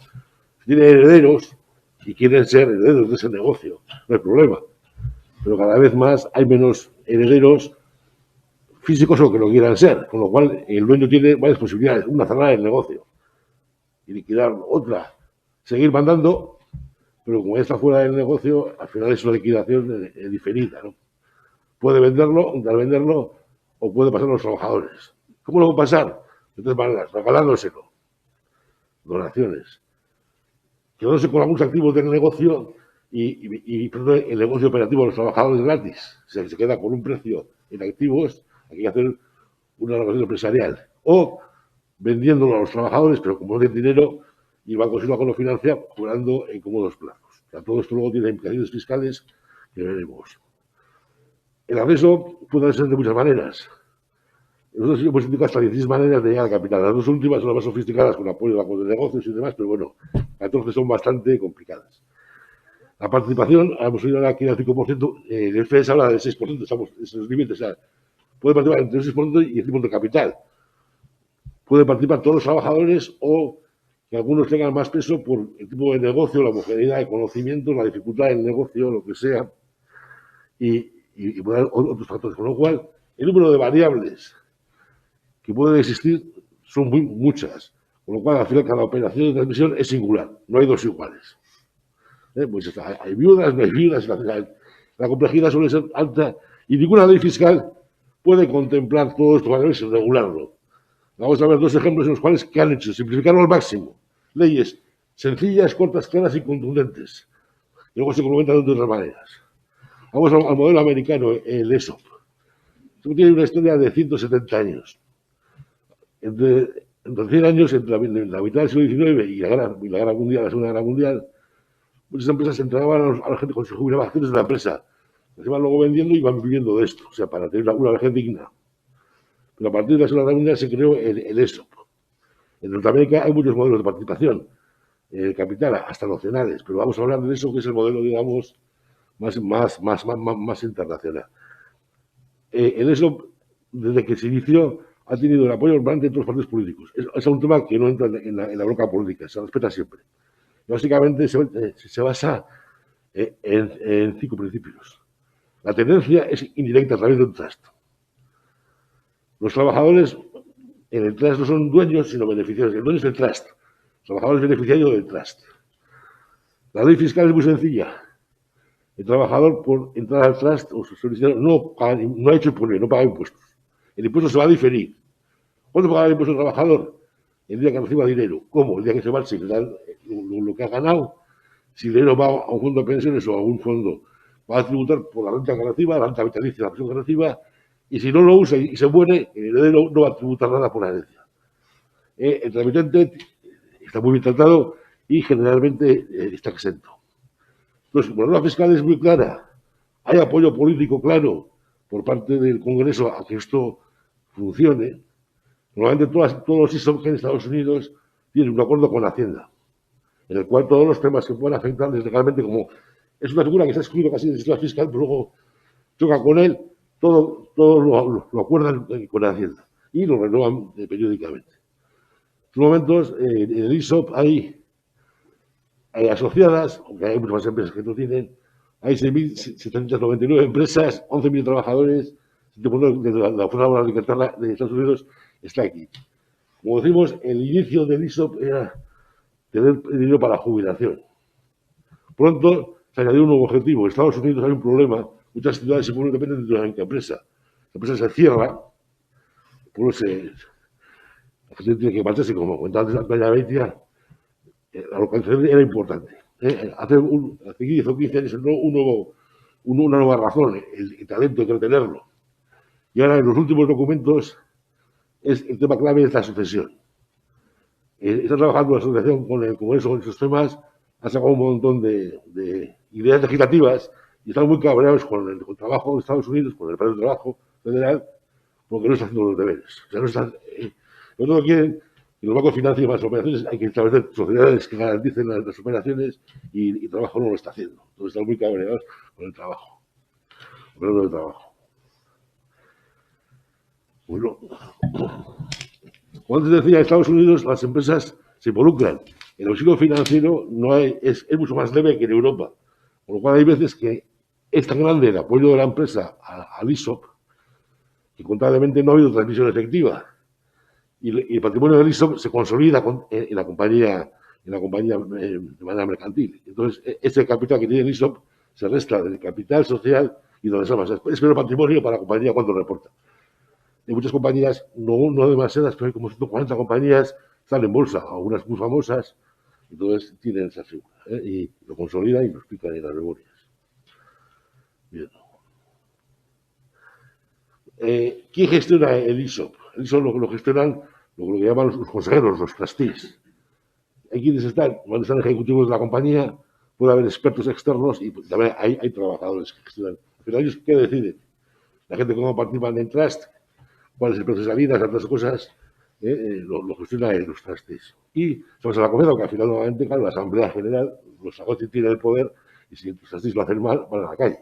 tiene herederos y quieren ser herederos de ese negocio, no hay problema. Pero cada vez más hay menos herederos físicos o que lo quieran ser, con lo cual el dueño tiene varias posibilidades. Una, cerrar el negocio y liquidar; otra, seguir mandando, pero como ya está fuera del negocio, al final es una liquidación diferida, ¿no? Puede venderlo, intentar venderlo, o puede pasar a los trabajadores. ¿Cómo lo va a pasar? De tres maneras: regalándoselo, donaciones, quedándose con algunos activos del negocio y el negocio operativo de los trabajadores gratis. Se queda con un precio en activos, hay que hacer una negociación empresarial. O vendiéndolo a los trabajadores, pero como no tiene dinero, y el Banco Silva lo financia, cobrando en cómodos plazos. O sea, todo esto luego tiene implicaciones fiscales que veremos. El acceso puede ser de muchas maneras. Nosotros hemos indicado hasta 16 maneras de llegar al capital. Las dos últimas son las más sofisticadas, con apoyo de bancos de negocios y demás, pero bueno, 14 son bastante complicadas. La participación, hemos oído aquí al 5%, el FES habla del 6%, estamos en esos límites. O sea, puede participar entre el 6% y el 5% de capital. Pueden participar todos los trabajadores, o que algunos tengan más peso por el tipo de negocio, la homogeneidad de conocimiento, la dificultad del negocio, lo que sea, y puede haber otros factores. Con lo cual, el número de variables que pueden existir son muchas. Con lo cual, al final, cada operación de transmisión es singular. No hay dos iguales. Pues hay viudas, no hay viudas. La complejidad suele ser alta y ninguna ley fiscal puede contemplar todo esto para regularlo. Vamos a ver dos ejemplos en los cuales ¿qué han hecho? Simplificarlo al máximo. Leyes sencillas, cortas, claras y contundentes. Y luego se complementan de otras maneras. Vamos al modelo americano, el ESOP. Esto tiene una historia de 170 años. Entre 100 años, entre la mitad del siglo XIX y la Guerra Mundial, la Segunda Guerra Mundial, muchas empresas entregaban a la gente con sus jubilaciones de la empresa. Las iban luego vendiendo y iban viviendo de esto, o sea, para tener una vejez digna. Pero a partir de la Segunda Guerra Mundial se creó el ESOP. En Norteamérica hay muchos modelos de participación, el capital, hasta nacionales, pero vamos a hablar de eso, que es el modelo, digamos, más internacional. El ESOP, desde que se inició, ha tenido el apoyo permanente de todos los partidos políticos. Es un tema que no entra en la bronca política, se respeta siempre. Básicamente se basa en 5 principios. La tendencia es indirecta a través de un trust. Los trabajadores en el trust no son dueños, sino beneficiarios. El dueño es el trust. Los trabajadores beneficiarios del trust. La ley fiscal es muy sencilla. El trabajador, por entrar al trust o solicitar, no ha hecho impuestos, no paga impuestos. El impuesto se va a diferir. ¿Cuándo pagará el impuesto al trabajador? El día que reciba dinero. ¿Cómo? El día que se va, si le dan lo que ha ganado. Si el dinero va a un fondo de pensiones o a un fondo, va a tributar por la renta que reciba, la renta vitalicia, la pensión que reciba, y si no lo usa y se muere, el heredero no va a tributar nada por la herencia. El tramitante está muy bien tratado y generalmente está exento. Entonces, la norma fiscal es muy clara. Hay apoyo político claro por parte del Congreso a que esto funcione. Normalmente todos los ISOP en Estados Unidos tienen un acuerdo con la Hacienda, en el cual todos los temas que puedan afectarles legalmente, como es una figura que se ha excluido casi del sistema fiscal, pero luego choca con él, todo lo acuerdan con la Hacienda y lo renuevan periódicamente. En estos momentos, en el ISOP hay asociadas, aunque hay muchas más empresas que no tienen, hay 6.799 empresas, 11.000 trabajadores, de la fuerza laboral de Estados Unidos está aquí. Como decimos, el inicio del ISOP era tener dinero para jubilación. Pronto se añadió un nuevo objetivo. En Estados Unidos hay un problema. Muchas ciudades y pueblos dependen de una única empresa. La empresa se cierra, el pueblo la gente tiene que marcharse, como comentaba antes Antonia Beitia, la localización era importante. Hace 10 o 15 años una nueva razón, el talento hay que retenerlo. Y ahora en los últimos documentos el tema clave es la sucesión. Está trabajando la asociación con el Congreso con esos temas, ha sacado un montón de ideas legislativas y están muy cabreados con el trabajo de Estados Unidos, con el Departamento de Trabajo Federal, porque no está haciendo los deberes. O sea, no están, no quieren que los bancos financien más operaciones, hay que establecer sociedades que garanticen las operaciones y el trabajo no lo está haciendo. Entonces están muy cabreados con el trabajo. Hablando del trabajo. Bueno, como antes decía, en Estados Unidos las empresas se involucran. El auxilio financiero es mucho más leve que en Europa. Con lo cual hay veces que es tan grande el apoyo de la empresa al ISOP que contablemente no ha habido transmisión efectiva. Y el patrimonio del ISOP se consolida en la compañía de manera mercantil. Entonces, ese capital que tiene el ISOP se resta del capital social y de las armas. Es menos patrimonio para la compañía cuando reporta. Hay muchas compañías, no demasiadas, pero hay como 140 compañías, están en bolsa, algunas muy famosas, entonces tienen esa figura, y lo consolidan y lo explican en las memorias. Bien. ¿Quién gestiona el ISOP? El ISOP lo gestionan lo que llaman los consejeros, los trustees. Hay quienes están, cuando están ejecutivos de la compañía, puede haber expertos externos y también hay trabajadores que gestionan. Pero ellos, ¿qué deciden? La gente cómo participa en el trust, cuál es el proceso de salida, tantas cosas, lo gestiona los trustees. Y se la comida, que al final, nuevamente, claro, la Asamblea General, los socios tienen el poder y si los trustees lo hacen mal, van a la calle.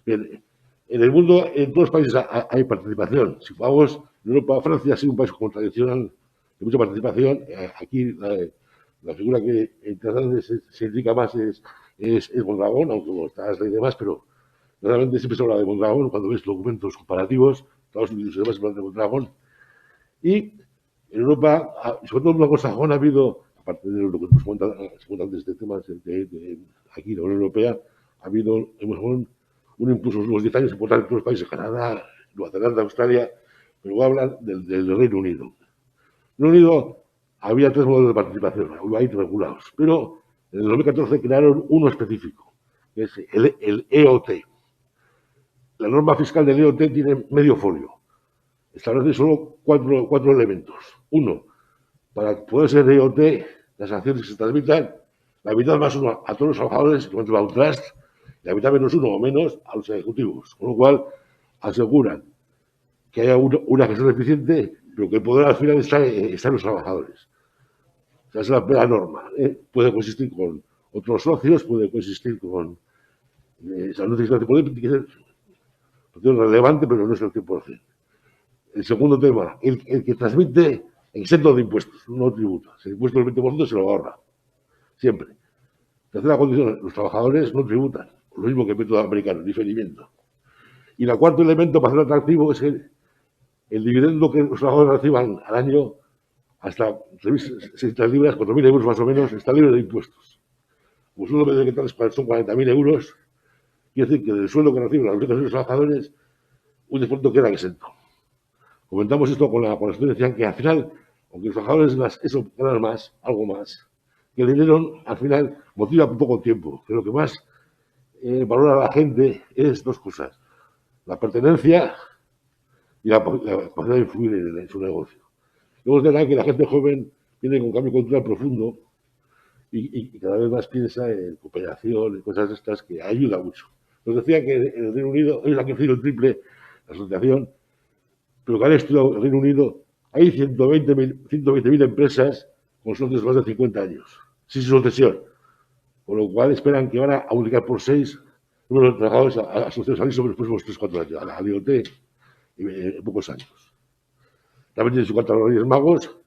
Bien, en el mundo, en todos los países hay participación. Si vamos, en Europa, Francia ha sido un país con tradición de mucha participación. Aquí la figura que interesante se indica más es Mondragón, aunque está y demás, pero realmente siempre se habla de Mondragón cuando ves documentos comparativos, Estados Unidos y demás se habla de Mondragón. Y en Europa, sobre todo en la Anglo-Sajón, ha habido, aparte de lo que nos cuentan de este tema, aquí en la Unión Europea, ha habido un impulso en los últimos 10 años importante en todos los países, Canadá, Nueva Zelanda, Australia, pero voy a hablar del Reino Unido. En el Reino Unido había 3 modelos de participación, hay regulados, pero en el 2014 crearon uno específico, que es el EOT. La norma fiscal del EOT tiene medio folio. Establece solo cuatro elementos. Uno, para poder ser EOT, las acciones que se transmitan, la mitad más uno a todos los trabajadores, que va a un trust, y la mitad menos uno o menos a los ejecutivos. Con lo cual, aseguran que haya una gestión eficiente, pero que el poder al final está en los trabajadores. O sea, esa es la norma. Puede coexistir con otros socios, puede coexistir con... no necesita poder, tiene que ser relevante, pero no es el 100%. El segundo tema, el que transmite exento de impuestos, no tributa. Si el impuesto del 20% se lo ahorra. Siempre. Tercera condición, los trabajadores no tributan. Lo mismo que el método americano, diferimiento. Y el cuarto elemento para hacer atractivo es que el dividendo que los trabajadores reciban al año, hasta 600 libras, 4.000 euros más o menos, está libre de impuestos. Como sueldo medio que son 40.000 euros, quiere decir que del sueldo que reciben los trabajadores, un descuento queda exento. Comentamos esto con la estudia, decían que al final, aunque los trabajadores eso ganan más, algo más, que el dinero al final motiva poco tiempo, que lo que más valora a la gente es 2 cosas: la pertenencia y la capacidad de influir en su negocio. Luego tendrá que la gente joven tiene un cambio cultural profundo y cada vez más piensa en cooperación, en cosas de estas que ayuda mucho. Nos decía que en el Reino Unido hoy ha crecido el triple la asociación, pero que han estudiado el Reino Unido, hay 120.000 empresas con socios de más de 50 años, sin sucesión, con lo cual esperan que van a multiplicar por 6 el número de trabajadores asociados al ISO en los próximos 3-4 años, al IoT, en pocos años. También tiene sus 4 reyes magos,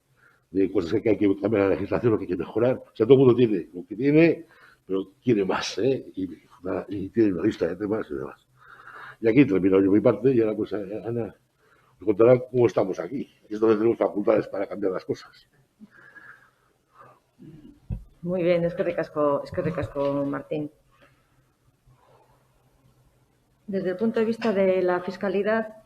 de cosas que hay que cambiar la legislación, lo que hay que mejorar. O sea, todo el mundo tiene lo que tiene, pero quiere más, y tiene una lista de temas y demás. Y aquí termino yo mi parte y ahora pues Ana nos contará cómo estamos aquí. Y es donde tenemos facultades para cambiar las cosas. Muy bien, es que ricasco, Martín. Desde el punto de vista de la fiscalidad,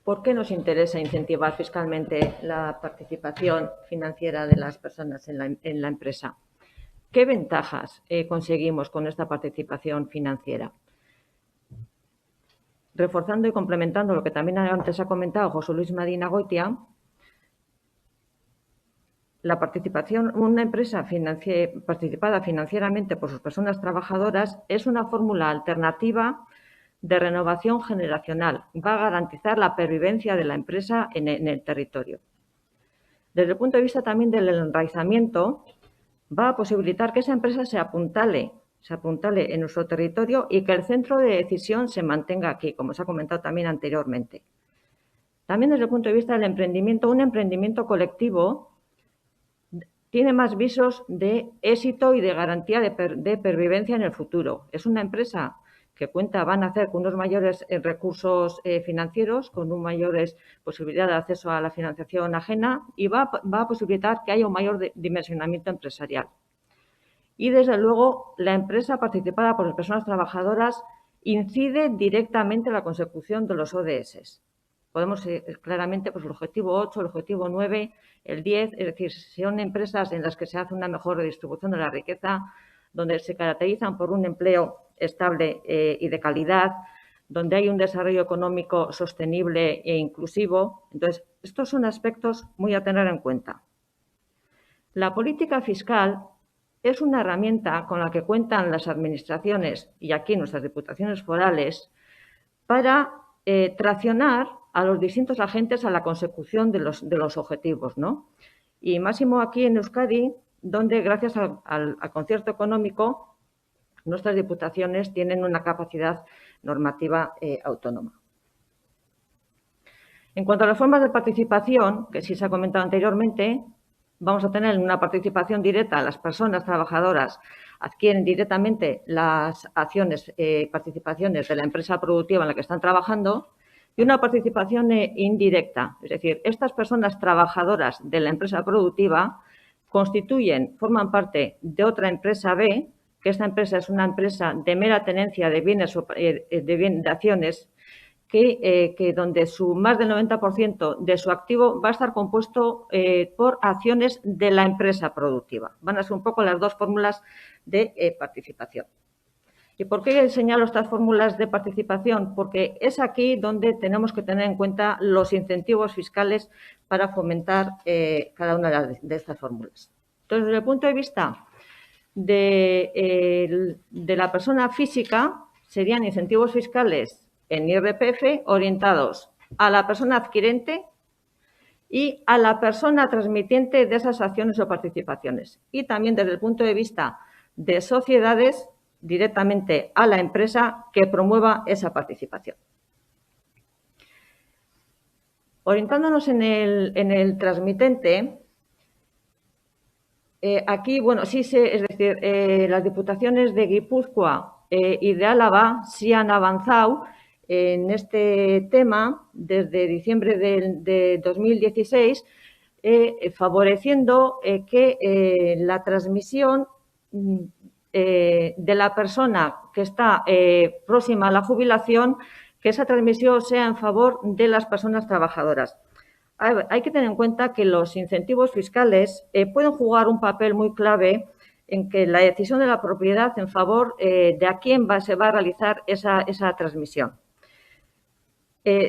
¿por qué nos interesa incentivar fiscalmente la participación financiera de las personas en la empresa? ¿Qué ventajas conseguimos con esta participación financiera? Reforzando y complementando lo que también antes ha comentado José Luis Medina Goitia, la participación, una empresa participada financieramente por sus personas trabajadoras es una fórmula alternativa de renovación generacional. Va a garantizar la pervivencia de la empresa en el territorio. Desde el punto de vista también del enraizamiento, va a posibilitar que esa empresa se apuntale en nuestro territorio y que el centro de decisión se mantenga aquí, como se ha comentado también anteriormente. También desde el punto de vista del emprendimiento, un emprendimiento colectivo tiene más visos de éxito y de garantía de pervivencia en el futuro. Es una empresa que van a hacer con unos mayores recursos financieros, con una mayores posibilidad de acceso a la financiación ajena y va a posibilitar que haya un mayor dimensionamiento empresarial. Y, desde luego, la empresa participada por las personas trabajadoras incide directamente en la consecución de los ODS. Podemos claramente, pues el objetivo 8, el objetivo 9, el 10, es decir, son empresas en las que se hace una mejor redistribución de la riqueza, donde se caracterizan por un empleo estable y de calidad, donde hay un desarrollo económico sostenible e inclusivo. Entonces, estos son aspectos muy a tener en cuenta. La política fiscal es una herramienta con la que cuentan las administraciones y aquí nuestras diputaciones forales para traccionar a los distintos agentes a la consecución de los objetivos, ¿no? Y máximo aquí en Euskadi, donde gracias al concierto económico nuestras diputaciones tienen una capacidad normativa autónoma. En cuanto a las formas de participación, que sí se ha comentado anteriormente, vamos a tener una participación directa. Las personas trabajadoras adquieren directamente las acciones, participaciones de la empresa productiva en la que están trabajando, y una participación indirecta. Es decir, estas personas trabajadoras de la empresa productiva forman parte de otra empresa B, que esta empresa es una empresa de mera tenencia de bienes, de acciones, que donde más del 90% de su activo va a estar compuesto por acciones de la empresa productiva. Van a ser un poco las dos fórmulas de participación. ¿Y por qué señalo estas fórmulas de participación? Porque es aquí donde tenemos que tener en cuenta los incentivos fiscales para fomentar cada una de estas fórmulas. Entonces, desde el punto de vista de la persona física, serían incentivos fiscales en IRPF orientados a la persona adquirente y a la persona transmitiente de esas acciones o participaciones. Y también desde el punto de vista de sociedades, directamente a la empresa que promueva esa participación. Orientándonos en el transmitente, aquí, bueno, sí es decir, las diputaciones de Guipúzcoa y de Álava sí han avanzado en este tema desde diciembre de 2016, favoreciendo que la transmisión de la persona que está próxima a la jubilación, que esa transmisión sea en favor de las personas trabajadoras. Hay que tener en cuenta que los incentivos fiscales pueden jugar un papel muy clave en que la decisión de la propiedad en favor de a quién se va a realizar esa transmisión.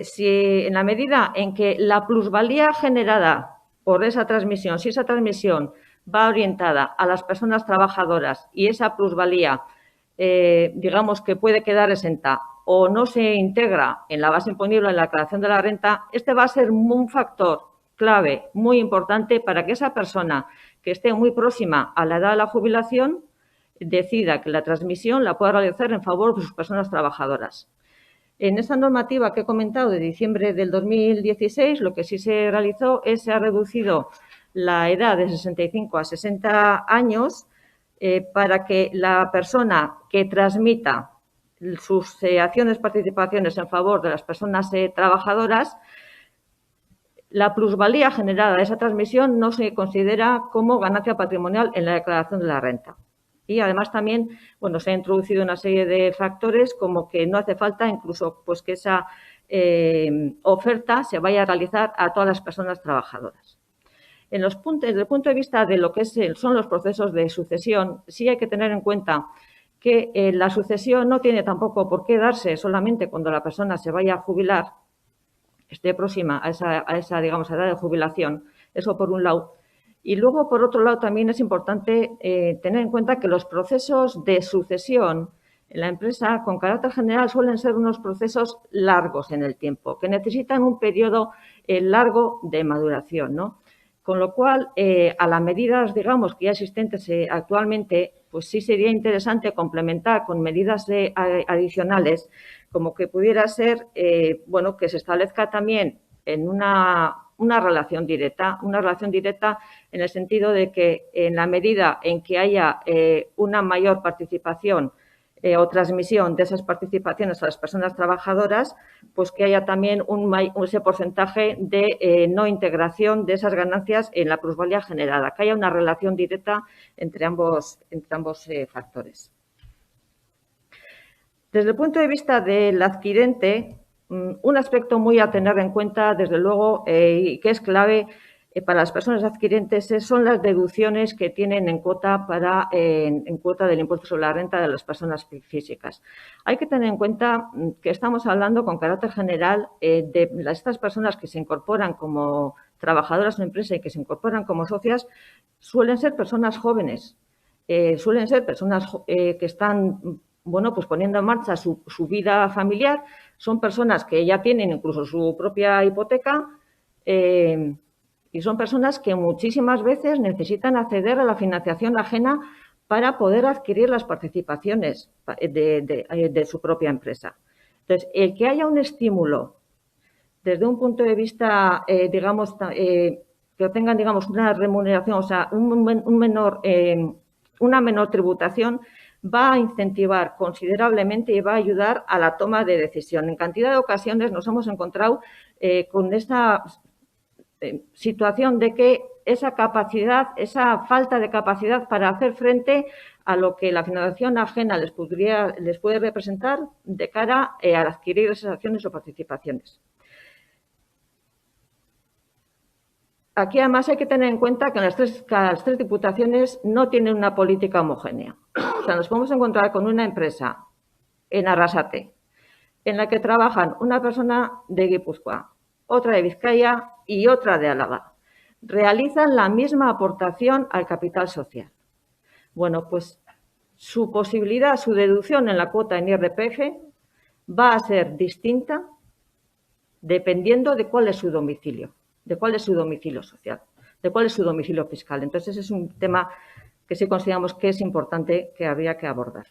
Si en la medida en que la plusvalía generada por esa transmisión, si esa transmisión va orientada a las personas trabajadoras y esa plusvalía, digamos que puede quedar exenta o no se integra en la base imponible en la declaración de la renta, este va a ser un factor clave muy importante para que esa persona que esté muy próxima a la edad de la jubilación decida que la transmisión la pueda realizar en favor de sus personas trabajadoras. En esta normativa que he comentado de diciembre del 2016, lo que sí se realizó es se ha reducido la edad de 65 a 60 años para que la persona que transmita sus acciones, participaciones en favor de las personas trabajadoras, la plusvalía generada de esa transmisión no se considera como ganancia patrimonial en la declaración de la renta. Y además también, bueno, se ha introducido una serie de factores como que no hace falta incluso pues que esa oferta se vaya a realizar a todas las personas trabajadoras. Desde el punto de vista de lo que son los procesos de sucesión, sí hay que tener en cuenta que la sucesión no tiene tampoco por qué darse solamente cuando la persona se vaya a jubilar, esté próxima a esa digamos, edad de jubilación, eso por un lado. Y luego, por otro lado, también es importante tener en cuenta que los procesos de sucesión en la empresa, con carácter general, suelen ser unos procesos largos en el tiempo, que necesitan un periodo largo de maduración, ¿no? Con lo cual, a las medidas, digamos, que ya existentes actualmente, pues sí sería interesante complementar con medidas adicionales, como que pudiera ser, bueno, que se establezca también en una relación directa en el sentido de que en la medida en que haya una mayor participación o transmisión de esas participaciones a las personas trabajadoras, pues que haya también ese porcentaje de no integración de esas ganancias en la plusvalía generada, que haya una relación directa entre ambos factores. Desde el punto de vista del adquirente, un aspecto muy a tener en cuenta, desde luego, y que es clave para las personas adquirentes son las deducciones que tienen en cuota del impuesto sobre la renta de las personas físicas. Hay que tener en cuenta que estamos hablando con carácter general de estas personas que se incorporan como trabajadoras en empresa y que se incorporan como socias, suelen ser personas jóvenes, suelen ser personas que están pues poniendo en marcha su vida familiar, son personas que ya tienen incluso su propia hipoteca y son personas que muchísimas veces necesitan acceder a la financiación ajena para poder adquirir las participaciones de su propia empresa. Entonces, el que haya un estímulo desde un punto de vista, que tengan, una remuneración, o sea, una menor tributación, va a incentivar considerablemente y va a ayudar a la toma de decisión. En cantidad de ocasiones nos hemos encontrado con esta situación de que esa falta de capacidad para hacer frente a lo que la financiación ajena les puede representar de cara a adquirir esas acciones o participaciones. Aquí, además, hay que tener en cuenta que las tres diputaciones no tienen una política homogénea. O sea, nos podemos encontrar con una empresa en Arrasate, en la que trabajan una persona de Guipúzcoa, otra de Vizcaya y otra de Álava. Realizan la misma aportación al capital social. Bueno, pues su posibilidad, su deducción en la cuota en IRPF va a ser distinta dependiendo de cuál es su domicilio, de cuál es su domicilio social, de cuál es su domicilio fiscal. Entonces, es un tema que sí consideramos que es importante, que habría que abordar.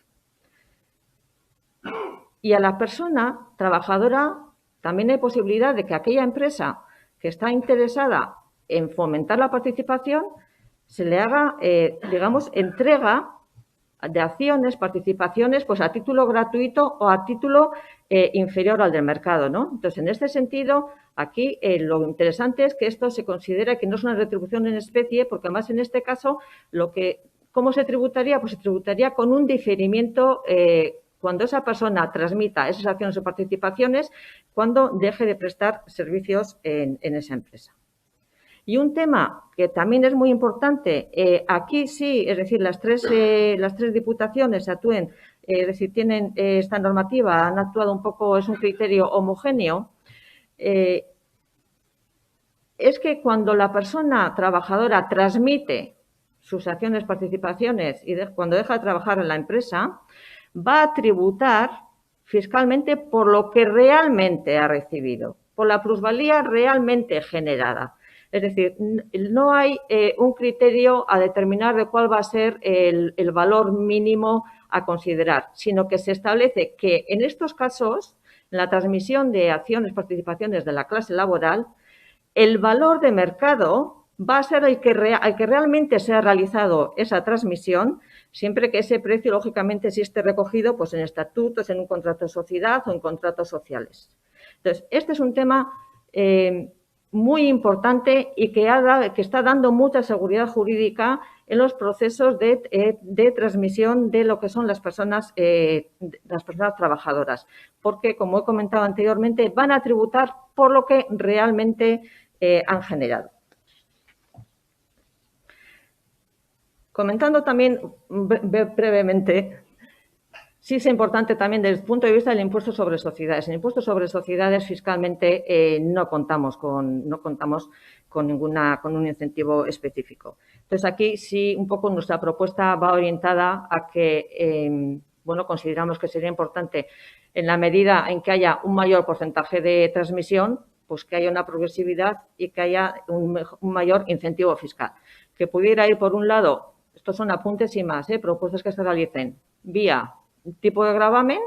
Y a la persona trabajadora también hay posibilidad de que aquella empresa que está interesada en fomentar la participación se le haga, entrega de acciones, participaciones, pues a título gratuito o a título inferior al del mercado, ¿no? Entonces, en este sentido, aquí lo interesante es que esto se considera que no es una retribución en especie, porque además en este caso, ¿cómo se tributaría? Pues se tributaría con un diferimiento cuando esa persona transmita esas acciones o participaciones, cuando deje de prestar servicios en esa empresa. Y un tema que también es muy importante, aquí sí, es decir, las tres diputaciones actúen, es decir, tienen esta normativa, han actuado un poco, es un criterio homogéneo, es que cuando la persona trabajadora transmite sus acciones, participaciones y cuando deja de trabajar en la empresa, va a tributar fiscalmente por lo que realmente ha recibido, por la plusvalía realmente generada. Es decir, no hay un criterio a determinar de cuál va a ser el valor mínimo a considerar, sino que se establece que en estos casos, en la transmisión de acciones, participaciones de la clase laboral, el valor de mercado va a ser el que realmente se ha realizado esa transmisión, siempre que ese precio, lógicamente, sí esté recogido pues, en estatutos, en un contrato de sociedad o en contratos sociales. Entonces, este es un tema muy importante y que está dando mucha seguridad jurídica en los procesos de transmisión de lo que son las personas trabajadoras, porque, como he comentado anteriormente, van a tributar por lo que realmente han generado. Comentando también brevemente, sí es importante también desde el punto de vista del impuesto sobre sociedades. En el impuesto sobre sociedades fiscalmente no contamos con un incentivo específico. Entonces, aquí sí un poco nuestra propuesta va orientada a que, consideramos que sería importante en la medida en que haya un mayor porcentaje de transmisión, pues que haya una progresividad y que haya un mayor incentivo fiscal. Que pudiera ir por un lado, estos son apuntes y más, propuestas que se realicen vía tipo de gravamen,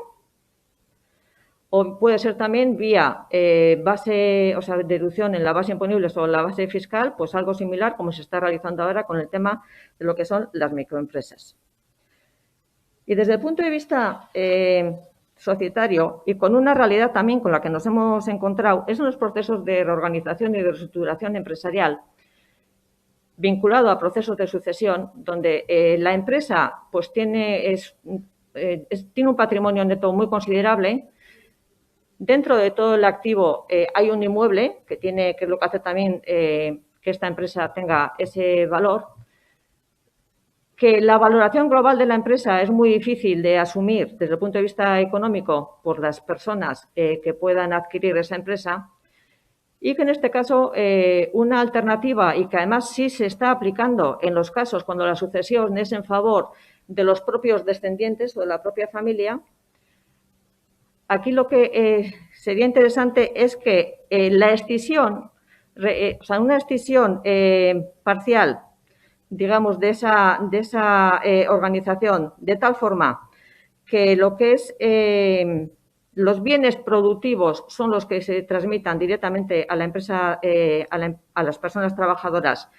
o puede ser también vía deducción en la base imponible o la base fiscal, pues algo similar como se está realizando ahora con el tema de lo que son las microempresas. Y desde el punto de vista societario y con una realidad también con la que nos hemos encontrado, es en los procesos de reorganización y de reestructuración empresarial vinculado a procesos de sucesión, donde la empresa pues tiene un patrimonio neto muy considerable. Dentro de todo el activo hay un inmueble que es lo que hace también que esta empresa tenga ese valor, que la valoración global de la empresa es muy difícil de asumir desde el punto de vista económico por las personas que puedan adquirir esa empresa, y que en este caso una alternativa, y que además sí se está aplicando en los casos cuando la sucesión es en favor de los propios descendientes o de la propia familia. Aquí lo que sería interesante es que la escisión, una escisión parcial, digamos, de esa organización, de tal forma que lo que es los bienes productivos son los que se transmitan directamente a la empresa, a las personas trabajadoras,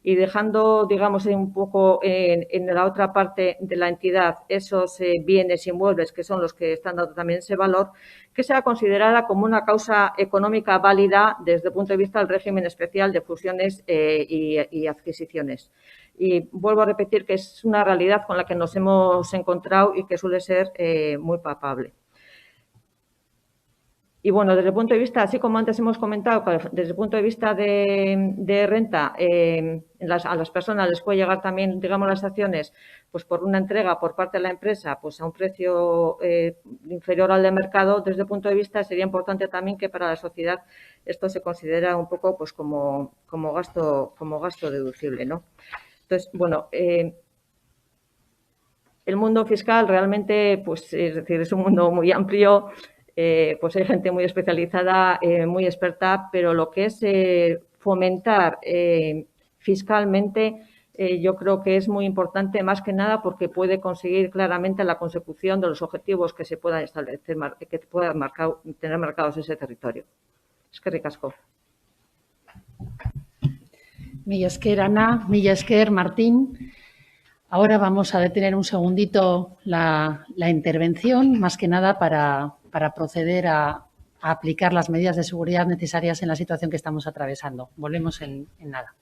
y dejando, digamos, un poco en la otra parte de la entidad esos bienes inmuebles que son los que están dando también ese valor, que sea considerada como una causa económica válida desde el punto de vista del régimen especial de fusiones y adquisiciones. Y vuelvo a repetir que es una realidad con la que nos hemos encontrado y que suele ser muy palpable. Y bueno, desde el punto de vista, así como antes hemos comentado, desde el punto de vista de renta, a las personas les puede llegar también, digamos, las acciones, pues por una entrega por parte de la empresa, pues a un precio inferior al de mercado. Desde el punto de vista, sería importante también que para la sociedad esto se considera un poco pues como gasto deducible, ¿no? Entonces, bueno, el mundo fiscal realmente, pues es decir, es un mundo muy amplio. Pues hay gente muy especializada, muy experta, pero lo que es fomentar fiscalmente, yo creo que es muy importante, más que nada porque puede conseguir claramente la consecución de los objetivos que se puedan establecer, que puedan tener marcados ese territorio. Eskerrik asko. Mila esker, Ana. Mila esker, Martín. Ahora vamos a detener un segundito la intervención, más que nada para proceder a aplicar las medidas de seguridad necesarias en la situación que estamos atravesando. Volvemos en nada.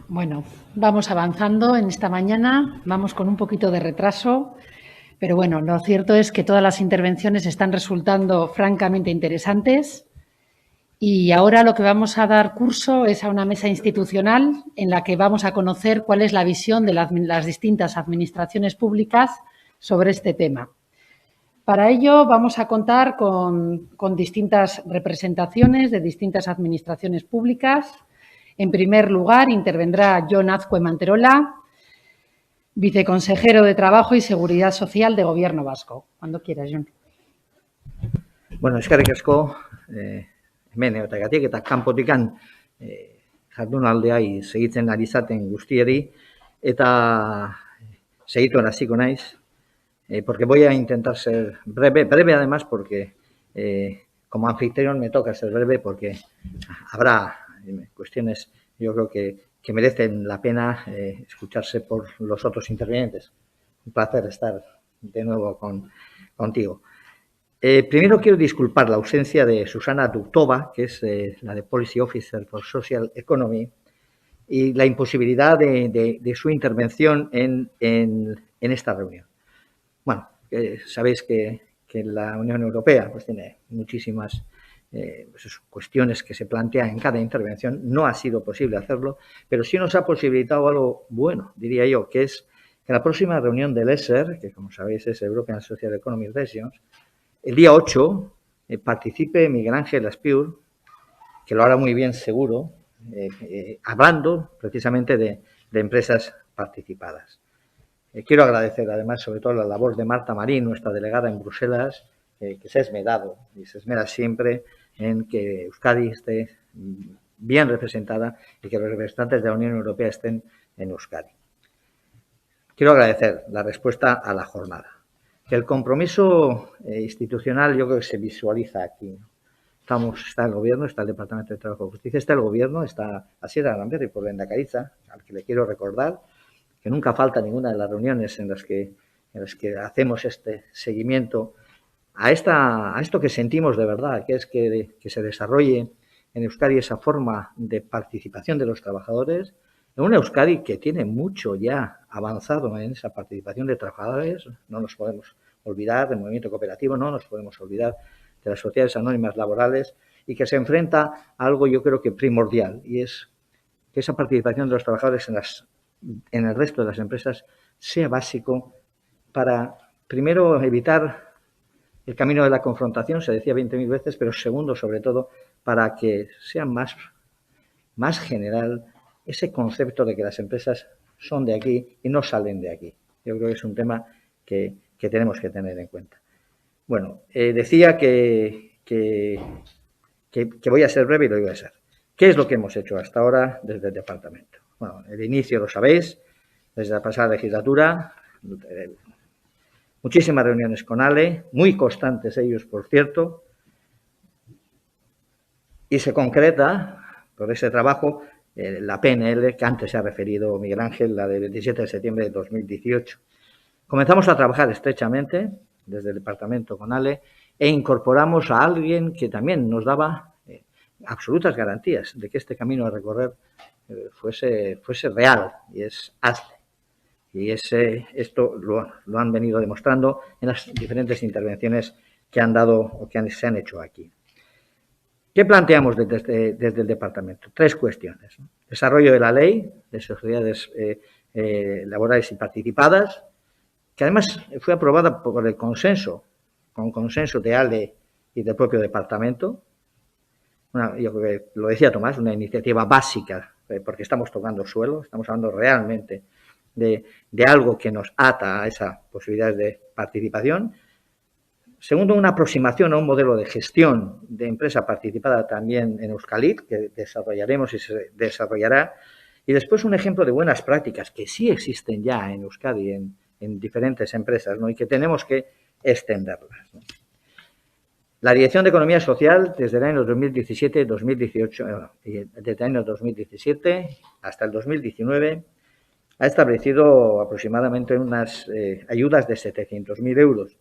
Bueno, vamos avanzando en esta mañana, vamos con un poquito de retraso, pero bueno, lo cierto es que todas las intervenciones están resultando francamente interesantes y ahora lo que vamos a dar curso es a una mesa institucional en la que vamos a conocer cuál es la visión de las distintas administraciones públicas sobre este tema. Para ello vamos a contar con distintas representaciones de distintas administraciones públicas. En primer lugar, intervendrá Jon Azcue Manterola, viceconsejero de Trabajo y Seguridad Social de Gobierno Vasco. Cuando quieras, Jon. Bueno, eskerrik asko, hemen egoteagatik eta kanpotikan jardunaldeai segitzen ari zaten guztieri, eta segituen hasiko naiz, porque voy a intentar ser breve además porque como anfitrión me toca ser breve porque habrá cuestiones, yo creo que merecen la pena escucharse por los otros intervinientes. Un placer estar de nuevo contigo. Primero quiero disculpar la ausencia de Susana Duktova, que es la de Policy Officer for Social Economy, y la imposibilidad de su intervención en esta reunión. Bueno, sabéis que la Unión Europea pues, tiene muchísimas cuestiones que se plantean en cada intervención. No ha sido posible hacerlo, pero sí nos ha posibilitado algo bueno, diría yo, que es que la próxima reunión del ESER, que como sabéis es European Social Economy Sessions, el día 8 participe Miguel Ángel Aspiur, que lo hará muy bien seguro, hablando precisamente de empresas participadas. Quiero agradecer además sobre todo la labor de Marta Marín, nuestra delegada en Bruselas, que se ha esmerado y se esmera siempre en que Euskadi esté bien representada y que los representantes de la Unión Europea estén en Euskadi. Quiero agradecer la respuesta a la jornada. Que el compromiso institucional yo creo que se visualiza aquí. Está el Gobierno, está el Departamento de Trabajo y Justicia, está el Gobierno, está Asier Aranberri por Lehendakaritza, al que le quiero recordar que nunca falta ninguna de las reuniones en las que hacemos este seguimiento a esto que sentimos de verdad, que es que se desarrolle en Euskadi esa forma de participación de los trabajadores, en una Euskadi que tiene mucho ya avanzado en esa participación de trabajadores. No nos podemos olvidar del movimiento cooperativo, no nos podemos olvidar de las sociedades anónimas laborales y que se enfrenta a algo yo creo que primordial, y es que esa participación de los trabajadores en el resto de las empresas sea básico para, primero, evitar el camino de la confrontación, se decía 20.000 veces, pero segundo, sobre todo, para que sea más general ese concepto de que las empresas son de aquí y no salen de aquí. Yo creo que es un tema que tenemos que tener en cuenta. Bueno, decía que voy a ser breve y lo voy a ser. ¿Qué es lo que hemos hecho hasta ahora desde el departamento? Bueno, el inicio lo sabéis, desde la pasada legislatura, muchísimas reuniones con ALE, muy constantes ellos, por cierto, y se concreta por ese trabajo la PNL que antes se ha referido Miguel Ángel, la del 27 de septiembre de 2018. Comenzamos a trabajar estrechamente desde el departamento con ALE e incorporamos a alguien que también nos daba absolutas garantías de que este camino a recorrer fuese real, y es ASLE. Y esto lo han venido demostrando en las diferentes intervenciones que han dado o que se han hecho aquí. ¿Qué planteamos desde el departamento? 3 cuestiones. Desarrollo de la ley de sociedades laborales y participadas, que además fue aprobada por el consenso, con consenso de ALE y del propio departamento. Yo creo que lo decía Tomás, una iniciativa básica, porque estamos tocando suelo, estamos hablando realmente de algo que nos ata a esa posibilidad de participación. Segundo, una aproximación a un modelo de gestión de empresa participada también en Euskalit, que desarrollaremos y se desarrollará. Y después un ejemplo de buenas prácticas que sí existen ya en Euskadi en diferentes empresas, ¿no? Y que tenemos que extenderlas, ¿no? La Dirección de Economía Social, desde el año 2017-2018, desde el año 2017 hasta el 2019, ha establecido aproximadamente unas ayudas de 700.000 euros.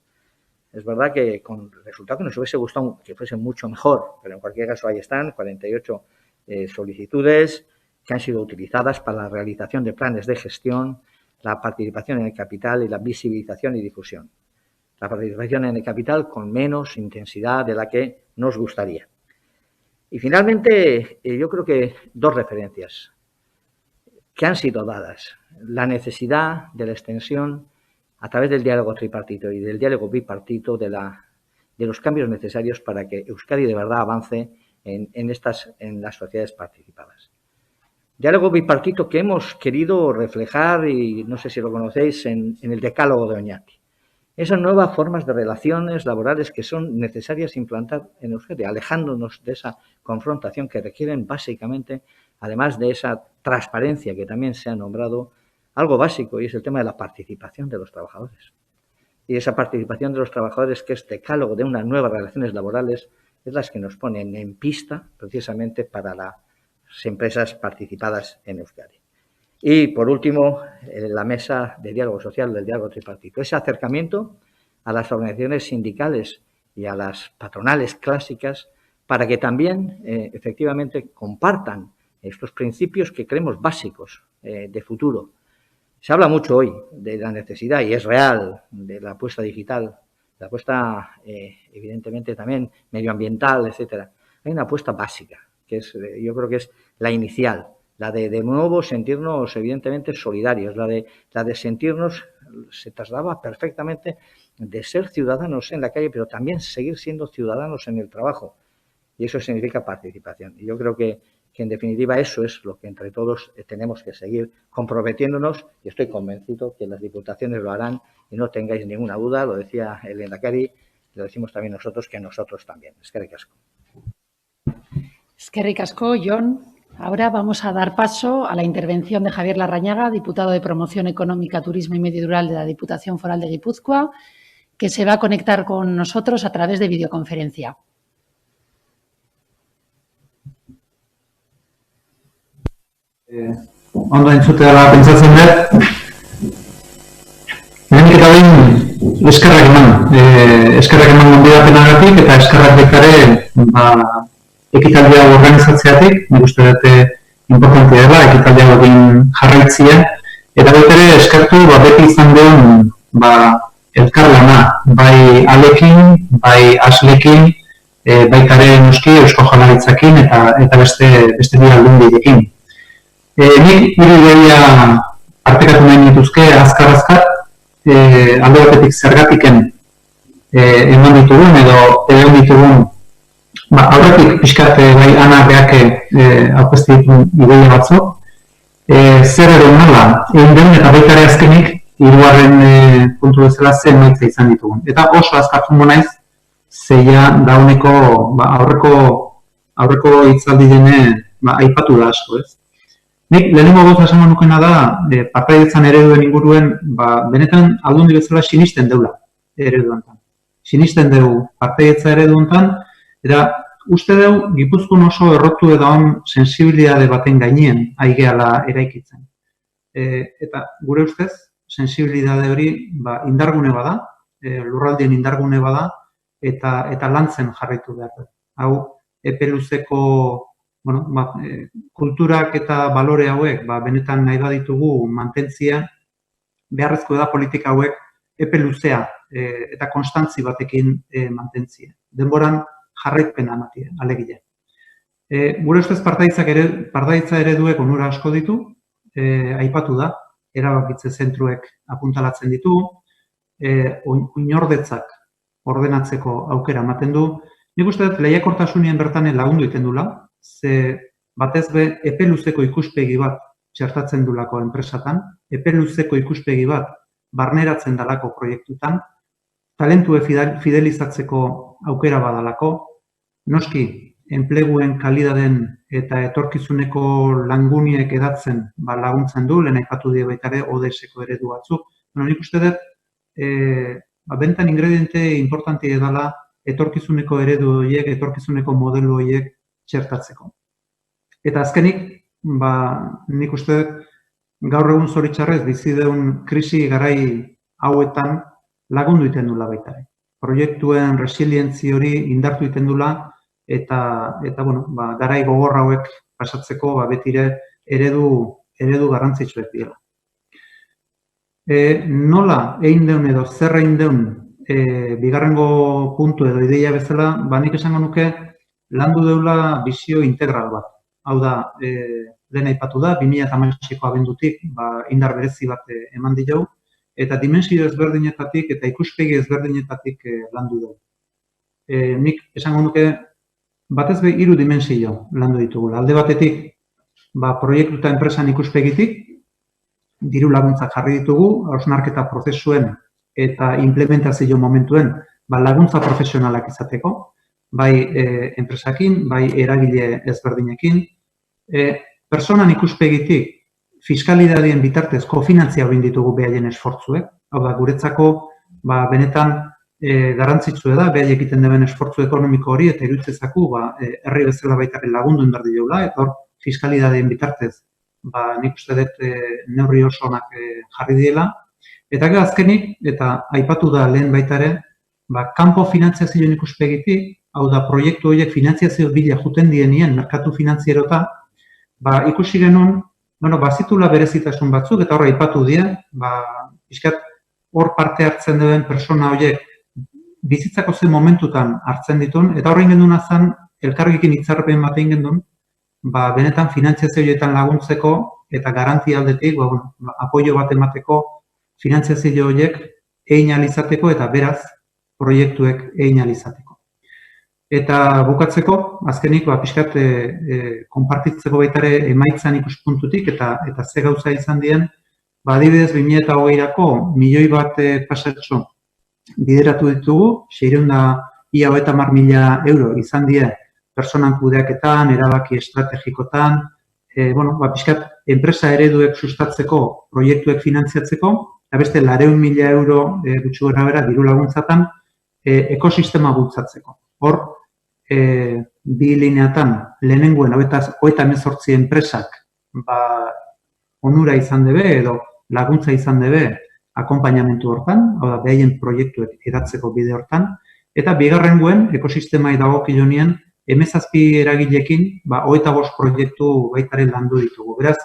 Es verdad que con el resultado que nos hubiese gustado que fuese mucho mejor, pero en cualquier caso ahí están, 48 solicitudes que han sido utilizadas para la realización de planes de gestión, la participación en el capital y la visibilización y difusión. La participación en el capital con menos intensidad de la que nos gustaría. Y finalmente, yo creo que 2 referencias que han sido dadas. La necesidad de la extensión a través del diálogo tripartito y del diálogo bipartito de los cambios necesarios para que Euskadi de verdad avance en las sociedades participadas. Diálogo bipartito que hemos querido reflejar, y no sé si lo conocéis, en el decálogo de Oñati. Esas nuevas formas de relaciones laborales que son necesarias implantar en Euskadi, alejándonos de esa confrontación que requieren básicamente, además de esa transparencia que también se ha nombrado, algo básico, y es el tema de la participación de los trabajadores. Y esa participación de los trabajadores, que es decálogo de unas nuevas relaciones laborales, es las que nos ponen en pista precisamente para las empresas participadas en Euskadi. Y, por último, la mesa de diálogo social del diálogo tripartito. Ese acercamiento a las organizaciones sindicales y a las patronales clásicas para que también, efectivamente, compartan estos principios que creemos básicos de futuro. Se habla mucho hoy de la necesidad, y es real, de la apuesta digital, la apuesta evidentemente también medioambiental, etcétera. Hay una apuesta básica, que es, yo creo que es la inicial, la de nuevo sentirnos evidentemente solidarios, la de sentirnos, se trasladaba perfectamente de ser ciudadanos en la calle, pero también seguir siendo ciudadanos en el trabajo. Y eso significa participación. Y yo creo que en definitiva eso es lo que entre todos tenemos que seguir comprometiéndonos, y estoy convencido que las diputaciones lo harán, y no tengáis ninguna duda, lo decía el lehendakari, lo decimos también nosotros, que nosotros también. Eskerrik asko. Eskerrik asko, Jon. Ahora vamos a dar paso a la intervención de Javier Larrañaga, diputado de Promoción Económica, Turismo y Medio Rural de la Diputación Foral de Guipúzcoa, que se va a conectar con nosotros a través de videoconferencia. Ondo entzutea pentsatzen dut. Lehenik eta behin eskerrak eman gonbidapenagatik eta eskerrak baita ekitaldia organizatzeatik, nik uste dut importantea dela, ekitaldia egin jarraitzia, eta baita ere eskertu beti izan duen elkarlana, bai Alekin, bai Aslekin, baita ere noski Eusko Jaurlaritzarekin eta beste bi aldundiekin. Nik hiru ideia partekatu nahi nituzke azkar, alde batetik zergatiken eman ditugun edo egon ditugun aurretik pixkat bai Ana beak aurkeztu dituen ideia batzuk. Zer edo nola, egin den eta baita ere azkenik hirugarren puntu bezala zen emaitza izan ditugun. Eta oso azkartzen naiz, zeia dauneko aurreko hitzaldi dene aipatu da asko, ez? Nik lehenengo gauza esango nukena da, partaidetzan ereduen inguruen, benetan aldundi bezala sinisten deula ereduantan. Sinisten dugu partaidetza ereduantan, eta uste dugu Gipuzkoan oso errotu edo on sensibilitate baten gainien aigeala eraikitzen. Eta gure ustez, sensibilitate hori indargune bada, lurraldien indargune bada, eta lantzen jarraitu behar da. Hau, epe luzeko kulturak eta balore hauek benetan nahi baditugu mantentzia, beharrezko da politika hauek epe luzea eta konstantzi batekin mantentzia. Denboran jarraipena ematea, alegia. Gure ustez partaidetza ereduek onura asko ditu, aipatu da, erabakitze zentruek apuntalatzen ditu, oinordetzak ordenatzeko aukera ematen du. Nik uste dut lehiakortasunien bertanen lagundu egiten dula, ze batez be epe luzeko ikuspegi bat txertatzen dulako enpresatan, epe luzeko ikuspegi bat barneratzen dalako proiektutan, talentue fidelizatzeko aukera badalako, noski, enpleguen kalidaden eta etorkizuneko languniek edatzen laguntzen du, lehen aipatu die baita ere ODS-eko eredu batzuk. Nik uste dut, bentan ingrediente importante dela etorkizuneko eredu horiek, etorkizuneko modelo horiek txertatzeko. Eta azkenik, nik uste gaur egun zoritxarrez bizi deun krisi garai hauetan lagundu egiten dula baita. Proiektuen resilientzi hori indartu egiten dula eta garai gogor hauek pasatzeko betire eredu garrantzitsuek dira. Nola egin deun edo zer egin deun bigarrengo puntu edo ideia bezala, nik esango nuke landu deula bizio integral bat. Hau da, lehen aipatu da, 2016ko abendutik indar berezi bat eman ditu, eta dimensio ezberdinetatik eta ikuspegi ezberdinetatik landu dugu. Nik esango nuke batez be 3 dimensio landu ditugula. Alde batetik, proiektu eta enpresan ikuspegitik, diru laguntzak jarri ditugu, hausnarketa prozesuen eta implementazio momentuen laguntza profesionalak izateko, bai enpresakin, bai eragile ezberdinekin. Personan ikuspegitik, fiskalidadien bitartez kofinantzia egin ditugu behaien esfortzuek. Hau da, guretzako benetan garrantzitsua da, behai egiten deben esfortzu ekonomiko hori, eta iruditzezaku herri bezala baitaren lagundu indar diola, eta hor fiskalidadien bitartez nik uste dut neurri oso onak jarri diela. Eta gero azkenik, eta aipatu da lehen baita ere, kanpo finantziazioen ikuspegitik, hau da, proiektu horiek finantziazio bila juten dienien merkatu finantzierota, ikusi genuen, bazitula berezitasun batzuk, eta horra aipatu die, pixkat hor parte hartzen duen persona horiek bizitzako zen momentutan hartzen ditun, eta horrein genduna zen, elkargekin hitzarpen bat egin gendun, benetan finantziazioetan laguntzeko eta garantia aldetik, apoio bat emateko finantziazio horiek egin alizateko eta beraz proiektuek egin alizateko. Eta bukatzeko, azkenik, pixkat konpartitzeko baitare emaitzan ikuspuntutik eta ze gauza izan dien, adibidez 2020-ako milioi bat pasatxo bideratu ditugu, 630.000 euro izan die personan kudeaketan, erabaki estrategikotan, pixkat enpresa ereduek sustatzeko, proiektuek finantziatzeko, eta beste 400.000 euro gutxi gorabehera diru laguntzatan ekosistema bultzatzeko. Hor, bi lineatan lehenengoen 38 enpresak onura izan debe edo laguntza izan debe akonpainamentu hortan, hau da, behaien proiektuek edatzeko bide hortan, eta bigarrengoen ekosistemai dagokionien 17 eragilekin 25 proiektu baitaren landu ditugu. Beraz,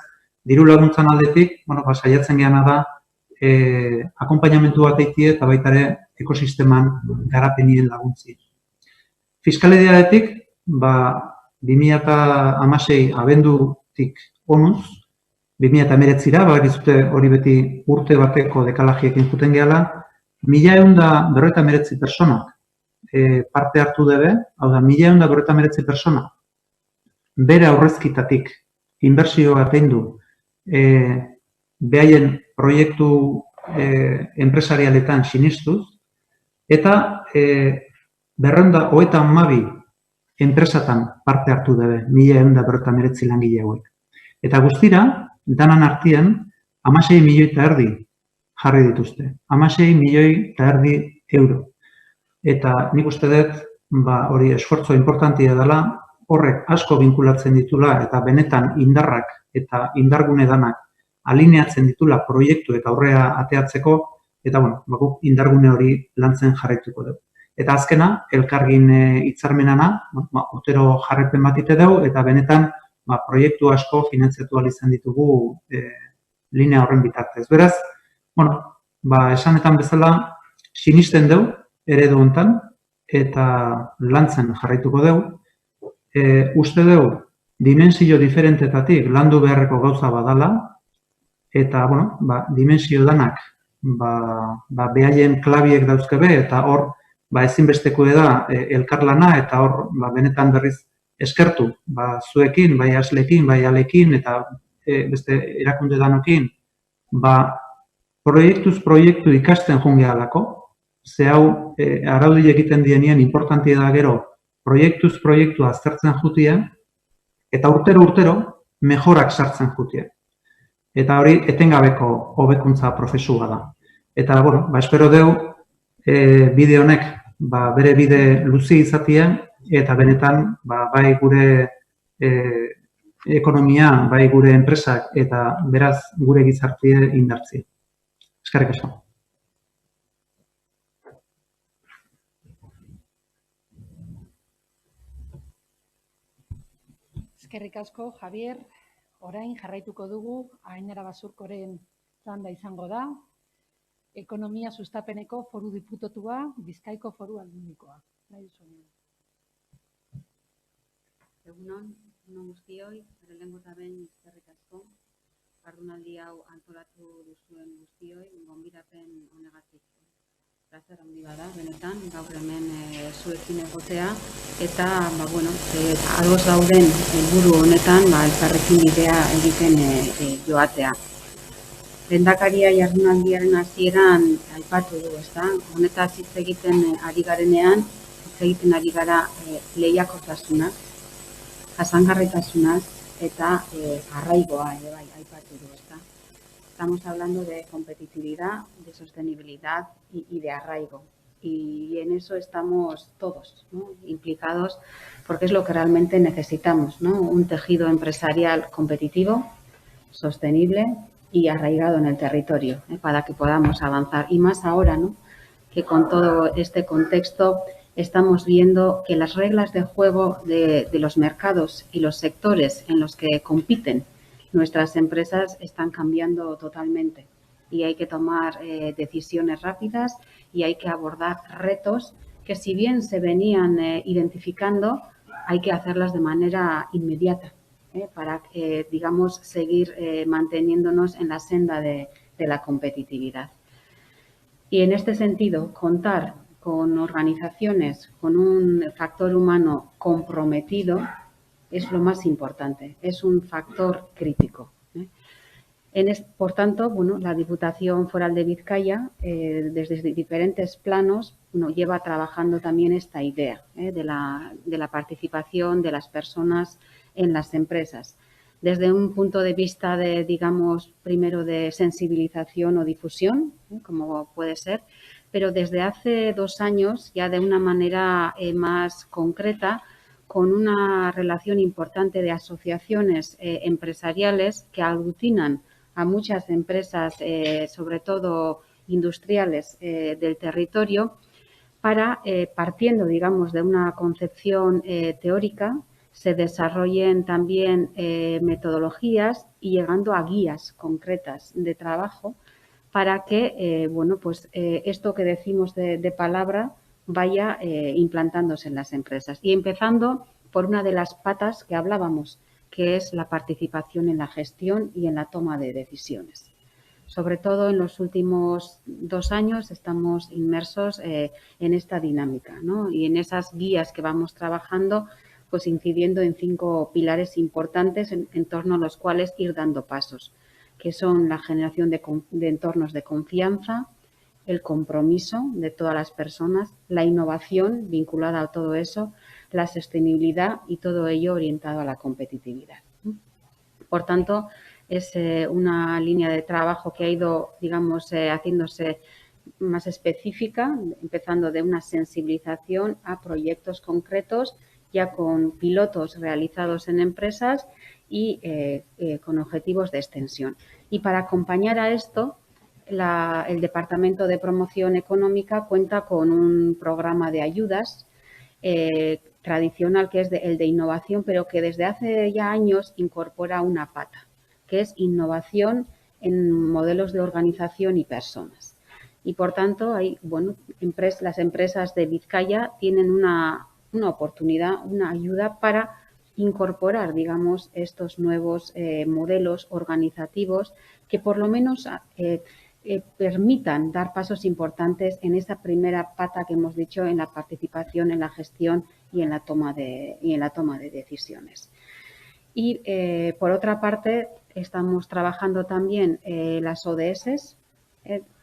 diru laguntzan aldetik, saiatzen geana da akonpainamentu bat eitie eta baitare ekosisteman garapenien laguntzi. Fiskalitatetik, 2016 abendutik onuz, 2019-ra, bagizute hori beti urte bateko dekalagiekin juten gehala, 1.159 personak parte hartu debe, hau da, 1.159 persona bere aurrezkitatik inbertsio bat egin du behaien proiektu enpresarialetan sinistuz, eta 232 enpresatan parte hartu debe, 1.159 langile hauek. Eta guztira, danan artean, 16,5 milioi jarri dituzte. 16,5 milioi euro. Eta nik uste dut, hori esfortzo importantia dela, horrek asko binkulatzen ditula eta benetan indarrak eta indargune danak alineatzen ditula proiektuek aurrea ateatzeko, eta guk indargune hori lantzen jarraituko dugu. Eta azkena, elkargin hitzarmenana, urtero jarraipen bat ite dugu, eta benetan proiektu asko finantziatu izan ditugu linea horren bitartez. Beraz, esanetan bezala, sinisten dugu eredu hontan, eta lantzen jarraituko dugu. Uste dugu, dimensio diferentetatik landu beharreko gauza badala, eta, dimensio danak, behaien klabiek dauzkebe, eta hor, ezinbesteko da elkarlana, eta hor, benetan berriz eskertu, zuekin, bai aslekin, bai alekin, eta beste erakunde danokin, proiektuz proiektu ikasten jungealako, ze hau, araudi egiten dienien importantia da gero, proiektuz proiektu aztertzen jutia, eta urtero mejorak sartzen jutia. Eta hori etengabeko hobekuntza prozesua da. Eta, espero dugu, bide honek, bere bide luzi izatia, eta benetan, bai gure ekonomia, bai gure enpresak, eta beraz gure gizartea indartzea. Eskerrik asko. Eskerrik asko, Javier. Orain jarraituko dugu, Ainara Basurkoren txanda izango da, ekonomia sustapeneko foru diputatua, Bizkaiko foru aldundikoa. Egunon guztioi, lehenengo eta behin eskerrik asko, jardunaldi hau antolatu duzuen guztioi, gonbidapen honegatik. Plazer handi bada, benetan, gaur hemen zuekin egotea, eta, ados gauden helburu honetan, elkarrekin bidea egiten joatea. Lehendakaria jardunaldiaren hasieran aipatu du, ezta? Honetaz hitz egiten ari garenean, hitz egiten ari gara lehiakortasunaz, jasangarritasunaz eta arraigoa ere bai aipatu du, ezta? Estamos hablando de competitividad, de sostenibilidad y de arraigo. Y en eso estamos todos, ¿no?, implicados, porque es lo que realmente necesitamos, ¿no? Un tejido empresarial competitivo, sostenible y arraigado en el territorio, para que podamos avanzar. Y más ahora, ¿no?, que con todo este contexto estamos viendo que las reglas de juego de los mercados y los sectores en los que compiten nuestras empresas están cambiando totalmente y hay que tomar decisiones rápidas y hay que abordar retos que, si bien se venían identificando, hay que hacerlas de manera inmediata para, digamos, seguir manteniéndonos en la senda de la competitividad. Y en este sentido, contar con organizaciones con un factor humano comprometido es lo más importante, es un factor crítico. Por tanto, bueno, la Diputación Foral de Vizcaya, desde diferentes planos, lleva trabajando también esta idea de la participación de las personas en las empresas. Desde un punto de vista de, digamos, primero de sensibilización o difusión, como puede ser, pero desde hace 2 años, ya de una manera más concreta, con una relación importante de asociaciones empresariales que aglutinan a muchas empresas, sobre todo industriales, del territorio, para, partiendo, digamos, de una concepción teórica, se desarrollen también metodologías y llegando a guías concretas de trabajo para que, bueno, pues esto que decimos de palabra vaya implantándose en las empresas. Y empezando por una de las patas que hablábamos, que es la participación en la gestión y en la toma de decisiones. Sobre todo en los últimos 2 años estamos inmersos en esta dinámica, ¿no? Y en esas guías que vamos trabajando, pues incidiendo en 5 pilares importantes en torno a los cuales ir dando pasos, que son la generación de entornos de confianza, el compromiso de todas las personas, la innovación vinculada a todo eso, la sostenibilidad y todo ello orientado a la competitividad. Por tanto, es una línea de trabajo que ha ido, digamos, haciéndose más específica, empezando de una sensibilización a proyectos concretos, ya con pilotos realizados en empresas y con objetivos de extensión. Y para acompañar a esto, el Departamento de Promoción Económica cuenta con un programa de ayudas tradicional, que es el de innovación, pero que desde hace ya años incorpora una pata, que es innovación en modelos de organización y personas. Y, por tanto, las empresas de Vizcaya tienen una oportunidad, una ayuda para incorporar, digamos, estos nuevos modelos organizativos que por lo menos permitan dar pasos importantes en esa primera pata que hemos dicho, en la participación, en la gestión y en la toma de decisiones. Y, por otra parte, estamos trabajando también las ODS,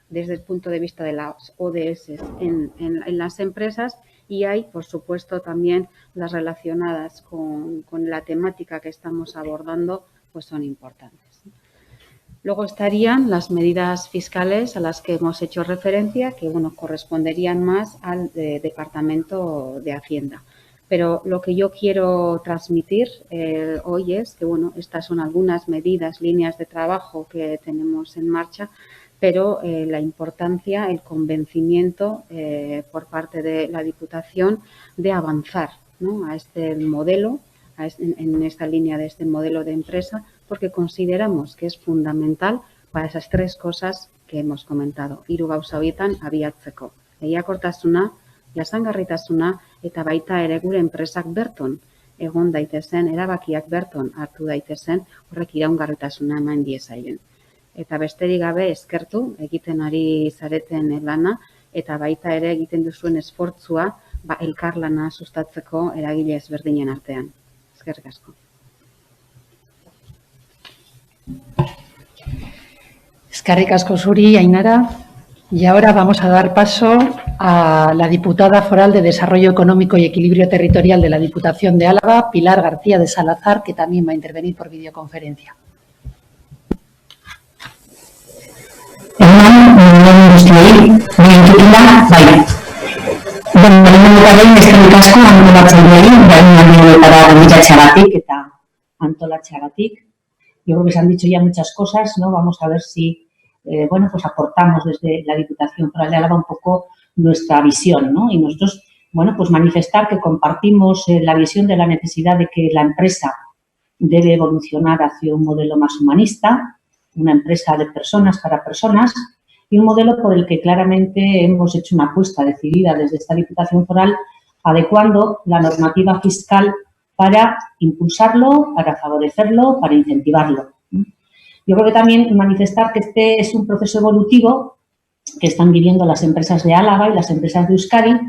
desde el punto de vista de las ODS en las empresas, y hay, por supuesto, también las relacionadas con la temática que estamos abordando, pues son importantes. Luego estarían las medidas fiscales a las que hemos hecho referencia, que corresponderían más al Departamento de Hacienda. Pero lo que yo quiero transmitir hoy es que estas son algunas medidas, líneas de trabajo que tenemos en marcha, pero la importancia, el convencimiento por parte de la Diputación de avanzar, ¿no?, a este modelo, en esta línea de este modelo de empresa, porque consideramos que es fundamental para esas 3 cosas que hemos comentado. 3 gauza horietan abiatzeko. Lehiakortasuna, jasangarritasuna eta baita ere gure enpresak berton egon daitezen, erabakiak berton hartu daitezen, horrek iraungarritasuna eman diezaien. Eta besterik gabe eskertu egiten ari zareten lana eta baita ere egiten duzuen esfortzua elkarlana sustatzeko eragile ezberdinen artean. Eskerrik asko. Eskerrik asko zuri, Ainara. Y ahora vamos a dar paso a la diputada foral de Desarrollo Económico y Equilibrio Territorial de la Diputación de Álava, Pilar García de Salazar, que también va a intervenir por videoconferencia. Yo creo que se han dicho ya muchas cosas, ¿no? Vamos a ver si, pues aportamos desde la Diputación Foral de Álava un poco nuestra visión, ¿no? Y nosotros bueno, pues manifestar que compartimos la visión de la necesidad de que la empresa debe evolucionar hacia un modelo más humanista, una empresa de personas para personas y un modelo por el que claramente hemos hecho una apuesta decidida desde esta Diputación Foral, adecuando la normativa fiscal para impulsarlo, para favorecerlo, para incentivarlo. Yo creo que también manifestar que este es un proceso evolutivo que están viviendo las empresas de Álava y las empresas de Euskadi,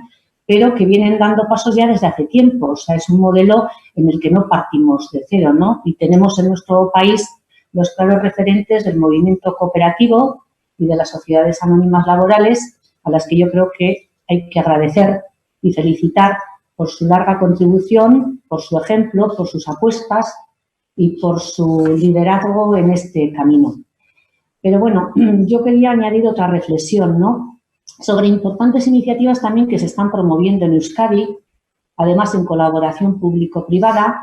pero que vienen dando pasos ya desde hace tiempo. O sea, es un modelo en el que no partimos de cero, ¿no? Y tenemos en nuestro país los claros referentes del movimiento cooperativo y de las sociedades anónimas laborales, a las que yo creo que hay que agradecer y felicitar por su larga contribución, por su ejemplo, por sus apuestas y por su liderazgo en este camino. Pero bueno, yo quería añadir otra reflexión, ¿no?, sobre importantes iniciativas también que se están promoviendo en Euskadi, además en colaboración público-privada,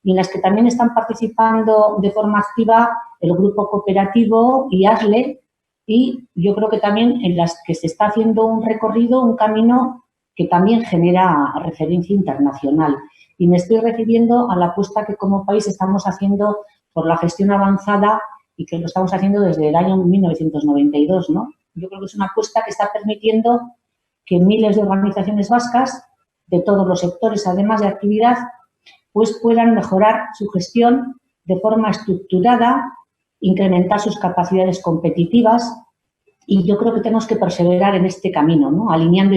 y en las que también están participando de forma activa el Grupo Cooperativo y ASLE, y yo creo que también en las que se está haciendo un recorrido, un camino que también genera referencia internacional. Y me estoy refiriendo a la apuesta que como país estamos haciendo por la gestión avanzada y que lo estamos haciendo desde el año 1992, ¿no? Yo creo que es una apuesta que está permitiendo que miles de organizaciones vascas, de todos los sectores, además de actividad, pues puedan mejorar su gestión de forma estructurada, incrementar sus capacidades competitivas, y yo creo que tenemos que perseverar en este camino, ¿no?, alineando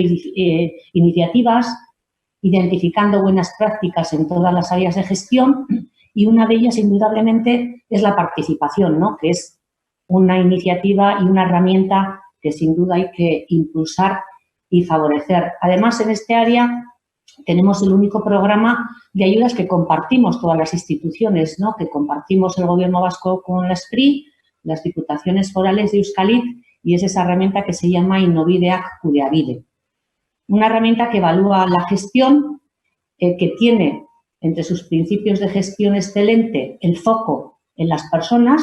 iniciativas, identificando buenas prácticas en todas las áreas de gestión, y una de ellas, indudablemente, es la participación, ¿no?, que es una iniciativa y una herramienta que sin duda hay que impulsar y favorecer. Además, en este área tenemos el único programa de ayudas que compartimos todas las instituciones, ¿no?, que compartimos el Gobierno vasco con la SPRI, las Diputaciones Forales de Euskalit, y es esa herramienta que se llama Innobideak Kudeabide. Una herramienta que evalúa la gestión, que tiene entre sus principios de gestión excelente el foco en las personas,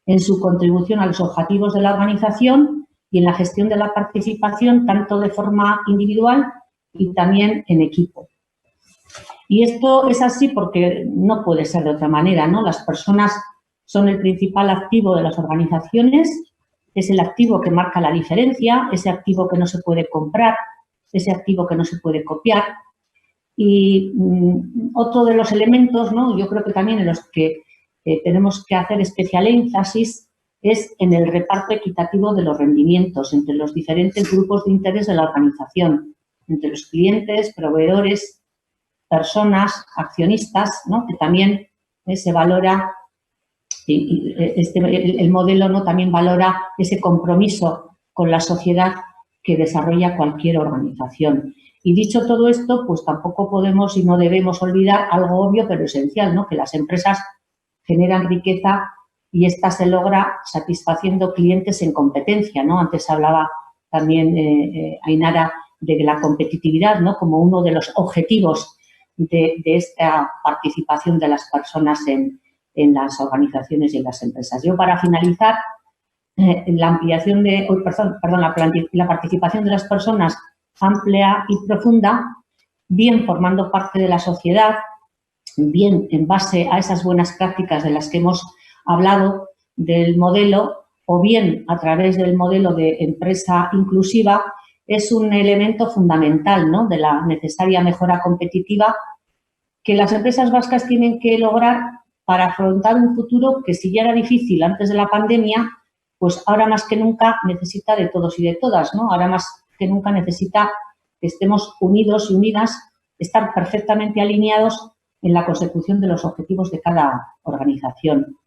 en su contribución a los objetivos de la organización y en la gestión de la participación, tanto de forma individual y también en equipo. Y esto es así porque no puede ser de otra manera, ¿no? Las personas son el principal activo de las organizaciones, es el activo que marca la diferencia, ese activo que no se puede comprar, ese activo que no se puede copiar. Y otro de los elementos, ¿no?, yo creo que también en los que tenemos que hacer especial énfasis es en el reparto equitativo de los rendimientos entre los diferentes grupos de interés de la organización, entre los clientes, proveedores, personas, accionistas, ¿no?, que también se valora, el modelo, ¿no?, también valora ese compromiso con la sociedad que desarrolla cualquier organización. Y dicho todo esto, pues tampoco podemos y no debemos olvidar algo obvio pero esencial, ¿no?, que las empresas generan riqueza y esta se logra satisfaciendo clientes en competencia, ¿no? Antes hablaba también Ainara de la competitividad, ¿no?, como uno de los objetivos de esta participación de las personas en las organizaciones y en las empresas. Yo, para finalizar, la ampliación de, la participación de las personas amplia y profunda, bien formando parte de la sociedad, bien en base a esas buenas prácticas de las que hemos hablado del modelo, o bien a través del modelo de empresa inclusiva, es un elemento fundamental, ¿no?, de la necesaria mejora competitiva que las empresas vascas tienen que lograr para afrontar un futuro que, si ya era difícil antes de la pandemia, pues ahora más que nunca necesita de todos y de todas, ¿no? Ahora más que nunca necesita que estemos unidos y unidas, estar perfectamente alineados en la consecución de los objetivos de cada organización.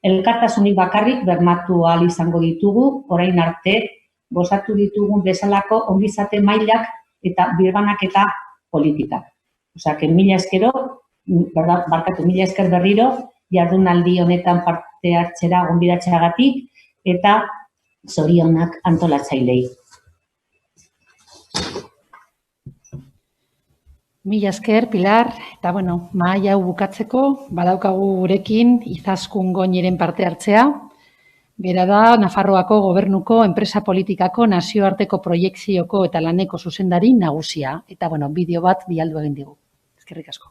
Elkartasunik bakarrik bermatu ahal izango ditugu, orain arte gozatu ditugun bezalako ongizate mailak eta birbanaketa politikak. Osea, que mila esker berriro, jardunaldi honetan parte hartzera gonbidatzeagatik eta zorionak antolatzaileei. Mila esker, Pilar, eta bueno, mahai hau bukatzeko, badaukagu gurekin Izaskun Goñiren parte hartzea. Bera da, Nafarroako gobernuko enpresa politikako nazioarteko proiekzioko eta laneko zuzendari nagusia. Eta, bueno, bideo bat bialdu egin digu. Eskerrik asko.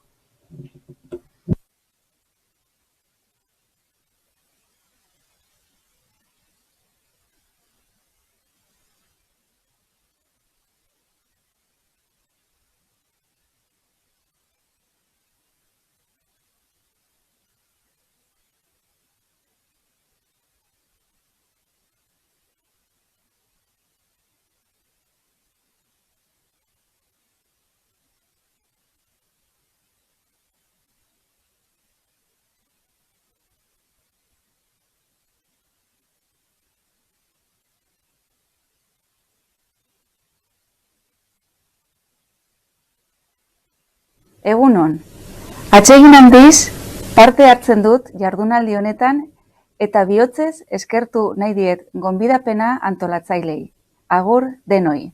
Egunon, atsegin handiz parte hartzen dut jardunaldi honetan eta bihotzez eskertu nahi diet gonbidapena antolatzailei. Agur denoi.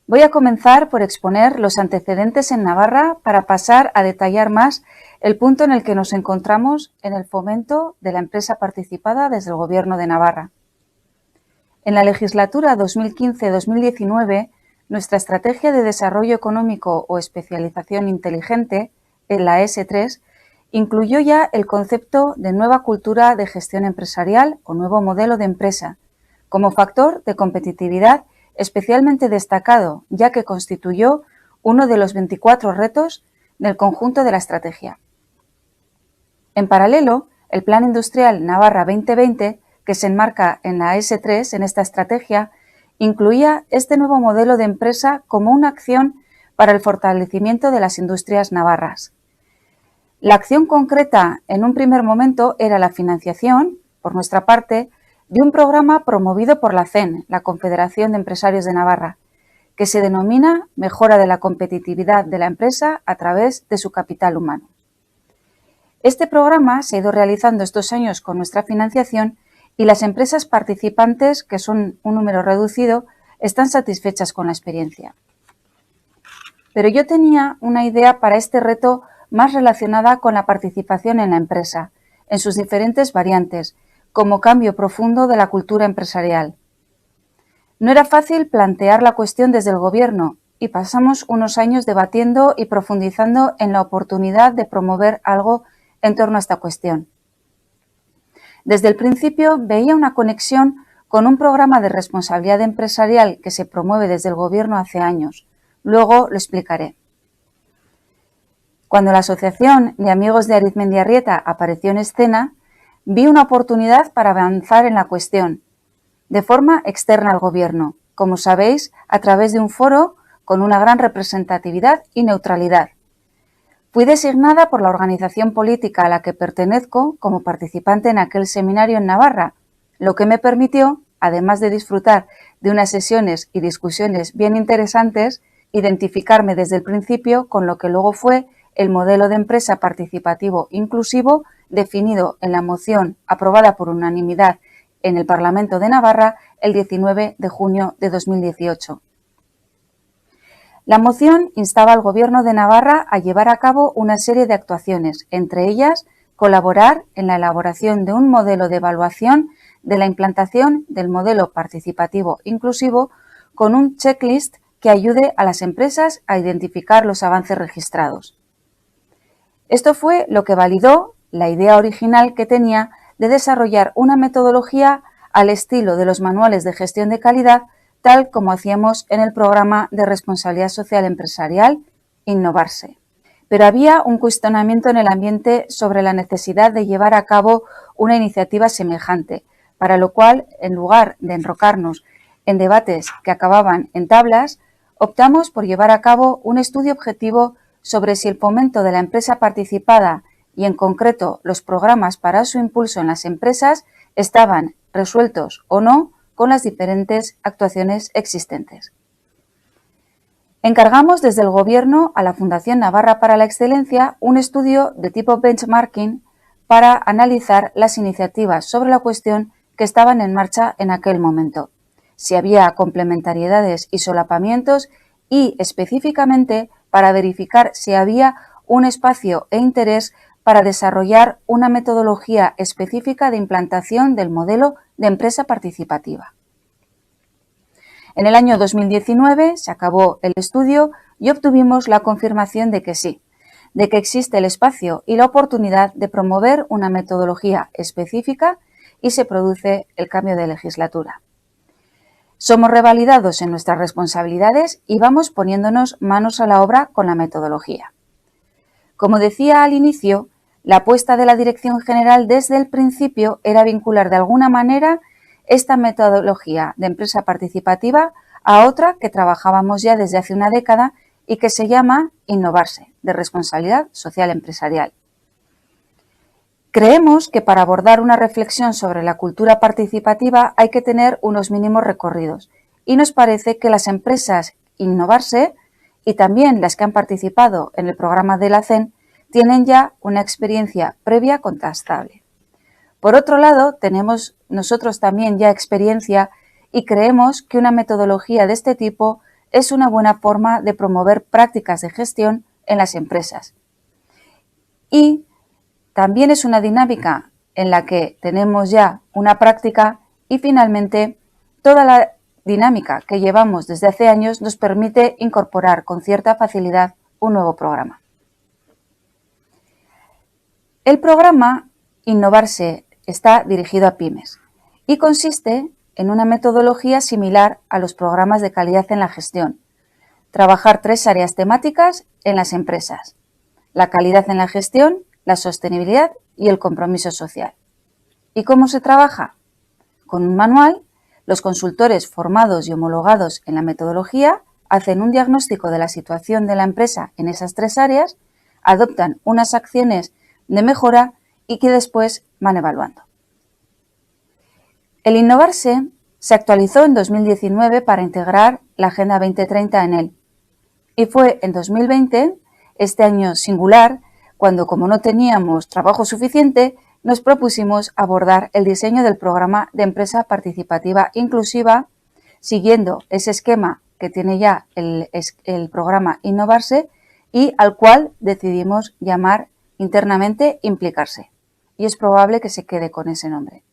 Voy a comenzar por exponer los antecedentes en Navarra para pasar a detallar más el punto en el que nos encontramos en el fomento de la empresa participada desde el Gobierno de Navarra. En la legislatura 2015-2019, nuestra Estrategia de Desarrollo Económico o Especialización Inteligente, la S3, incluyó ya el concepto de nueva cultura de gestión empresarial o nuevo modelo de empresa, como factor de competitividad especialmente destacado, ya que constituyó uno de los 24 retos del conjunto de la estrategia. En paralelo, el Plan Industrial Navarra 2020, que se enmarca en la S3 en esta estrategia, incluía este nuevo modelo de empresa como una acción para el fortalecimiento de las industrias navarras. La acción concreta en un primer momento era la financiación, por nuestra parte, de un programa promovido por la CEN, la Confederación de Empresarios de Navarra, que se denomina Mejora de la competitividad de la empresa a través de su capital humano. Este programa se ha ido realizando estos años con nuestra financiación y las empresas participantes, que son un número reducido, están satisfechas con la experiencia. Pero yo tenía una idea para este reto más relacionada con la participación en la empresa, en sus diferentes variantes, como cambio profundo de la cultura empresarial. No era fácil plantear la cuestión desde el Gobierno y pasamos unos años debatiendo y profundizando en la oportunidad de promover algo en torno a esta cuestión. Desde el principio veía una conexión con un programa de responsabilidad empresarial que se promueve desde el Gobierno hace años. Luego lo explicaré. Cuando la Asociación de Amigos de Arizmendiarrieta apareció en escena, vi una oportunidad para avanzar en la cuestión, de forma externa al Gobierno, como sabéis, a través de un foro con una gran representatividad y neutralidad. Fui designada por la organización política a la que pertenezco como participante en aquel seminario en Navarra, lo que me permitió, además de disfrutar de unas sesiones y discusiones bien interesantes, identificarme desde el principio con lo que luego fue el modelo de empresa participativo inclusivo definido en la moción aprobada por unanimidad en el Parlamento de Navarra el 19 de junio de 2018. La moción instaba al Gobierno de Navarra a llevar a cabo una serie de actuaciones, entre ellas colaborar en la elaboración de un modelo de evaluación de la implantación del modelo participativo inclusivo con un checklist que ayude a las empresas a identificar los avances registrados. Esto fue lo que validó la idea original que tenía de desarrollar una metodología al estilo de los manuales de gestión de calidad, tal como hacíamos en el programa de responsabilidad social empresarial Innovarse. Pero había un cuestionamiento en el ambiente sobre la necesidad de llevar a cabo una iniciativa semejante, para lo cual, en lugar de enrocarnos en debates que acababan en tablas, optamos por llevar a cabo un estudio objetivo sobre si el fomento de la empresa participada y, en concreto, los programas para su impulso en las empresas estaban resueltos o no con las diferentes actuaciones existentes. Encargamos desde el Gobierno a la Fundación Navarra para la Excelencia un estudio de tipo benchmarking para analizar las iniciativas sobre la cuestión que estaban en marcha en aquel momento, si había complementariedades y solapamientos y, específicamente, para verificar si había un espacio e interés para desarrollar una metodología específica de implantación del modelo de empresa participativa. En el año 2019 se acabó el estudio y obtuvimos la confirmación de que sí, de que existe el espacio y la oportunidad de promover una metodología específica y se produce el cambio de legislatura. Somos revalidados en nuestras responsabilidades y vamos poniéndonos manos a la obra con la metodología. Como decía al inicio, la apuesta de la Dirección General desde el principio era vincular de alguna manera esta metodología de empresa participativa a otra que trabajábamos ya desde hace una década y que se llama Innovarse, de responsabilidad social empresarial. Creemos que para abordar una reflexión sobre la cultura participativa hay que tener unos mínimos recorridos y nos parece que las empresas Innovarse y también las que han participado en el programa de la CEN tienen ya una experiencia previa contrastable. Por otro lado, tenemos nosotros también ya experiencia y creemos que una metodología de este tipo es una buena forma de promover prácticas de gestión en las empresas. Y también es una dinámica en la que tenemos ya una práctica y finalmente toda la dinámica que llevamos desde hace años nos permite incorporar con cierta facilidad un nuevo programa. El programa Innovarse está dirigido a pymes y consiste en una metodología similar a los programas de calidad en la gestión. Trabajar 3 áreas temáticas en las empresas: la calidad en la gestión, la sostenibilidad y el compromiso social. ¿Y cómo se trabaja? Con un manual, los consultores formados y homologados en la metodología hacen un diagnóstico de la situación de la empresa en esas 3 áreas, adoptan unas acciones de mejora y que después van evaluando. El Innovarse se actualizó en 2019 para integrar la Agenda 2030 en él. Y fue en 2020, este año singular, cuando, como no teníamos trabajo suficiente, nos propusimos abordar el diseño del programa de empresa participativa inclusiva, siguiendo ese esquema que tiene ya el programa Innovarse y al cual decidimos llamar internamente Implicarse. Y es probable que se quede con ese nombre.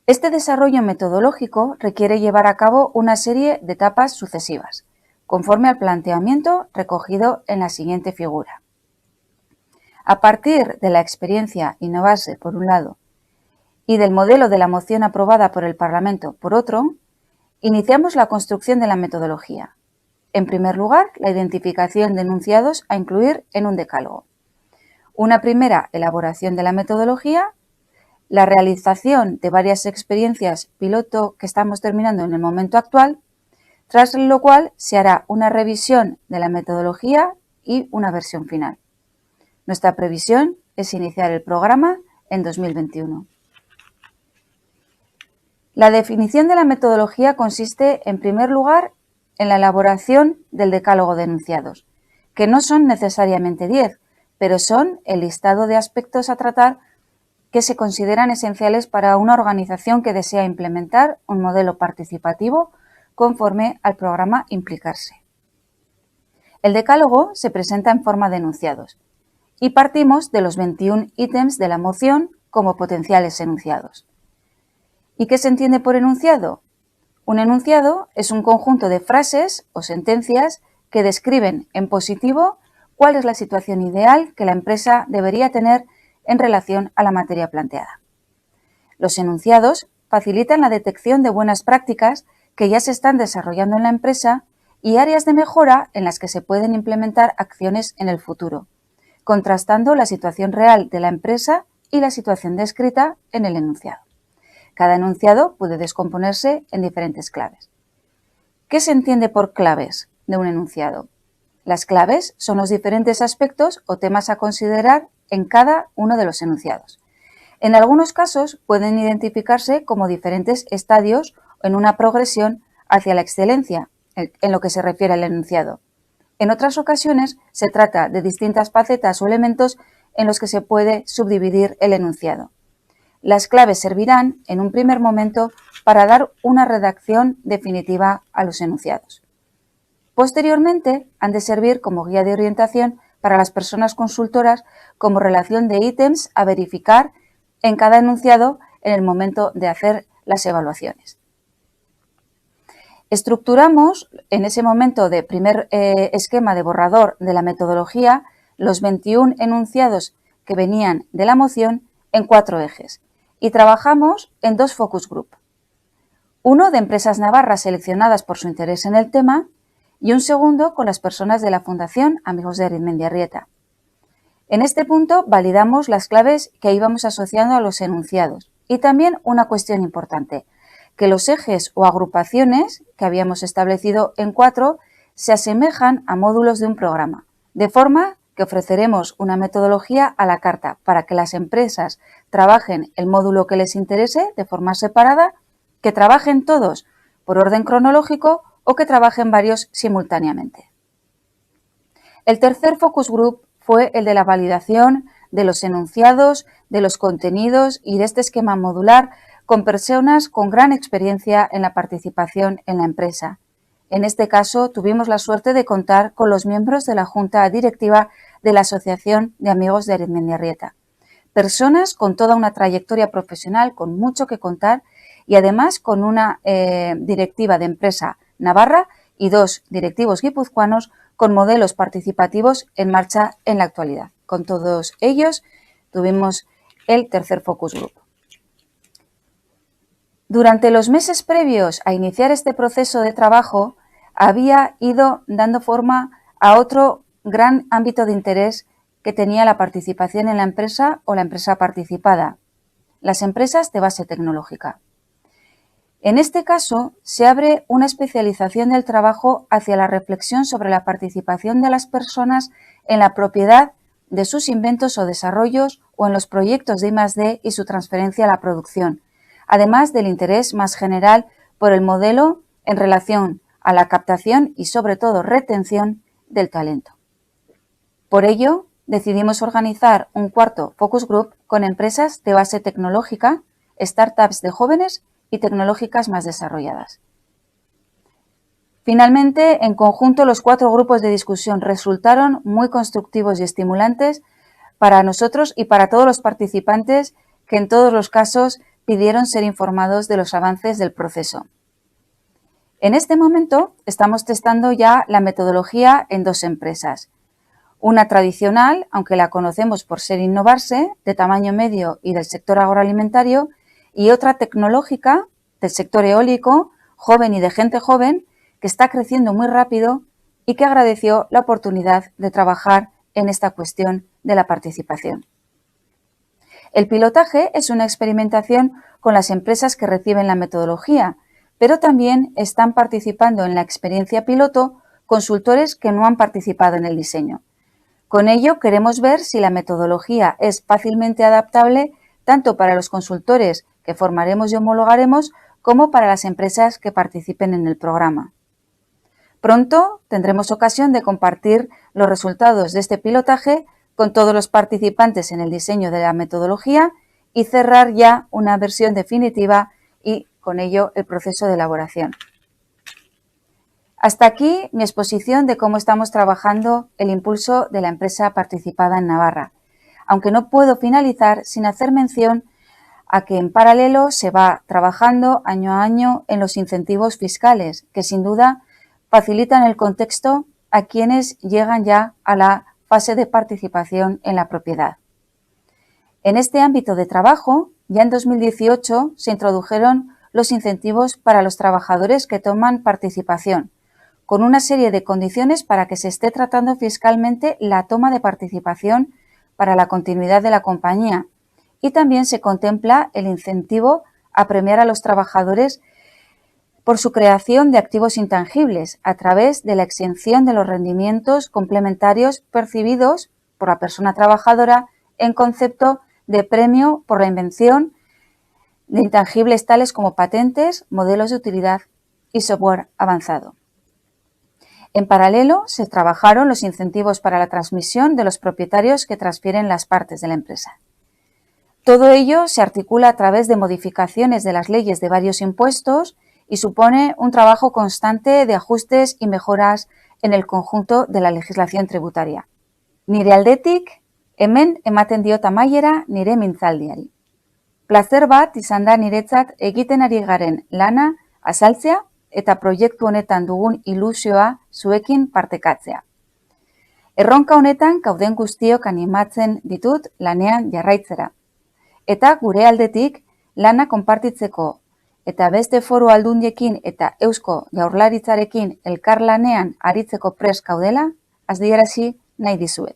Este desarrollo metodológico requiere llevar a cabo una serie de etapas sucesivas, conforme al planteamiento recogido en la siguiente figura. A partir de la experiencia Innovarse, por un lado, y del modelo de la moción aprobada por el Parlamento, por otro, iniciamos la construcción de la metodología. En primer lugar, la identificación de enunciados a incluir en un decálogo. Una primera elaboración de la metodología, la realización de varias experiencias piloto que estamos terminando en el momento actual, tras lo cual se hará una revisión de la metodología y una versión final. Nuestra previsión es iniciar el programa en 2021. La definición de la metodología consiste, en primer lugar, en la elaboración del decálogo de enunciados, que no son necesariamente 10, pero son el listado de aspectos a tratar que se consideran esenciales para una organización que desea implementar un modelo participativo conforme al programa Implicarse. El decálogo se presenta en forma de enunciados y partimos de los 21 ítems de la moción como potenciales enunciados. ¿Y qué se entiende por enunciado? Un enunciado es un conjunto de frases o sentencias que describen en positivo cuál es la situación ideal que la empresa debería tener en relación a la materia planteada. Los enunciados facilitan la detección de buenas prácticas que ya se están desarrollando en la empresa y áreas de mejora en las que se pueden implementar acciones en el futuro, contrastando la situación real de la empresa y la situación descrita en el enunciado. Cada enunciado puede descomponerse en diferentes claves. ¿Qué se entiende por claves de un enunciado? Las claves son los diferentes aspectos o temas a considerar en cada uno de los enunciados. En algunos casos pueden identificarse como diferentes estadios o en una progresión hacia la excelencia en lo que se refiere al enunciado. En otras ocasiones se trata de distintas facetas o elementos en los que se puede subdividir el enunciado. Las claves servirán en un primer momento para dar una redacción definitiva a los enunciados. Posteriormente han de servir como guía de orientación para las personas consultoras como relación de ítems a verificar en cada enunciado en el momento de hacer las evaluaciones. Estructuramos en ese momento de primer esquema de borrador de la metodología los 21 enunciados que venían de la moción en 4 ejes y trabajamos en 2 focus group. Uno de empresas navarras seleccionadas por su interés en el tema y un segundo con las personas de la Fundación Amigos de Arizmendiarrieta. En este punto validamos las claves que íbamos asociando a los enunciados y también una cuestión importante, que los ejes o agrupaciones que habíamos establecido en 4 se asemejan a módulos de un programa, de forma que ofreceremos una metodología a la carta para que las empresas trabajen el módulo que les interese de forma separada, que trabajen todos por orden cronológico o que trabajen varios simultáneamente. El tercer focus group fue el de la validación de los enunciados, de los contenidos y de este esquema modular con personas con gran experiencia en la participación en la empresa. En este caso, tuvimos la suerte de contar con los miembros de la Junta Directiva de la Asociación de Amigos de Arizmendiarrieta. Personas con toda una trayectoria profesional, con mucho que contar y además con una directiva de empresa navarra y 2 directivos guipuzcoanos con modelos participativos en marcha en la actualidad. Con todos ellos tuvimos el tercer focus group. Durante los meses previos a iniciar este proceso de trabajo, había ido dando forma a otro gran ámbito de interés que tenía la participación en la empresa o la empresa participada, las empresas de base tecnológica. En este caso, se abre una especialización del trabajo hacia la reflexión sobre la participación de las personas en la propiedad de sus inventos o desarrollos o en los proyectos de I+D y su transferencia a la producción, además del interés más general por el modelo en relación a la captación y, sobre todo, retención del talento. Por ello, decidimos organizar un cuarto focus group con empresas de base tecnológica, startups de jóvenes y tecnológicas más desarrolladas. Finalmente, en conjunto, los 4 grupos de discusión resultaron muy constructivos y estimulantes para nosotros y para todos los participantes que en todos los casos pidieron ser informados de los avances del proceso. En este momento estamos testando ya la metodología en 2 empresas. Una tradicional, aunque la conocemos por ser Innovarse, de tamaño medio y del sector agroalimentario, y otra tecnológica, del sector eólico, joven y de gente joven, que está creciendo muy rápido y que agradeció la oportunidad de trabajar en esta cuestión de la participación. El pilotaje es una experimentación con las empresas que reciben la metodología, pero también están participando en la experiencia piloto consultores que no han participado en el diseño. Con ello queremos ver si la metodología es fácilmente adaptable tanto para los consultores que formaremos y homologaremos como para las empresas que participen en el programa. Pronto tendremos ocasión de compartir los resultados de este pilotaje con todos los participantes en el diseño de la metodología y cerrar ya una versión definitiva y con ello el proceso de elaboración. Hasta aquí mi exposición de cómo estamos trabajando el impulso de la empresa participada en Navarra, aunque no puedo finalizar sin hacer mención a que en paralelo se va trabajando año a año en los incentivos fiscales, que sin duda facilitan el contexto a quienes llegan ya a la fase de participación en la propiedad. En este ámbito de trabajo, ya en 2018 se introdujeron los incentivos para los trabajadores que toman participación, con una serie de condiciones para que se esté tratando fiscalmente la toma de participación para la continuidad de la compañía, y también se contempla el incentivo a premiar a los trabajadores por su creación de activos intangibles a través de la exención de los rendimientos complementarios percibidos por la persona trabajadora en concepto de premio por la invención de intangibles tales como patentes, modelos de utilidad y software avanzado. En paralelo, se trabajaron los incentivos para la transmisión de los propietarios que transfieren las partes de la empresa. Todo ello se articula a través de modificaciones de las leyes de varios impuestos y supone un trabajo constante de ajustes y mejoras en el conjunto de la legislación tributaria. Nire aldetik, hemen ematen diot amaiera nire mintzaldiari. Plazer bat izan da niretzat egiten ari garen lana azaltzea eta proiektu honetan dugun ilusioa zuekin partekatzea. Erronka honetan gauden guztiok animatzen ditut lanean jarraitzera. Eta gure aldetik lana konpartitzeko eta beste foru aldundiekin eta Eusko Jaurlaritzarekin elkarlanean aritzeko prest gaudela, adierazi nahi dizuet.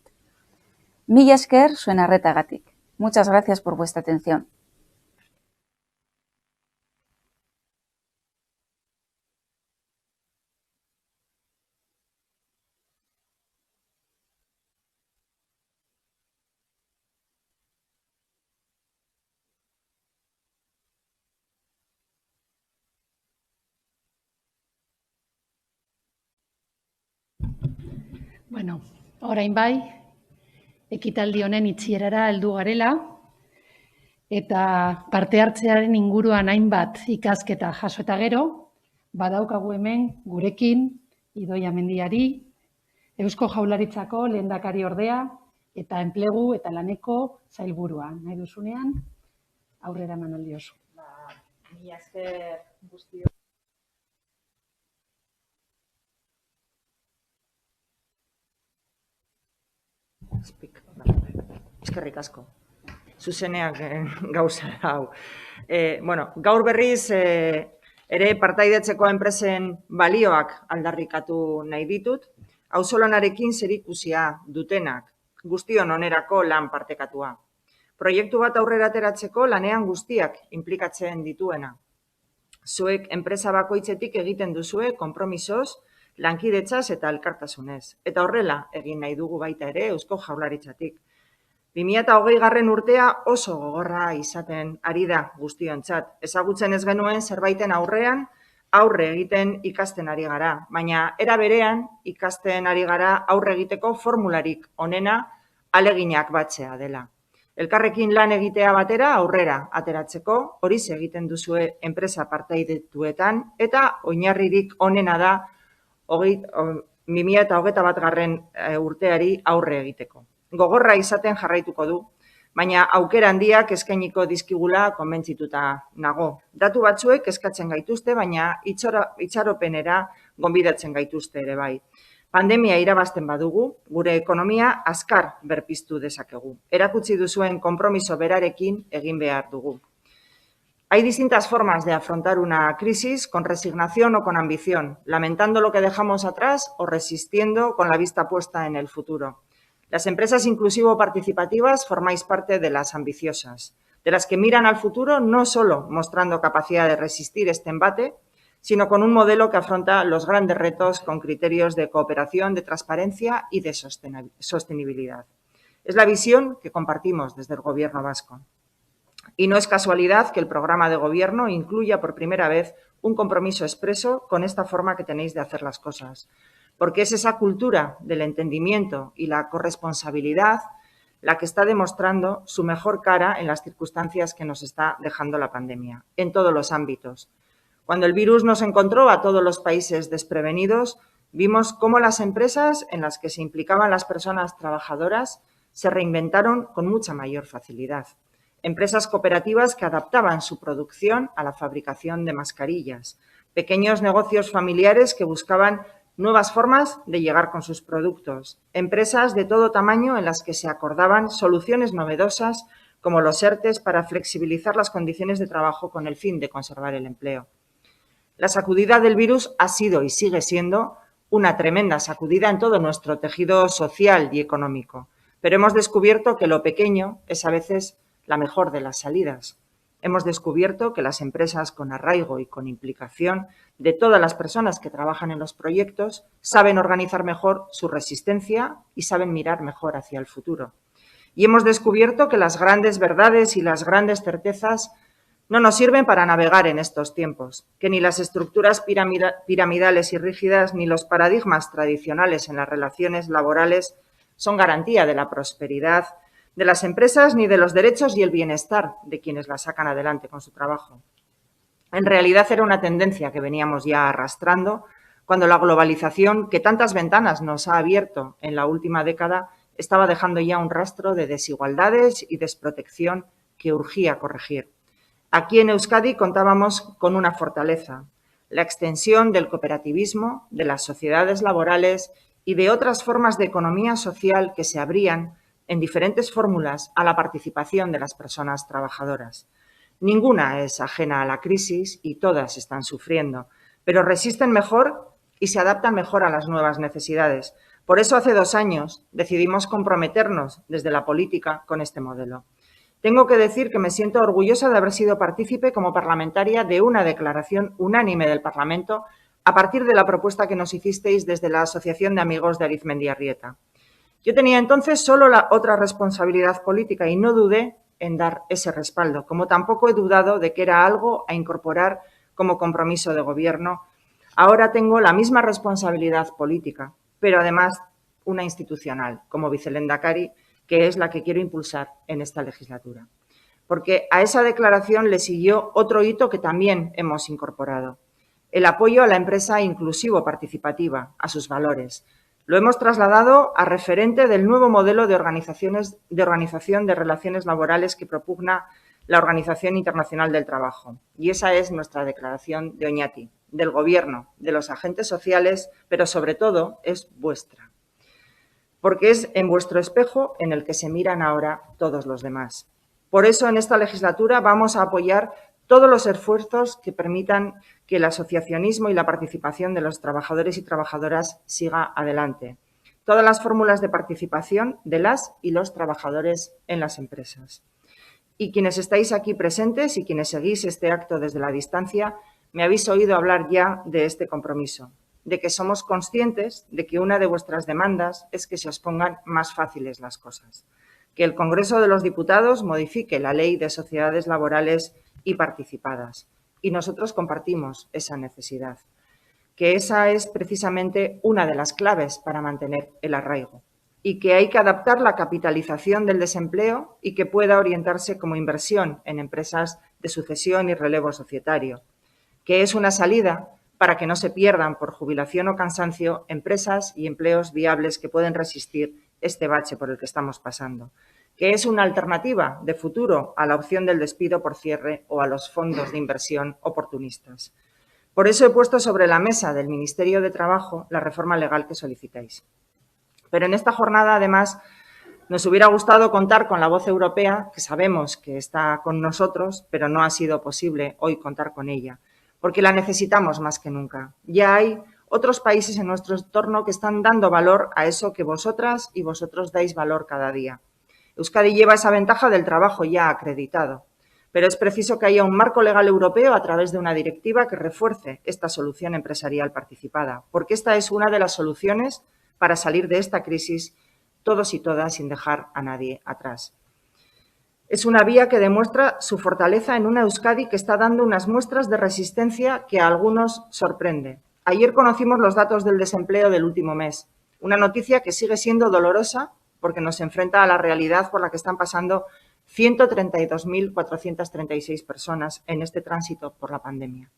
Mila esker zuen arretagatik. Muchas gracias por vuestra atención. Bueno, orain bai, ekitaldi honen itxierara heldu garela, eta parte hartzearen inguruan hainbat ikasketa jaso eta gero, badaukagu hemen gurekin Idoia Mendiari, Eusko Jaurlaritzako lehendakari ordea eta enplegu eta laneko sailburua. Nahi duzunean, aurrera eman aldiozu. Mila esker guztiok. Eskerrik asko. Zuzeneak gauza hau. Gaur berriz ere partaidetzeko enpresen balioak aldarrikatu nahi ditut, auzolanarekin zerikusia dutenak, guztion onerako lan partekatua. Proiektu bat aurrera ateratzeko lanean guztiak inplikatzen dituena. Zuek enpresa bakoitzetik egiten duzue konpromisoz, lankidetzaz eta elkartasunez. Eta horrela egin nahi dugu baita ere Eusko Jaurlaritzatik. 2020 urtea oso gogorra izaten ari da guztiontzat. Ezagutzen ez genuen zerbaiten aurrean aurre egiten ikasten ari gara, baina era berean ikasten ari gara aurre egiteko formularik onena aleginak batzea dela. Elkarrekin lan egitea batera aurrera ateratzeko, hori egiten duzue enpresa partaidetuetan eta oinarririk onena da 2021 urteari aurre egiteko. Gogorra izaten jarraituko du, baina aukera handiak eskainiko dizkigula konbentzituta nago. Datu batzuek eskatzen gaituzte, baina itxaropenera gonbidatzen gaituzte ere bai. Pandemia irabazten badugu, gure ekonomia azkar berpiztu dezakegu. Erakutsi duzuen konpromiso berarekin egin behar dugu. Hay distintas formas de afrontar una crisis, con resignación o con ambición, lamentando lo que dejamos atrás o resistiendo con la vista puesta en el futuro. Las empresas inclusivo-participativas formáis parte de las ambiciosas, de las que miran al futuro no solo mostrando capacidad de resistir este embate, sino con un modelo que afronta los grandes retos con criterios de cooperación, de transparencia y de sostenibilidad. Es la visión que compartimos desde el Gobierno vasco. Y no es casualidad que el programa de Gobierno incluya por primera vez un compromiso expreso con esta forma que tenéis de hacer las cosas, porque es esa cultura del entendimiento y la corresponsabilidad la que está demostrando su mejor cara en las circunstancias que nos está dejando la pandemia, en todos los ámbitos. Cuando el virus nos encontró a todos los países desprevenidos, vimos cómo las empresas en las que se implicaban las personas trabajadoras se reinventaron con mucha mayor facilidad. Empresas cooperativas que adaptaban su producción a la fabricación de mascarillas, pequeños negocios familiares que buscaban nuevas formas de llegar con sus productos, empresas de todo tamaño en las que se acordaban soluciones novedosas como los ERTEs para flexibilizar las condiciones de trabajo con el fin de conservar el empleo. La sacudida del virus ha sido y sigue siendo una tremenda sacudida en todo nuestro tejido social y económico, pero hemos descubierto que lo pequeño es a veces la mejor de las salidas. Hemos descubierto que las empresas con arraigo y con implicación de todas las personas que trabajan en los proyectos saben organizar mejor su resistencia y saben mirar mejor hacia el futuro. Y hemos descubierto que las grandes verdades y las grandes certezas no nos sirven para navegar en estos tiempos, que ni las estructuras piramidales y rígidas ni los paradigmas tradicionales en las relaciones laborales son garantía de la prosperidad de las empresas ni de los derechos y el bienestar de quienes las sacan adelante con su trabajo. En realidad era una tendencia que veníamos ya arrastrando cuando la globalización, que tantas ventanas nos ha abierto en la última década, estaba dejando ya un rastro de desigualdades y desprotección que urgía corregir. Aquí en Euskadi contábamos con una fortaleza, la extensión del cooperativismo, de las sociedades laborales y de otras formas de economía social que se abrían en diferentes fórmulas a la participación de las personas trabajadoras. Ninguna es ajena a la crisis y todas están sufriendo, pero resisten mejor y se adaptan mejor a las nuevas necesidades. Por eso, hace 2 años decidimos comprometernos desde la política con este modelo. Tengo que decir que me siento orgullosa de haber sido partícipe como parlamentaria de una declaración unánime del Parlamento a partir de la propuesta que nos hicisteis desde la Asociación de Amigos de Arizmendiarrieta. Yo tenía entonces solo la otra responsabilidad política y no dudé en dar ese respaldo, como tampoco he dudado de que era algo a incorporar como compromiso de gobierno. Ahora tengo la misma responsabilidad política, pero además una institucional, como vicelehendakari, que es la que quiero impulsar en esta legislatura. Porque a esa declaración le siguió otro hito que también hemos incorporado, el apoyo a la empresa inclusivo-participativa, a sus valores. Lo hemos trasladado a referente del nuevo modelo de organización de relaciones laborales que propugna la Organización Internacional del Trabajo. Y esa es nuestra declaración de Oñati, del Gobierno, de los agentes sociales, pero sobre todo es vuestra. Porque es en vuestro espejo en el que se miran ahora todos los demás. Por eso, en esta legislatura vamos a apoyar todos los esfuerzos que permitan que el asociacionismo y la participación de los trabajadores y trabajadoras siga adelante. Todas las fórmulas de participación de las y los trabajadores en las empresas. Y quienes estáis aquí presentes y quienes seguís este acto desde la distancia, me habéis oído hablar ya de este compromiso, de que somos conscientes de que una de vuestras demandas es que se os pongan más fáciles las cosas, que el Congreso de los Diputados modifique la Ley de Sociedades Laborales y Participadas. Y nosotros compartimos esa necesidad, que esa es precisamente una de las claves para mantener el arraigo y que hay que adaptar la capitalización del desempleo y que pueda orientarse como inversión en empresas de sucesión y relevo societario, que es una salida para que no se pierdan por jubilación o cansancio empresas y empleos viables que pueden resistir este bache por el que estamos pasando, que es una alternativa de futuro a la opción del despido por cierre o a los fondos de inversión oportunistas. Por eso he puesto sobre la mesa del Ministerio de Trabajo la reforma legal que solicitáis. Pero en esta jornada, además, nos hubiera gustado contar con la voz europea, que sabemos que está con nosotros, pero no ha sido posible hoy contar con ella, porque la necesitamos más que nunca. Ya hay otros países en nuestro entorno que están dando valor a eso que vosotras y vosotros dais valor cada día. Euskadi lleva esa ventaja del trabajo ya acreditado, pero es preciso que haya un marco legal europeo a través de una directiva que refuerce esta solución empresarial participada, porque esta es una de las soluciones para salir de esta crisis todos y todas sin dejar a nadie atrás. Es una vía que demuestra su fortaleza en una Euskadi que está dando unas muestras de resistencia que a algunos sorprende. Ayer conocimos los datos del desempleo del último mes, una noticia que sigue siendo dolorosa porque nos enfrenta a la realidad por la que están pasando 132.436 personas en este tránsito por la pandemia.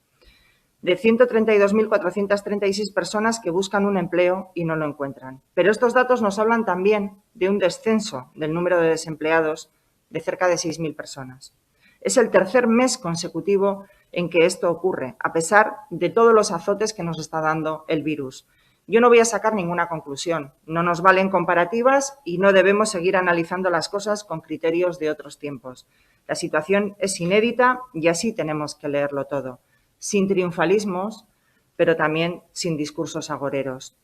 De 132.436 personas que buscan un empleo y no lo encuentran. Pero estos datos nos hablan también de un descenso del número de desempleados de cerca de 6.000 personas. Es el tercer mes consecutivo en que esto ocurre, a pesar de todos los azotes que nos está dando el virus. Yo no voy a sacar ninguna conclusión, no nos valen comparativas y no debemos seguir analizando las cosas con criterios de otros tiempos. La situación es inédita y así tenemos que leerlo todo, sin triunfalismos, pero también sin discursos agoreros.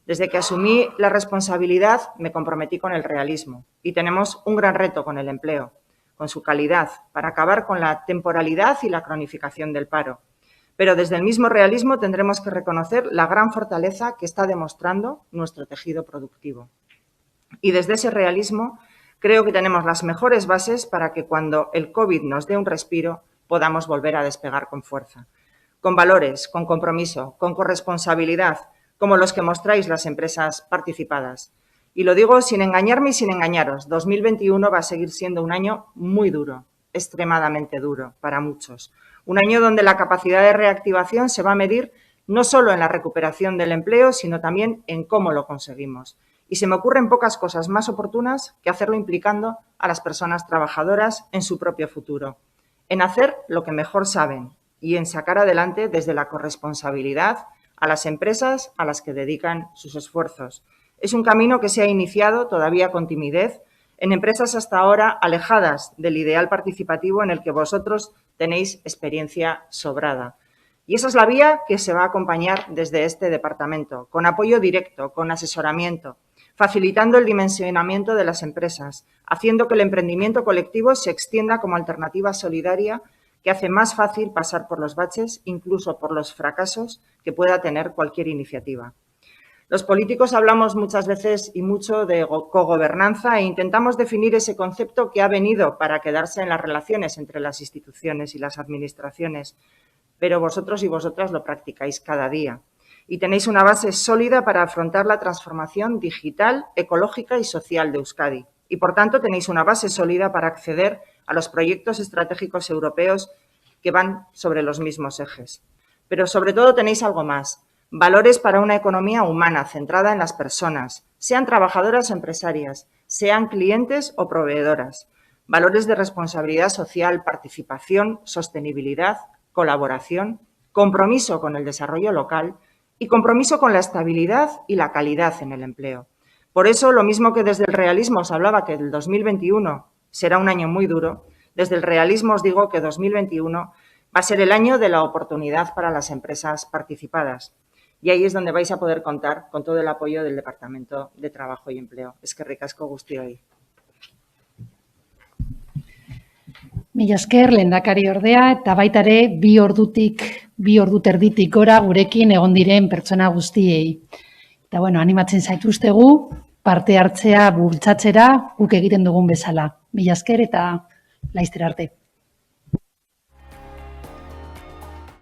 Desde que asumí la responsabilidad me comprometí con el realismo y tenemos un gran reto con el empleo, con su calidad, para acabar con la temporalidad y la cronificación del paro. Pero desde el mismo realismo tendremos que reconocer la gran fortaleza que está demostrando nuestro tejido productivo. Y desde ese realismo creo que tenemos las mejores bases para que cuando el COVID nos dé un respiro podamos volver a despegar con fuerza. Con valores, con compromiso, con corresponsabilidad, como los que mostráis las empresas participadas. Y lo digo sin engañarme y sin engañaros, 2021 va a seguir siendo un año muy duro, extremadamente duro para muchos. Un año donde la capacidad de reactivación se va a medir no solo en la recuperación del empleo, sino también en cómo lo conseguimos. y se me ocurren pocas cosas más oportunas que hacerlo implicando a las personas trabajadoras en su propio futuro, en hacer lo que mejor saben y en sacar adelante desde la corresponsabilidad a las empresas a las que dedican sus esfuerzos. Es un camino que se ha iniciado, todavía con timidez, en empresas hasta ahora alejadas del ideal participativo en el que vosotros tenéis experiencia sobrada. Y esa es la vía que se va a acompañar desde este departamento, con apoyo directo, con asesoramiento, facilitando el dimensionamiento de las empresas, haciendo que el emprendimiento colectivo se extienda como alternativa solidaria que hace más fácil pasar por los baches, incluso por los fracasos que pueda tener cualquier iniciativa. Los políticos hablamos muchas veces y mucho de cogobernanza e intentamos definir ese concepto que ha venido para quedarse en las relaciones entre las instituciones y las administraciones, pero vosotros y vosotras lo practicáis cada día y tenéis una base sólida para afrontar la transformación digital, ecológica y social de Euskadi. Y, por tanto, tenéis una base sólida para acceder a los proyectos estratégicos europeos que van sobre los mismos ejes. Pero, sobre todo, tenéis algo más. Valores para una economía humana centrada en las personas, sean trabajadoras o empresarias, sean clientes o proveedoras. Valores de responsabilidad social, participación, sostenibilidad, colaboración, compromiso con el desarrollo local y compromiso con la estabilidad y la calidad en el empleo. Por eso, lo mismo que desde el realismo os hablaba que el 2021 será un año muy duro, desde el realismo os digo que 2021 va a ser el año de la oportunidad para las empresas participadas. Y ahí es donde vais a poder contar con todo el apoyo del Departamento de Trabajo y Empleo. Eskerrik asko guztioi. Mila esker, lehendakari ordea, eta baita ere bi ordu terditik gora gurekin egon diren pertsona guztiei. Eta bueno, animatzen zaituztegu parte hartzea bultzatzera guk egiten dugun bezala. Mila esker eta laizter arte.